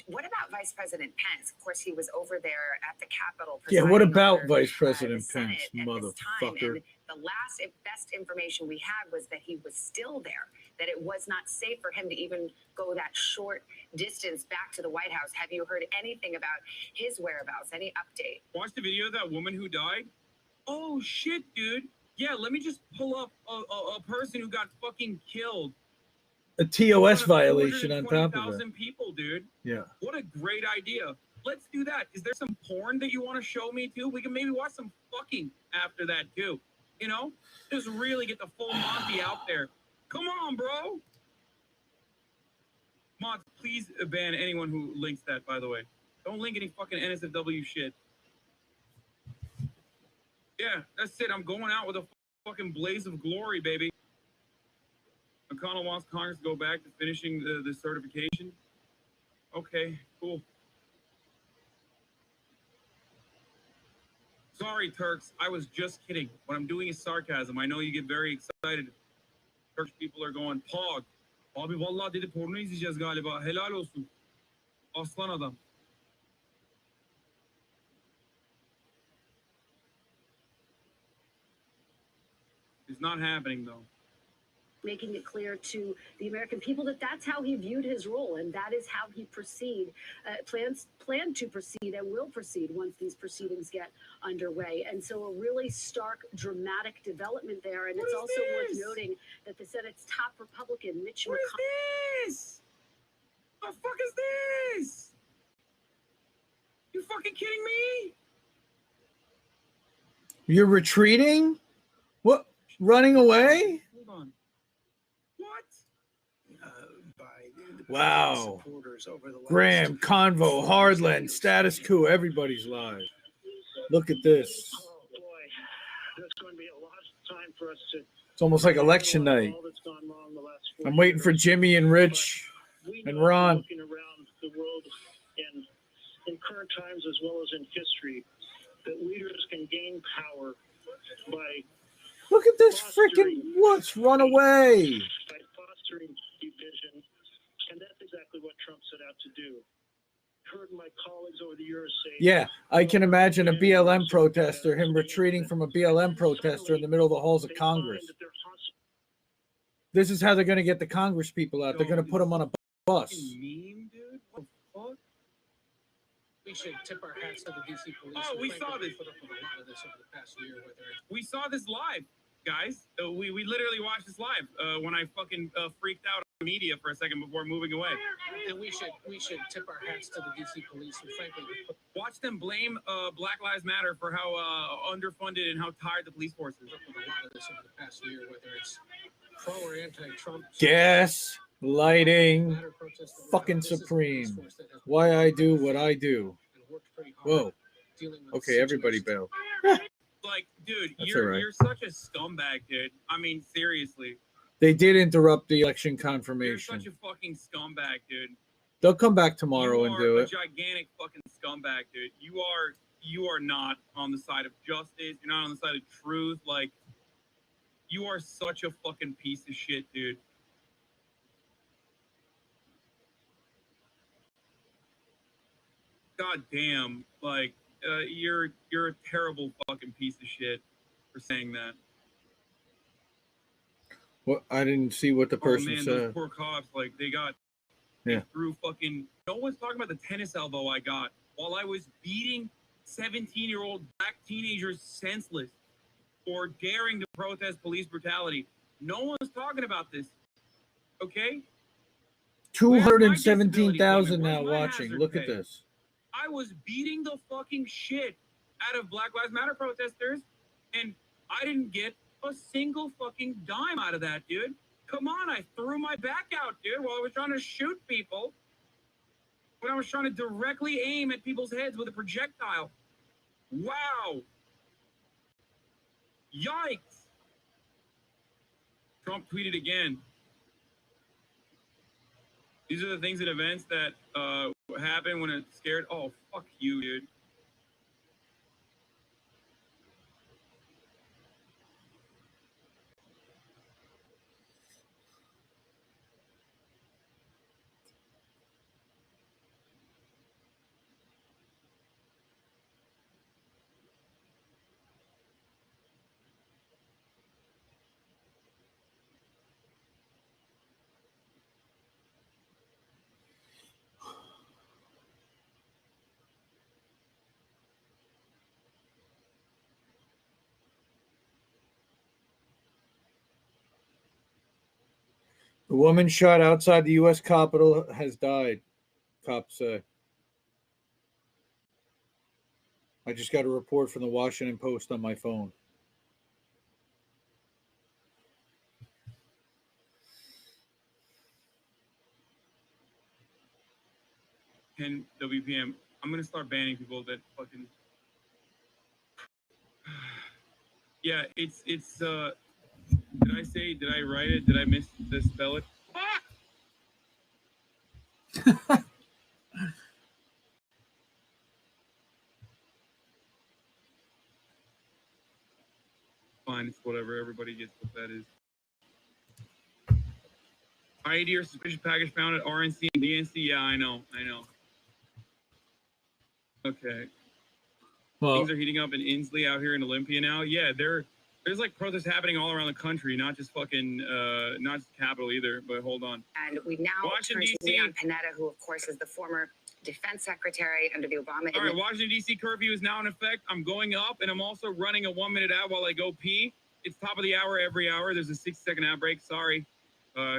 What about Vice President Pence? Of course, he was over there at the Capitol. Yeah, what about Vice President Pence, motherfucker? The last best information we had was that he was still there, that it was not safe for him to even go that short distance back to the White House. Have you heard anything about his whereabouts? Any update? Watch the video of that woman who died. Oh, shit, dude. Yeah, let me just pull up a person who got fucking killed. A TOS violation on top of it. People, dude. Yeah. What a great idea. Let's do that. Is there some porn that you want to show me, too? We can maybe watch some fucking after that, too. You know? Just really get the full Monty out there. Come on, bro. Mods, please ban anyone who links that, by the way. Don't link any fucking NSFW shit. Yeah, that's it. I'm going out with a fucking blaze of glory, baby. McConnell wants Congress to go back to finishing the certification. Okay, cool. Sorry, Turks. I was just kidding. What I'm doing is sarcasm. I know you get very excited. Turkish people are going, Pog. Abi vallahi dedi porno izleyeceğiz galiba. Helal olsun. Aslan adam. It's not happening, though. Making it clear to the American people that that's how he viewed his role, and that is how he planned to proceed and will proceed once these proceedings get underway. And so a really stark, dramatic development there. And it's also worth noting that the Senate's top Republican, Mitch McConnell. What is this? The fuck is this? You fucking kidding me? You're retreating? What? Running away? Hold on. Wow. Graham, Convo, Hardland, Status Quo, everybody's live. Look at this. For us to It's almost like election night. I'm waiting for Jimmy and Rich. We And know Ron. looking around the world in current times as well as in history, that leaders can gain power by Look at this freaking what's run away. by fostering division, and that's exactly what Trump set out to do. Heard my colleagues over the years say, Yeah, I can imagine a BLM protester, him retreating from a BLM protester in the middle of the halls of Congress. This is how they're going to get the Congress people out. They're going to put them on a bus. Meme, dude. What the fuck? We should tip our hats to the DC police. Oh, we saw this. Put up with a lot of this over the past year. We saw this live, guys. We literally watched this live when I fucking freaked out on media for a second before moving away. And we should tip our hats to the DC police. And frankly, watch them blame Black Lives Matter for how underfunded and how tired the police force is. With a lot of this over the past year, whether it's pro or anti-Trump. Gas, lighting, fucking supreme. Why I do what I do. Whoa. Okay, everybody bail. Like, dude, That's you're all right. you're such a scumbag, dude. I mean, seriously. They did interrupt the election You're confirmation. such a fucking scumbag, dude. They'll come back tomorrow and do You are a it. gigantic fucking scumbag, dude. You are not on the side of justice. You're not on the side of truth. Like, you are such a fucking piece of shit, dude. God damn, like, you're a terrible fucking piece of shit for saying that. What? I didn't see what the person Those said. poor cops, like, they Yeah. threw fucking. No one's talking about the tennis elbow I got while I was beating 17-year-old black teenagers senseless for daring to protest police brutality. No one's talking about this. Okay? 217,000 now Where's my watching. hazard Look at pay? this. I was beating the fucking shit out of Black Lives Matter protesters, and I didn't get a single fucking dime out of that, dude. Come on, I threw my back out, dude, while I was trying to shoot people. When I was trying to directly aim at people's heads with a projectile. Wow. Yikes. Trump tweeted again. These are the things and events that happen when it's scared. Oh, fuck you, dude. The woman shot outside the U.S. Capitol has died, cops say. I just got a report from the Washington Post on my phone. And WPM, I'm gonna start banning people that fucking. Yeah, it's. Did I write it? Did I misspell it? Fuck! Fine, it's whatever. Everybody gets what that is. ID or suspicious package found at RNC and DNC. Yeah, I know. Okay. Well, things are heating up in Inslee out here in Olympia now. Yeah, there's like protests happening all around the country, not just fucking, not just the Capitol either. But hold on. And we now Washington, turn to Leon Panetta, who, of course, is the former defense secretary under the Obama. All right, Washington, D.C. curfew is now in effect. I'm going up, and I'm also running a 1-minute ad while I go pee. It's top of the hour every hour. There's a 60-second ad break. Sorry.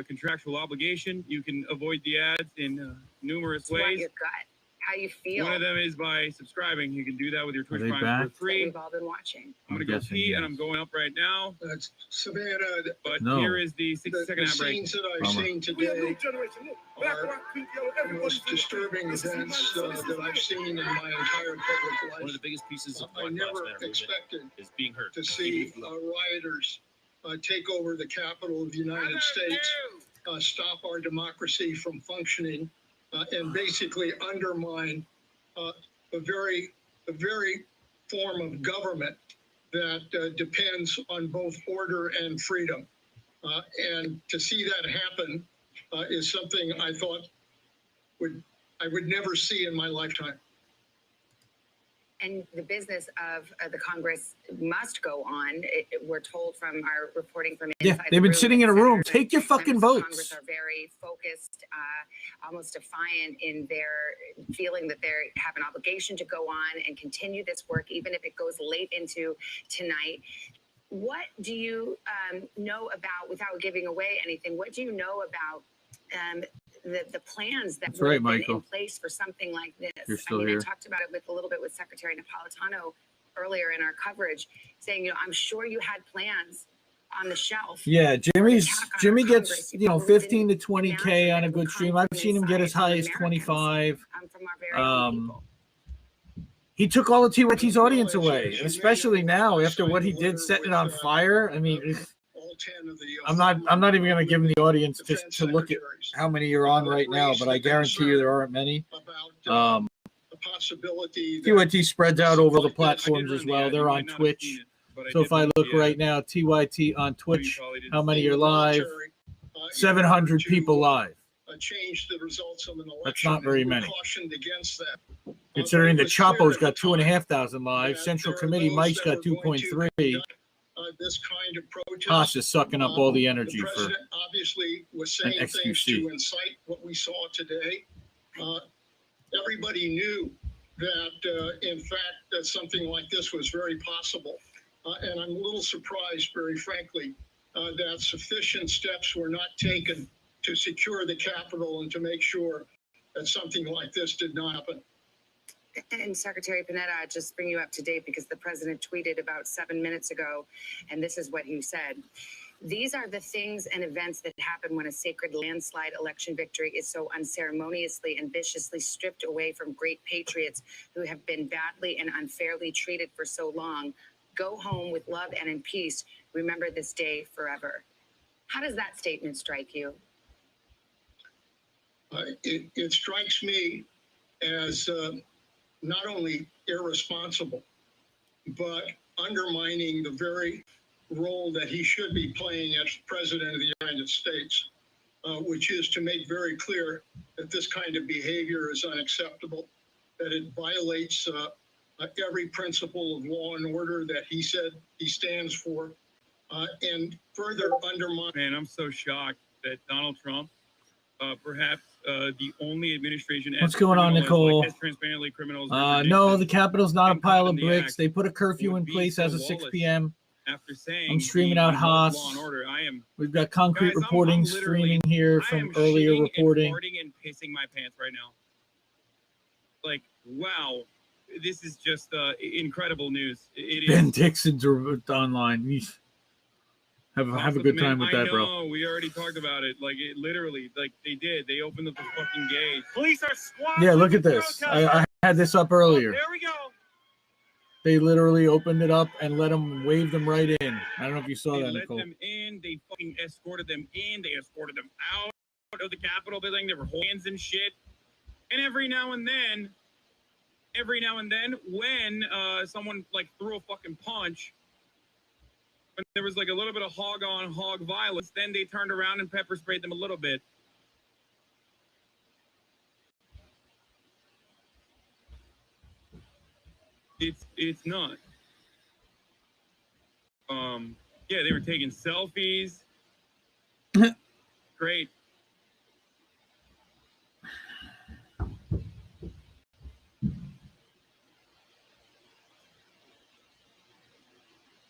Contractual obligation. You can avoid the ads in numerous What ways. your gut, how you feel. One of them is by subscribing. You can do that with your Twitch they Prime back? for free. We've all been watching. I'm going to go pee, and I'm going up right now. That's Savannah. But No. here is the 60-second ad break. Scenes that I've seen today are the most disturbing events that I've seen in my entire public life. One of the biggest pieces of I Black Lives never Matter movement expected is being heard. to see rioters take over the Capitol of the United States stop our democracy from functioning and basically undermine the very form of government that depends on both order and freedom. And to see that happen is something I thought I would never see in my lifetime. And the business of the Congress must go on. We're told from our reporting from inside they've been sitting in a room. Take your fucking votes. Congress are very focused, almost defiant in their feeling that they have an obligation to go on and continue this work, even if it goes late into tonight. What do you know about, without giving away anything, what do you know about the plans that were in place for something like this? You're still here. I talked about it a little bit with Secretary Napolitano earlier in our coverage, saying, I'm sure you had plans on the shelf. Yeah, Jimmy gets 15 to 20K on a good stream. I've seen him get as high as 25. From our very own people. He took all of TYT's audience away, and especially now after what he did, setting it on fire. I mean, I'm not even going to give him the audience to look at how many you're on right now, but I guarantee you there aren't many. TYT spreads out over the platforms as well. They're on Twitch. So if I look right now, TYT on Twitch, how many are live? 700 people live. Change the results of an election. That's not very many. Cautioned against that. Considering the Chapo's got 2,500 live, Central Committee Mike's got 2.3. This kind of protest. Haas is sucking up all the energy the for president obviously was saying things to incite what we saw today. Everybody knew that, in fact, that something like this was very possible. And I'm a little surprised, very frankly, that sufficient steps were not taken to secure the Capitol and to make sure that something like this did not happen. And Secretary Panetta, just bring you up to date because the president tweeted about 7 minutes ago, and this is what he said. These are the things and events that happen when a sacred landslide election victory is so unceremoniously and viciously stripped away from great patriots who have been badly and unfairly treated for so long. Go home with love and in peace. Remember this day forever. How does that statement strike you? It strikes me as not only irresponsible, but undermining the very role that he should be playing as President of the United States, which is to make very clear that this kind of behavior is unacceptable, that it violates every principle of law and order that he said he stands for, and further undermine. Man, I'm so shocked that Donald Trump, perhaps the only administration. What's going on, Nicole? As transparently criminals. No, the Capitol's not a pile of bricks. They put a curfew in place as of 6 p.m. After saying I'm streaming out Haas. We've got concrete reporting streaming here from earlier reporting. Farting and pissing my pants right now. Like, wow, this is just incredible news. Ben Dixon's online. Have a good time with that, bro. I know, we already talked about it. Like, it literally, like, they did. They opened up the fucking gate. Police are squabbling. Yeah, look at this. I had this up earlier. There we go. They literally opened it up and let them wave them right in. I don't know if you saw that, Nicole. They let them in. They fucking escorted them in. They escorted them out of the Capitol building. There were hands and shit. And every now and then, when someone, like, threw a fucking punch, when there was like a little bit of hog on hog violence, then they turned around and pepper sprayed them a little bit. It's not. Yeah, they were taking selfies. Great.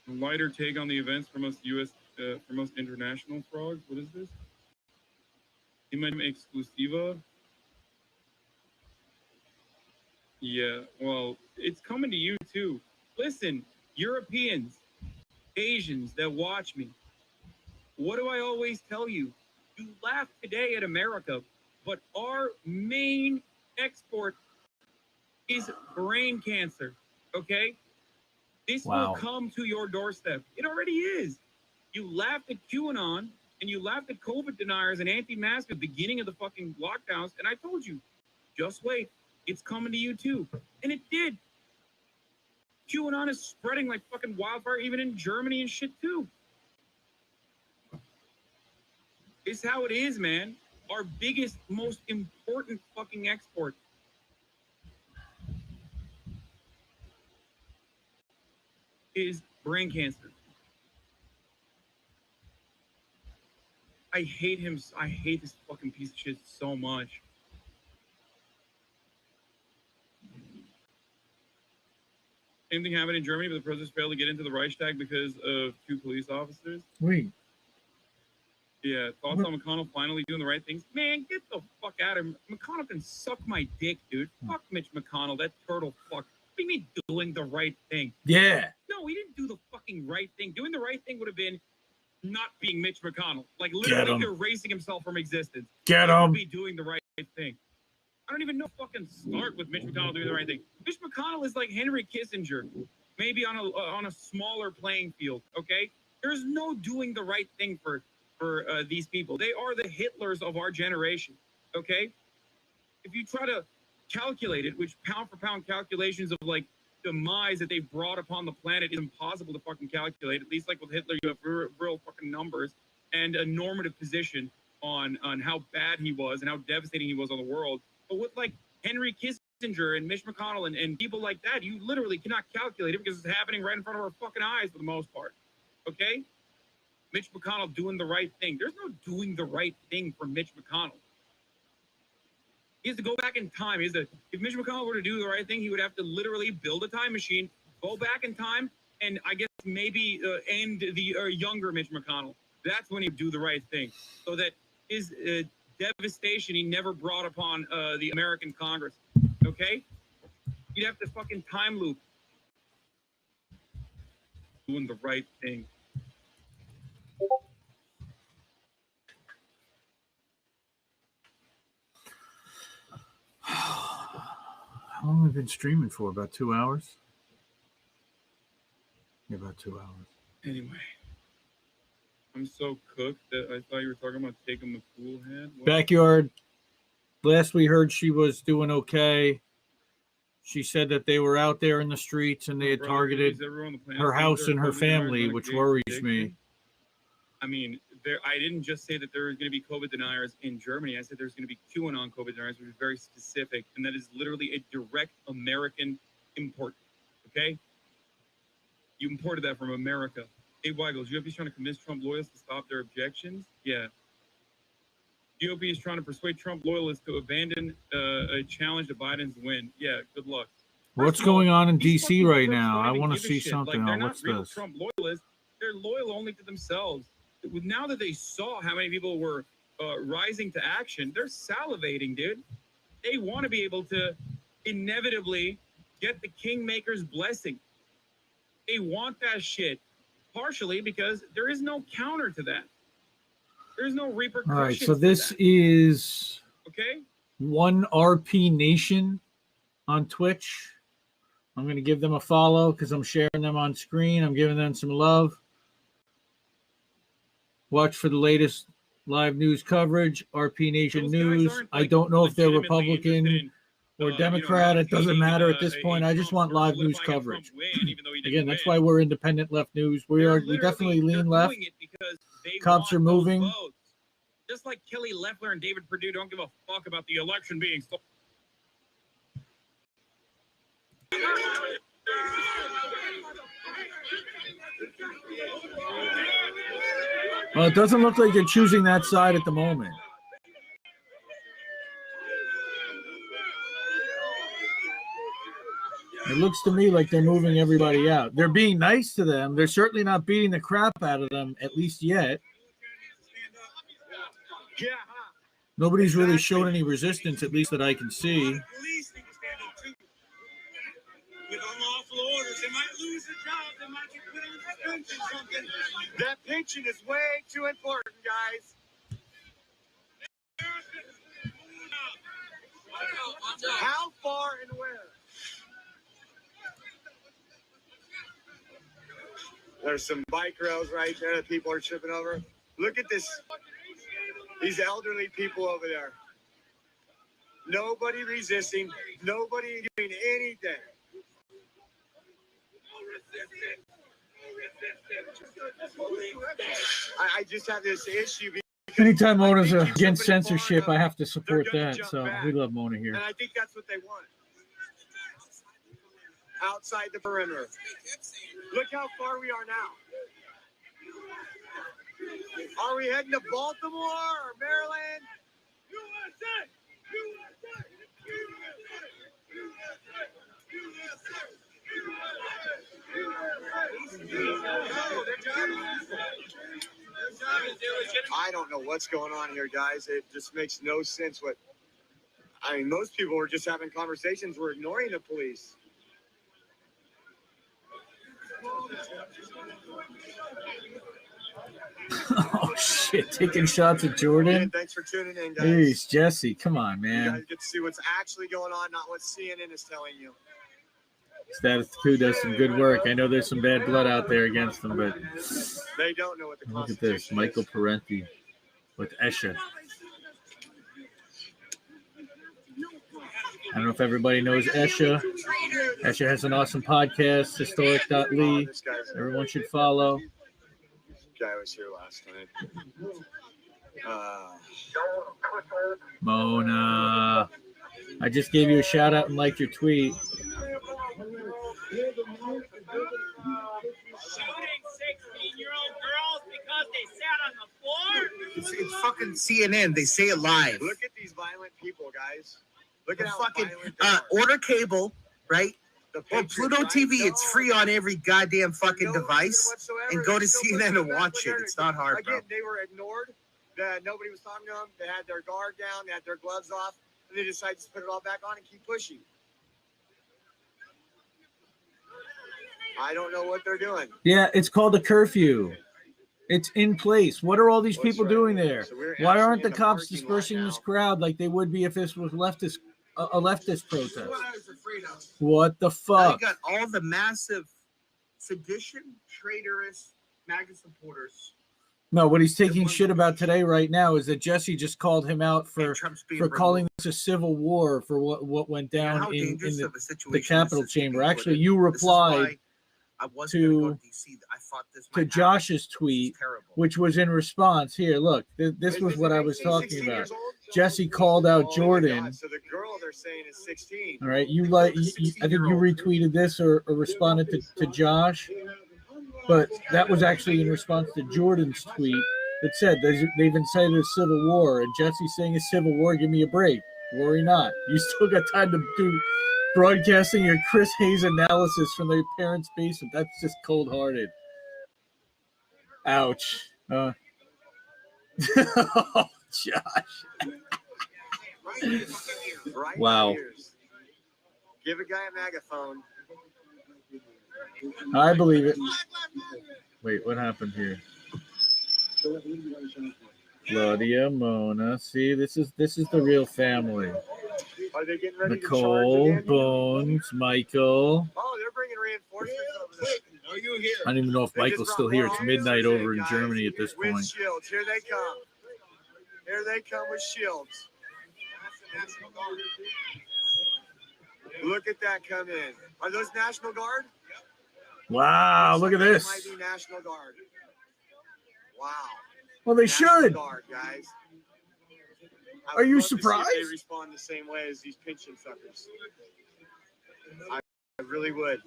A lighter take on the events for most for most international frogs. What is this? Exclusiva. Yeah, well, it's coming to you too. Listen, Europeans, Asians that watch me, what do I always tell you? You laugh today at America, but our main export is brain cancer, okay? This will come to your doorstep. It already is. You laughed at QAnon and you laughed at COVID deniers and anti-mask at the beginning of the fucking lockdowns, and I told you, just wait, it's coming to you too. And it did. QAnon is spreading like fucking wildfire even in Germany and shit too. It's how it is, man. Our biggest, most important fucking export. Is brain cancer. I hate him. I hate this fucking piece of shit so much. Same thing happened in Germany, but the president failed to get into the Reichstag because of 2 police officers. Wait. Yeah, thoughts on McConnell finally doing the right things? Man, get the fuck out of here. McConnell can suck my dick, dude. Fuck Mitch McConnell, that turtle fuck. What do you mean doing the right thing? Yeah. No, he didn't do the fucking right thing. Doing the right thing would have been not being Mitch McConnell. Like literally erasing himself from existence. Get That him. would be doing the right thing. I don't even know fucking start with Mitch McConnell doing the right thing. Mitch McConnell is like Henry Kissinger, maybe on a smaller playing field. Okay, there's no doing the right thing for these people. They are the Hitlers of our generation. Okay, if you try to calculate it, which pound for pound calculations of like demise that they brought upon the planet is impossible to fucking calculate. At least like with Hitler, you have real fucking numbers and a normative position on how bad he was and how devastating he was on the world. But with like Henry Kissinger and Mitch McConnell and people like that, you literally cannot calculate it because it's happening right in front of our fucking eyes for the most part. Okay? Mitch McConnell doing the right thing. There's no doing the right thing for Mitch McConnell. He has to go back in time. If Mitch McConnell were to do the right thing, he would have to literally build a time machine, go back in time, and I guess maybe end the younger Mitch McConnell. That's when he'd do the right thing. So that his devastation he never brought upon the American Congress. Okay? You'd have to fucking time loop. Doing the right thing. How long have we been streaming for? About 2 hours? Yeah, about 2 hours. Anyway. I'm so cooked that I thought you were talking about taking the cool head. What? Backyard. Last we heard, she was doing okay. She said that they were out there in the streets and they had targeted her house and her family, which worries me. I mean, I didn't just say that there was going to be COVID deniers in Germany. I said there's going to be QAnon COVID deniers, which is very specific, and that is literally a direct American import. Okay? You imported that from America. Hey, Weigels, GOP is trying to convince Trump loyalists to stop their objections? Yeah. GOP is trying to persuade Trump loyalists to abandon a challenge to Biden's win. Yeah, good luck. What's going on in D.C. right now? I want to see something. Like, what's real this? Trump loyalists. They're loyal only to themselves. Now that they saw how many people were rising to action, they're salivating, dude. They want to be able to inevitably get the kingmaker's blessing. They want that shit, partially because there is no counter to that. There's no repercussions. All right, so this is okay. One RP Nation on Twitch. I'm going to give them a follow because I'm sharing them on screen. I'm giving them some love. Watch for the latest live news coverage, RP Nation News. I don't know if they're Republican or Democrat. It doesn't matter at this point. I just want live news coverage. Again, that's why we're independent left news. We definitely lean left. Cops are moving. Just like Kelly Loeffler and David Perdue don't give a fuck about the election being stolen. Well, it doesn't look like they're choosing that side at the moment. It looks to me like they're moving everybody out. They're being nice to them. They're certainly not beating the crap out of them, at least yet. Nobody's really shown any resistance, at least that I can see. With unlawful orders, they might lose their job, they might be put on suspension or something. That pension is way too important, guys. How far and where? There's some bike rails right there that people are tripping over. Look at this. These elderly people over there. Nobody resisting. Nobody doing anything. I just have this issue. Anytime Mona's against censorship, I have to support that. So we love Mona here. And I think that's what they want. Outside the perimeter. Look how far we are now. Are we heading to Baltimore or Maryland? USA! I don't know what's going on here, guys. It just makes no sense. Most people were just having conversations. We're ignoring the police. Oh shit! Taking shots at Jordan. Yeah, thanks for tuning in, guys. Jeez, Jesse, come on, You man. guys get to see what's actually going on, not what CNN is telling you. Status Quo does some good work. I know there's some bad blood out there against them, but They don't know what the look at Constitution this. Michael is. Parenti with Esha. I don't know if everybody knows Esha. Esha has an awesome podcast, historic.ly. Everyone should follow. This guy was here last night. Mona, I just gave you a shout out and liked your tweet. It's fucking CNN. They say it live. Look at these violent people, guys. Look at how Fucking violent they are. order cable, right? Or Pluto TV. It's free on every goddamn fucking device. And go to CNN and watch it. It's not hard, bro. Again, they were ignored. Nobody was talking to them. They had their guard down. They had their gloves off. And they decided to put it all back on and keep pushing. I don't know what they're doing. Yeah, it's called a curfew. It's in place. What are all these people doing there? Why aren't the cops dispersing this crowd like they would be if this was a leftist protest? What the Now fuck? you got all the massive sedition, traitorous MAGA supporters. No, what he's taking shit about today right now is that Jesse just called him out for calling this a civil war for what went down how in dangerous the, of a the situation Capitol this is chamber. being put Actually, in. you This is why replied I wasn't gonna go to to DC. I thought this to might Josh's tweet, which was in response. Here, look, this was what I was talking about. Jesse called out Jordan. So the girl they're saying is 16. All right, I think you retweeted this or responded to Josh, but that was actually in response to Jordan's tweet that said they've incited a civil war, and Jesse's saying a civil war. Give me a break. Worry not. You still got time to do broadcasting your Chris Hayes analysis from their parents' basement. That's just cold-hearted. Ouch. Oh, Josh. Right Wow. ears. Give a guy a megaphone. I believe it. Wait, what happened here? Claudia, Mona. See, this is the real family. Are they getting ready Nicole, to charge again? Bones, Michael. Oh, they're bringing reinforcements over there. Are you here? I don't even know if Michael's still here. It's midnight over in Germany at this With point. shields. Here they come. Here they come with shields. Look at that come in. Are those National Guard? Wow, look at Might this. be National Guard. Wow. Well, they National should. Guard, guys. I Are would you love to see if surprised? They respond the same way as these pension suckers. I really would.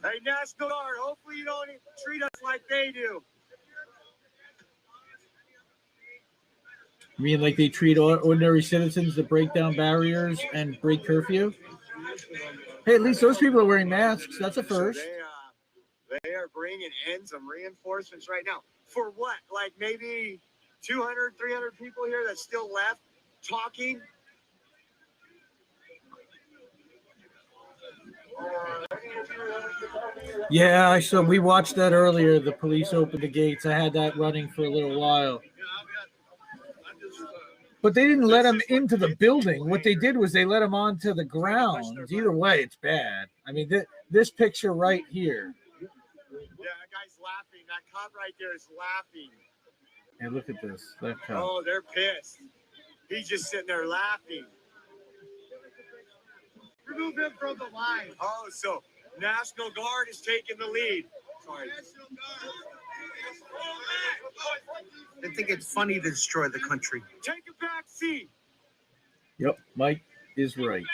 Hey, National Guard, hopefully you don't treat us like they do. You mean like they treat ordinary citizens that break down barriers and break curfew? Hey, at least those people are wearing masks. That's a first. So they are bringing in some reinforcements right now. For what? Like maybe 200, 300 people here that's still left talking? Yeah, we watched that earlier. The police opened the gates. I had that running for a little while. But they didn't let him into the building. What they did was they let him onto the grounds. Either way, it's bad. I mean, this picture right here. Yeah, that guy's laughing. That cop right there is laughing. Hey, look at this. That cop. Oh, they're pissed. He's just sitting there laughing. Remove him from the line. Oh, so National Guard is taking the lead. Sorry. They think it's funny to destroy the country. Take a back seat. Yep, Mike is right.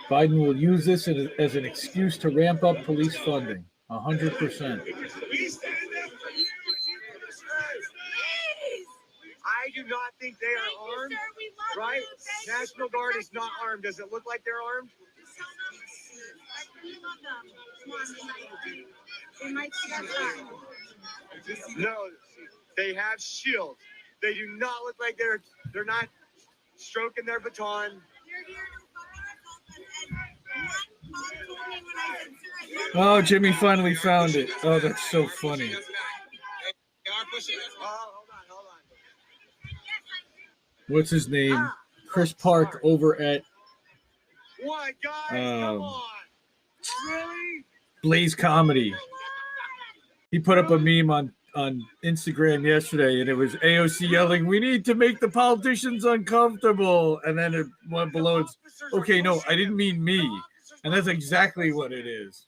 Biden will use this as an excuse to ramp up police funding. 100%. I do not think they are armed, right? National Guard is not armed. Does it look like they're armed? No, they have shields. They do not look like they're not stroking their baton. Oh, Jimmy finally found it. Oh, that's so funny. What's his name? Chris Park over at What, guys? Come on. Really? Blaze Comedy. He put up a meme on Instagram yesterday, and it was AOC yelling, "We need to make the politicians uncomfortable." And then it went below, it's, okay, no, I didn't mean me. And that's exactly what it is.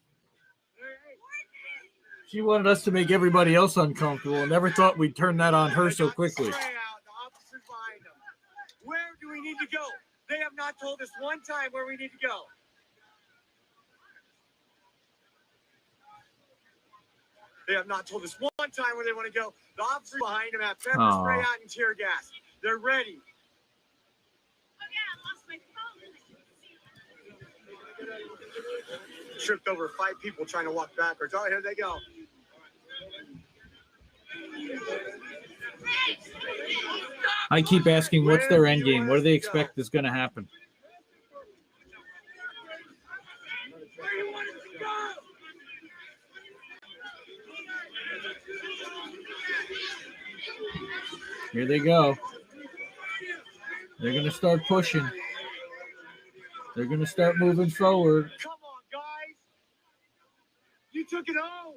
She wanted us to make everybody else uncomfortable and never thought we'd turn that on her so quickly. Where do we need to go? They have not told us one time where we need to go. They have not told us one time where they want to go. The officers behind them have pepper spray out and tear gas. They're ready. Tripped over 5 people trying to walk backwards. Oh, here they go. I keep asking, what's their end game? What do they expect is going to happen? Here they go. They're going to start pushing. They're going to start moving forward. Come on, guys. You took an oath.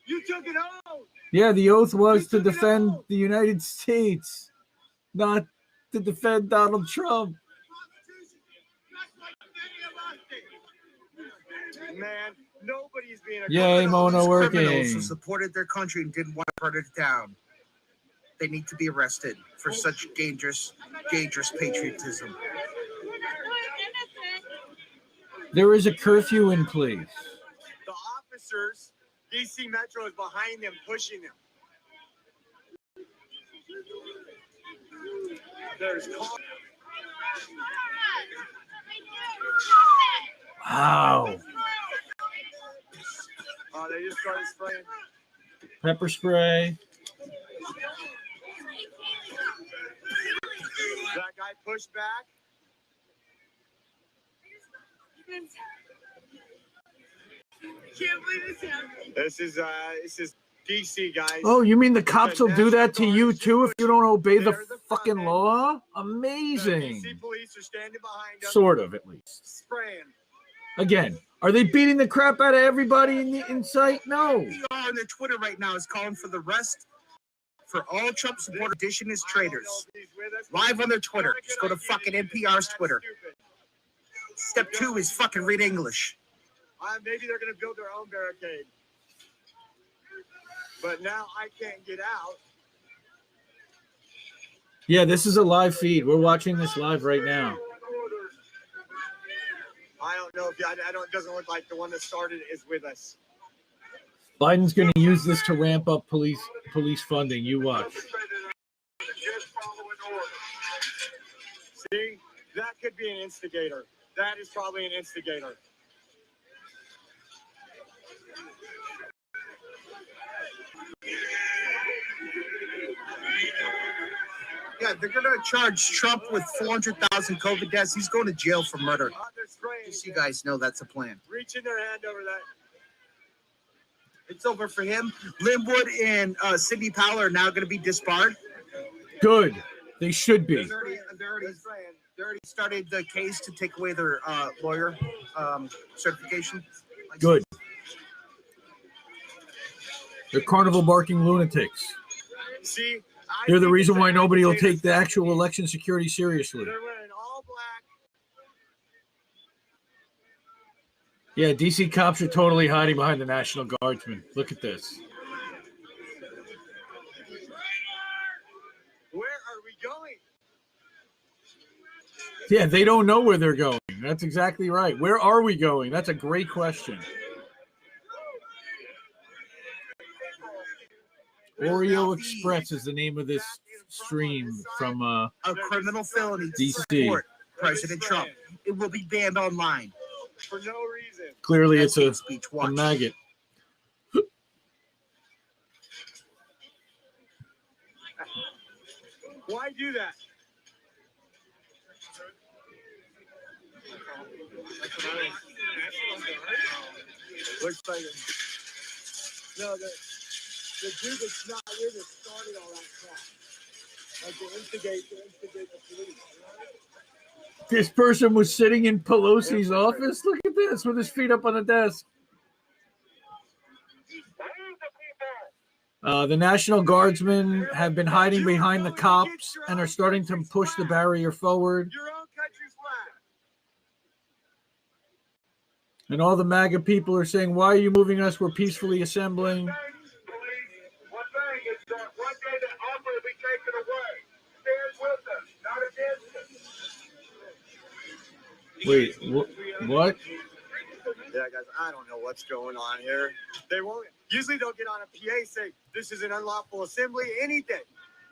You took an oath. Yeah, the oath was to defend the United States, not to defend Donald Trump. Man, nobody's being a Yay, Mona working. Criminals who supported their country and didn't want to burn it down. They need to be arrested for such dangerous patriotism. There is a curfew in place. The officers, DC Metro is behind them, pushing them. There's Wow. Oh, they just started spraying. Pepper spray. That guy pushed back. Can't believe this happened. This is DC, guys. Oh, you mean the cops will do that to you too if you don't obey the fucking law? Amazing. DC police are standing behind them. Sort of, at least. Spraying. Again, are they beating the crap out of everybody in sight? No. On their Twitter right now is calling for the rest for all Trump supporters edition as traitors. Live on their Twitter. Just go to fucking NPR's Twitter. Step 2 is fucking read English. Maybe they're going to build their own barricade. But now I can't get out. Yeah, this is a live feed. We're watching this live right now. I don't know if it doesn't look like the one that started is with us. Biden's going to use this to ramp up police funding. You watch. See, that could be an instigator. That is probably an instigator. Yeah, they're going to charge Trump with 400,000 COVID deaths. He's going to jail for murder. Just so you guys know that's a plan. Reaching their hand over that. It's over for him. Linwood and Sidney Powell are now going to be disbarred. Good. They should be. They already started the case to take away their lawyer certification. Good. They're carnival barking lunatics. See, They're the reason why nobody will take the actual election security seriously. They're wearing all black. Yeah, DC cops are totally hiding behind the National Guardsmen. Look at this. Where are we going? Yeah, they don't know where they're going. That's exactly right. Where are we going? That's a great question. Oreo Express is the name of this stream from A criminal felony to DC. support President Trump. It will be banned online. For no reason. Clearly, That's it's hate speech. a Watch. maggot. Why do that? Looks like it. No, the dude that's not with us started all that crap. Like to instigate the police. This person was sitting in Pelosi's office. Look at this, with his feet up on the desk. The National Guardsmen have been hiding behind the cops and are starting to push the barrier forward. Your own country's flag. And all the MAGA people are saying, why are you moving us? We're peacefully assembling. One thing is that one day the offer will be taken away. Stand with us, not against us. Wait, what? Yeah, guys, I don't know what's going on here. They won't. Usually they'll get on a PA, say, this is an unlawful assembly, anything.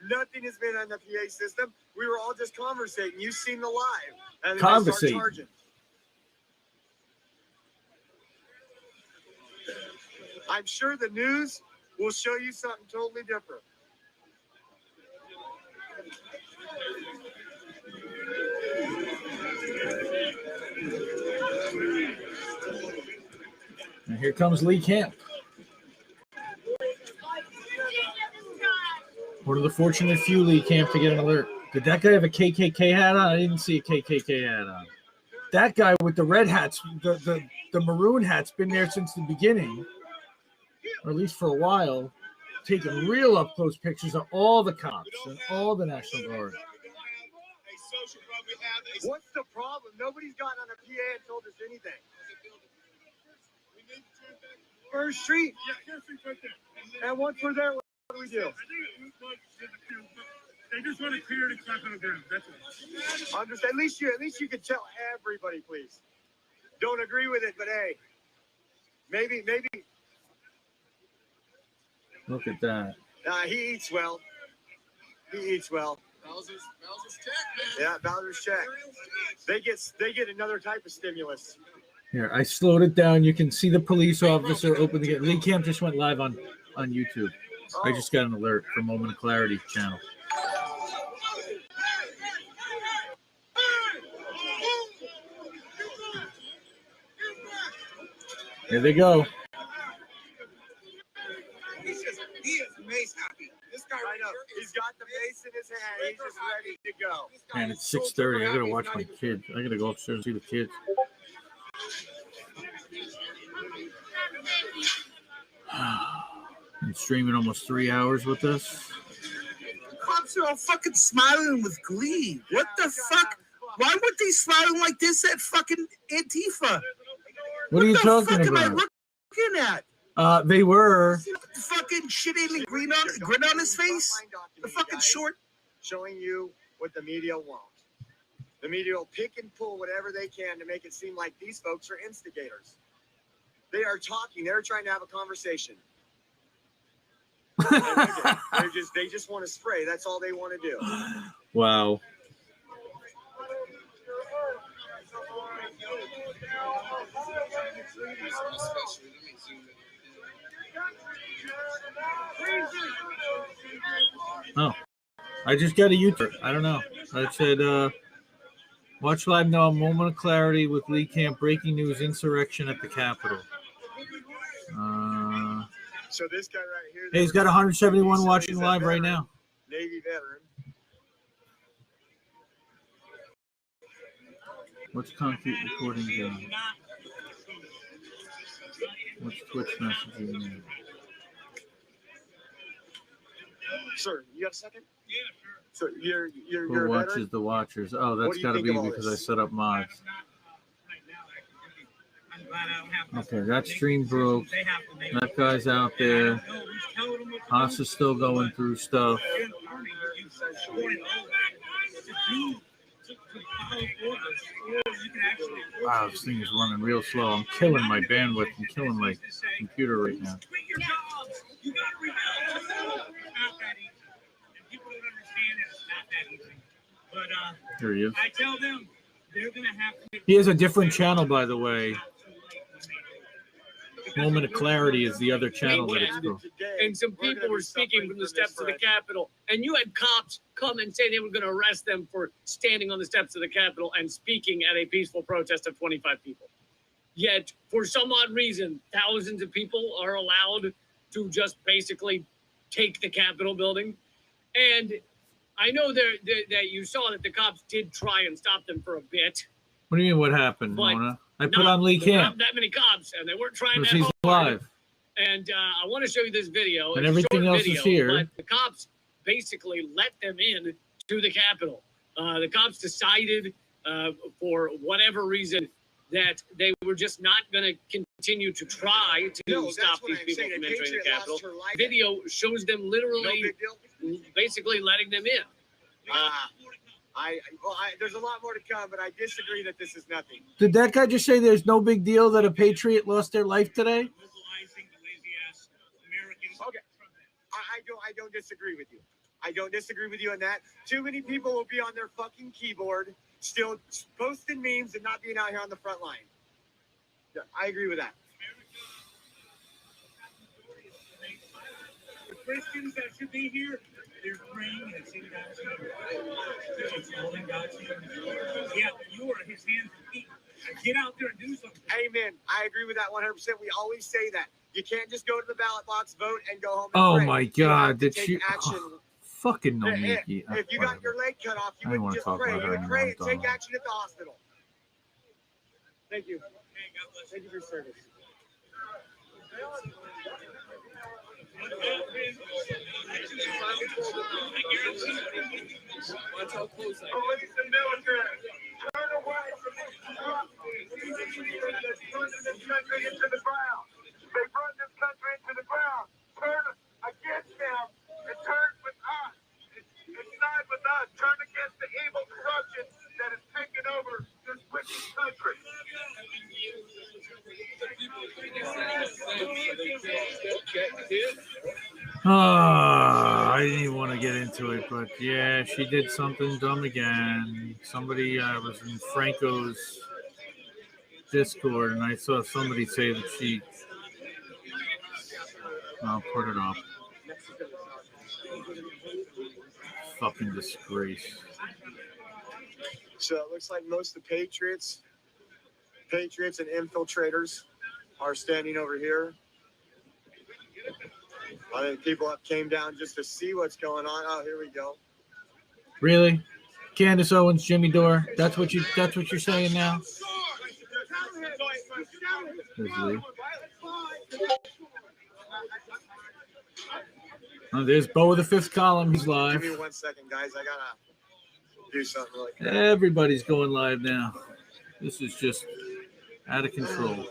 Nothing has been on the PA system. We were all just conversating. You've seen the live. And then they start charging. I'm sure the news will show you something totally different. And here comes Lee Camp. One of the fortunate few, Lee Camp, to get an alert. Did that guy have a KKK hat on? I didn't see a KKK hat on. That guy with the red hats, the maroon hat's been there since the beginning, or at least for a while, taking real up-close pictures of all the cops and all the National Guard. What's the problem? Nobody's gotten on a PA and told us anything. First Street? Yeah, First Street's right there. And once we're there, what do we do? They just want to clear the crap on the ground. That's all. Understand? At least you could tell everybody, please. Don't agree with it, but hey, maybe. Look at that. He eats well. Bowser's check, man. Yeah, Bowser's check. They get another type of stimulus. Here, I slowed it down. You can see the police officer open the gate. Lee Camp just went live on YouTube. I just got an alert from Moment of Clarity channel. Here they go. He is mace happy. This guy right now, he's got the mace in his hand. He's just ready to go. Man, it's 6:30. I gotta watch my kids. I gotta go upstairs and see the kids. I'm streaming almost 3 hours with us. Cops are all fucking smiling with glee. What the fuck? Why would they smiling like this at fucking Antifa? What are you talking What am I about? looking at? They were. Fucking shit ain't grin on his face. The fucking short. Showing you what the media won't. The media will pick and pull whatever they can to make it seem like these folks are instigators. They are talking. They're trying to have a conversation. They just want to spray. That's all they want to do. Wow. Oh, I just got a YouTube. I don't know. I said, watch live now, a moment of clarity with Lee Camp. Breaking news: insurrection at the Capitol. So this guy right here. Hey, he's got 171 watching live right now. Navy veteran. What's concrete recording doing? What's Twitch messaging? Sir, you got a second? Yeah, sure. So you're Who a watches veteran? the watchers? Oh, What that's do you got to think be of all because I this? set up mods. Right now, I'm glad I don't have to. Okay, that stream broke. They have to make That guy's out there. No, we told them what to Haas is still going through stuff. Wow, this thing is running real slow. I'm killing my bandwidth. I'm killing my computer right now. You got to remember, it's not that easy. And people don't understand it. It's not that easy. But Here he is. I tell them they're going to have to. He has a different channel, by the way. Moment of Clarity is the other channel that it's called. And some people were speaking from the steps of the Capitol, and you had cops come and say they were going to arrest them for standing on the steps of the Capitol and speaking at a peaceful protest of 25 people. Yet, for some odd reason, thousands of people are allowed to just basically take the Capitol building. And I know that you saw that the cops did try and stop them for a bit. What do you mean, what happened, But Mona? I put on Lee There Camp. weren't that many cops, and they weren't trying Because that he's hard. live. And I want to show you this video. And It's a everything short else is video, here. But the cops basically let them in to the Capitol. The cops decided, for whatever reason, that they were just not going to continue to try to stop these people from entering the Capitol. Video shows them literally, basically letting them in. There's a lot more to come, but I disagree that this is nothing. Did that guy just say there's no big deal that a patriot lost their life today? Okay, I don't disagree with you. I don't disagree with you on that. Too many people will be on their fucking keyboard, still posting memes and not being out here on the front line. Yeah, I agree with that. The Christians that should be here, they're praying and singing God's name. It's holding God's name. Yeah, but you are his hands and feet. Get out there and do something. Amen. I agree with that 100%. We always say that. You can't just go to the ballot box, vote, and go home and Oh pray. my You have God! to Did take she? action. Oh, fucking no, If Mickey. you got your leg cut off, you I don't wouldn't wanna just talk pray. about You her would anymore. pray I'm and done take with it. action at the hospital. Thank you. Thank you for your service. Watch how close I am. Police and military, turn away from this corrupt institution that's running this country into the ground. They run this country into the ground. Turn against them and turn with us. And side with us. Turn against the evil corruption that has taken over this wicked country. I didn't even want to get into it, but yeah, she did something dumb again. Somebody was in Franco's Discord, and I saw somebody say that she. I'll put it up. Fucking disgrace. So it looks like most of the patriots and infiltrators are standing over here. I think people came down just to see what's going on. Oh, here we go. Really? Candace Owens, Jimmy Dore. That's what you're saying now? There's Lee. Oh, there's Bo of the Fifth Column. He's live. Give me 1 second, guys. I gotta do something really quick. Everybody's going live now. This is just out of control.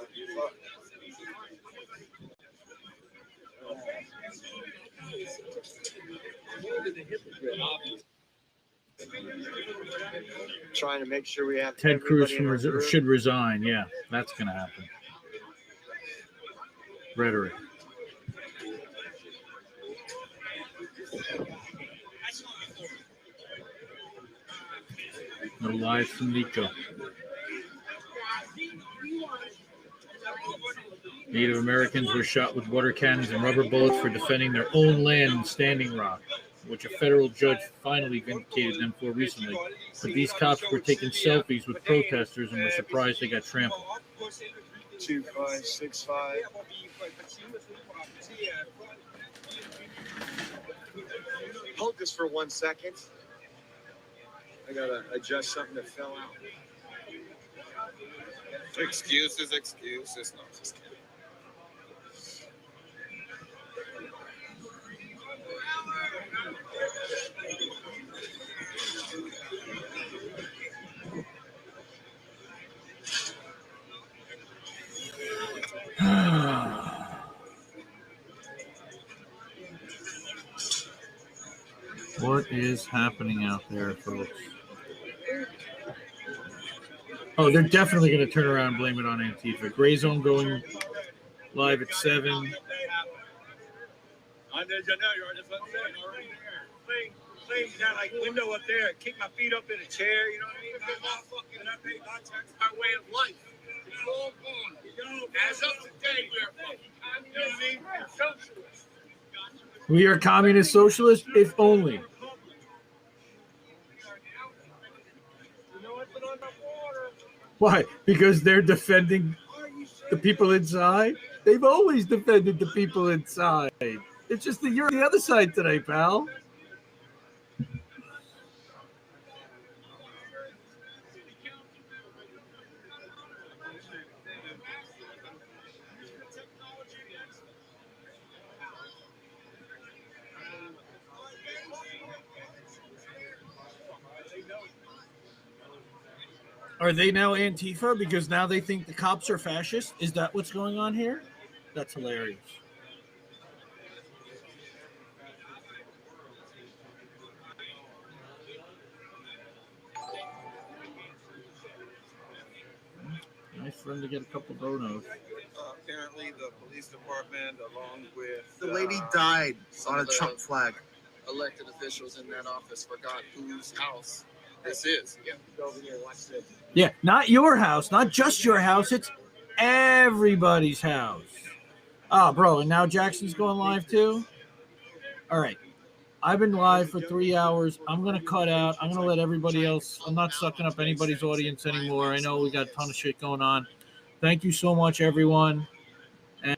Trying to make sure we have Ted Cruz everybody in our group. should resign. Yeah, that's going to happen. Rhetoric. No live from Nico. Native Americans were shot with water cannons and rubber bullets for defending their own land in Standing Rock, which a federal judge finally vindicated them for recently. But these cops were taking selfies with protesters and were surprised they got trampled. 2565. Hold this for 1 second. I gotta adjust something that fell out. Excuses. No, just kidding. is happening out there, folks? Oh, they're definitely going to turn around and blame it on Antifa. Gray Zone going live at 7. Playing that like window up there, kick my feet up in a chair, you know what I mean? I pay my tax, my way of life. It's all gone. As of today, we are fucking communist and socialists. We are communist socialists, if only. Why? Because they're defending the people inside? They've always defended the people inside. It's just that you're on the other side today, pal. Are they now Antifa because now they think the cops are fascist? Is that what's going on here? That's hilarious. Nice for him to get a couple donos. Apparently, the police department, along with The lady died on a Trump flag. elected officials in that office, forgot whose house this is. Yeah, go over here, watch this. Yeah, not your house, not just your house. It's everybody's house. Oh, bro, and now Jackson's going live too? All right. I've been live for 3 hours. I'm going to cut out. I'm going to let everybody else. I'm not sucking up anybody's audience anymore. I know we got a ton of shit going on. Thank you so much, everyone.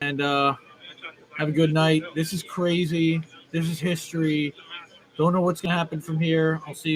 And have a good night. This is crazy. This is history. Don't know what's going to happen from here. I'll see you.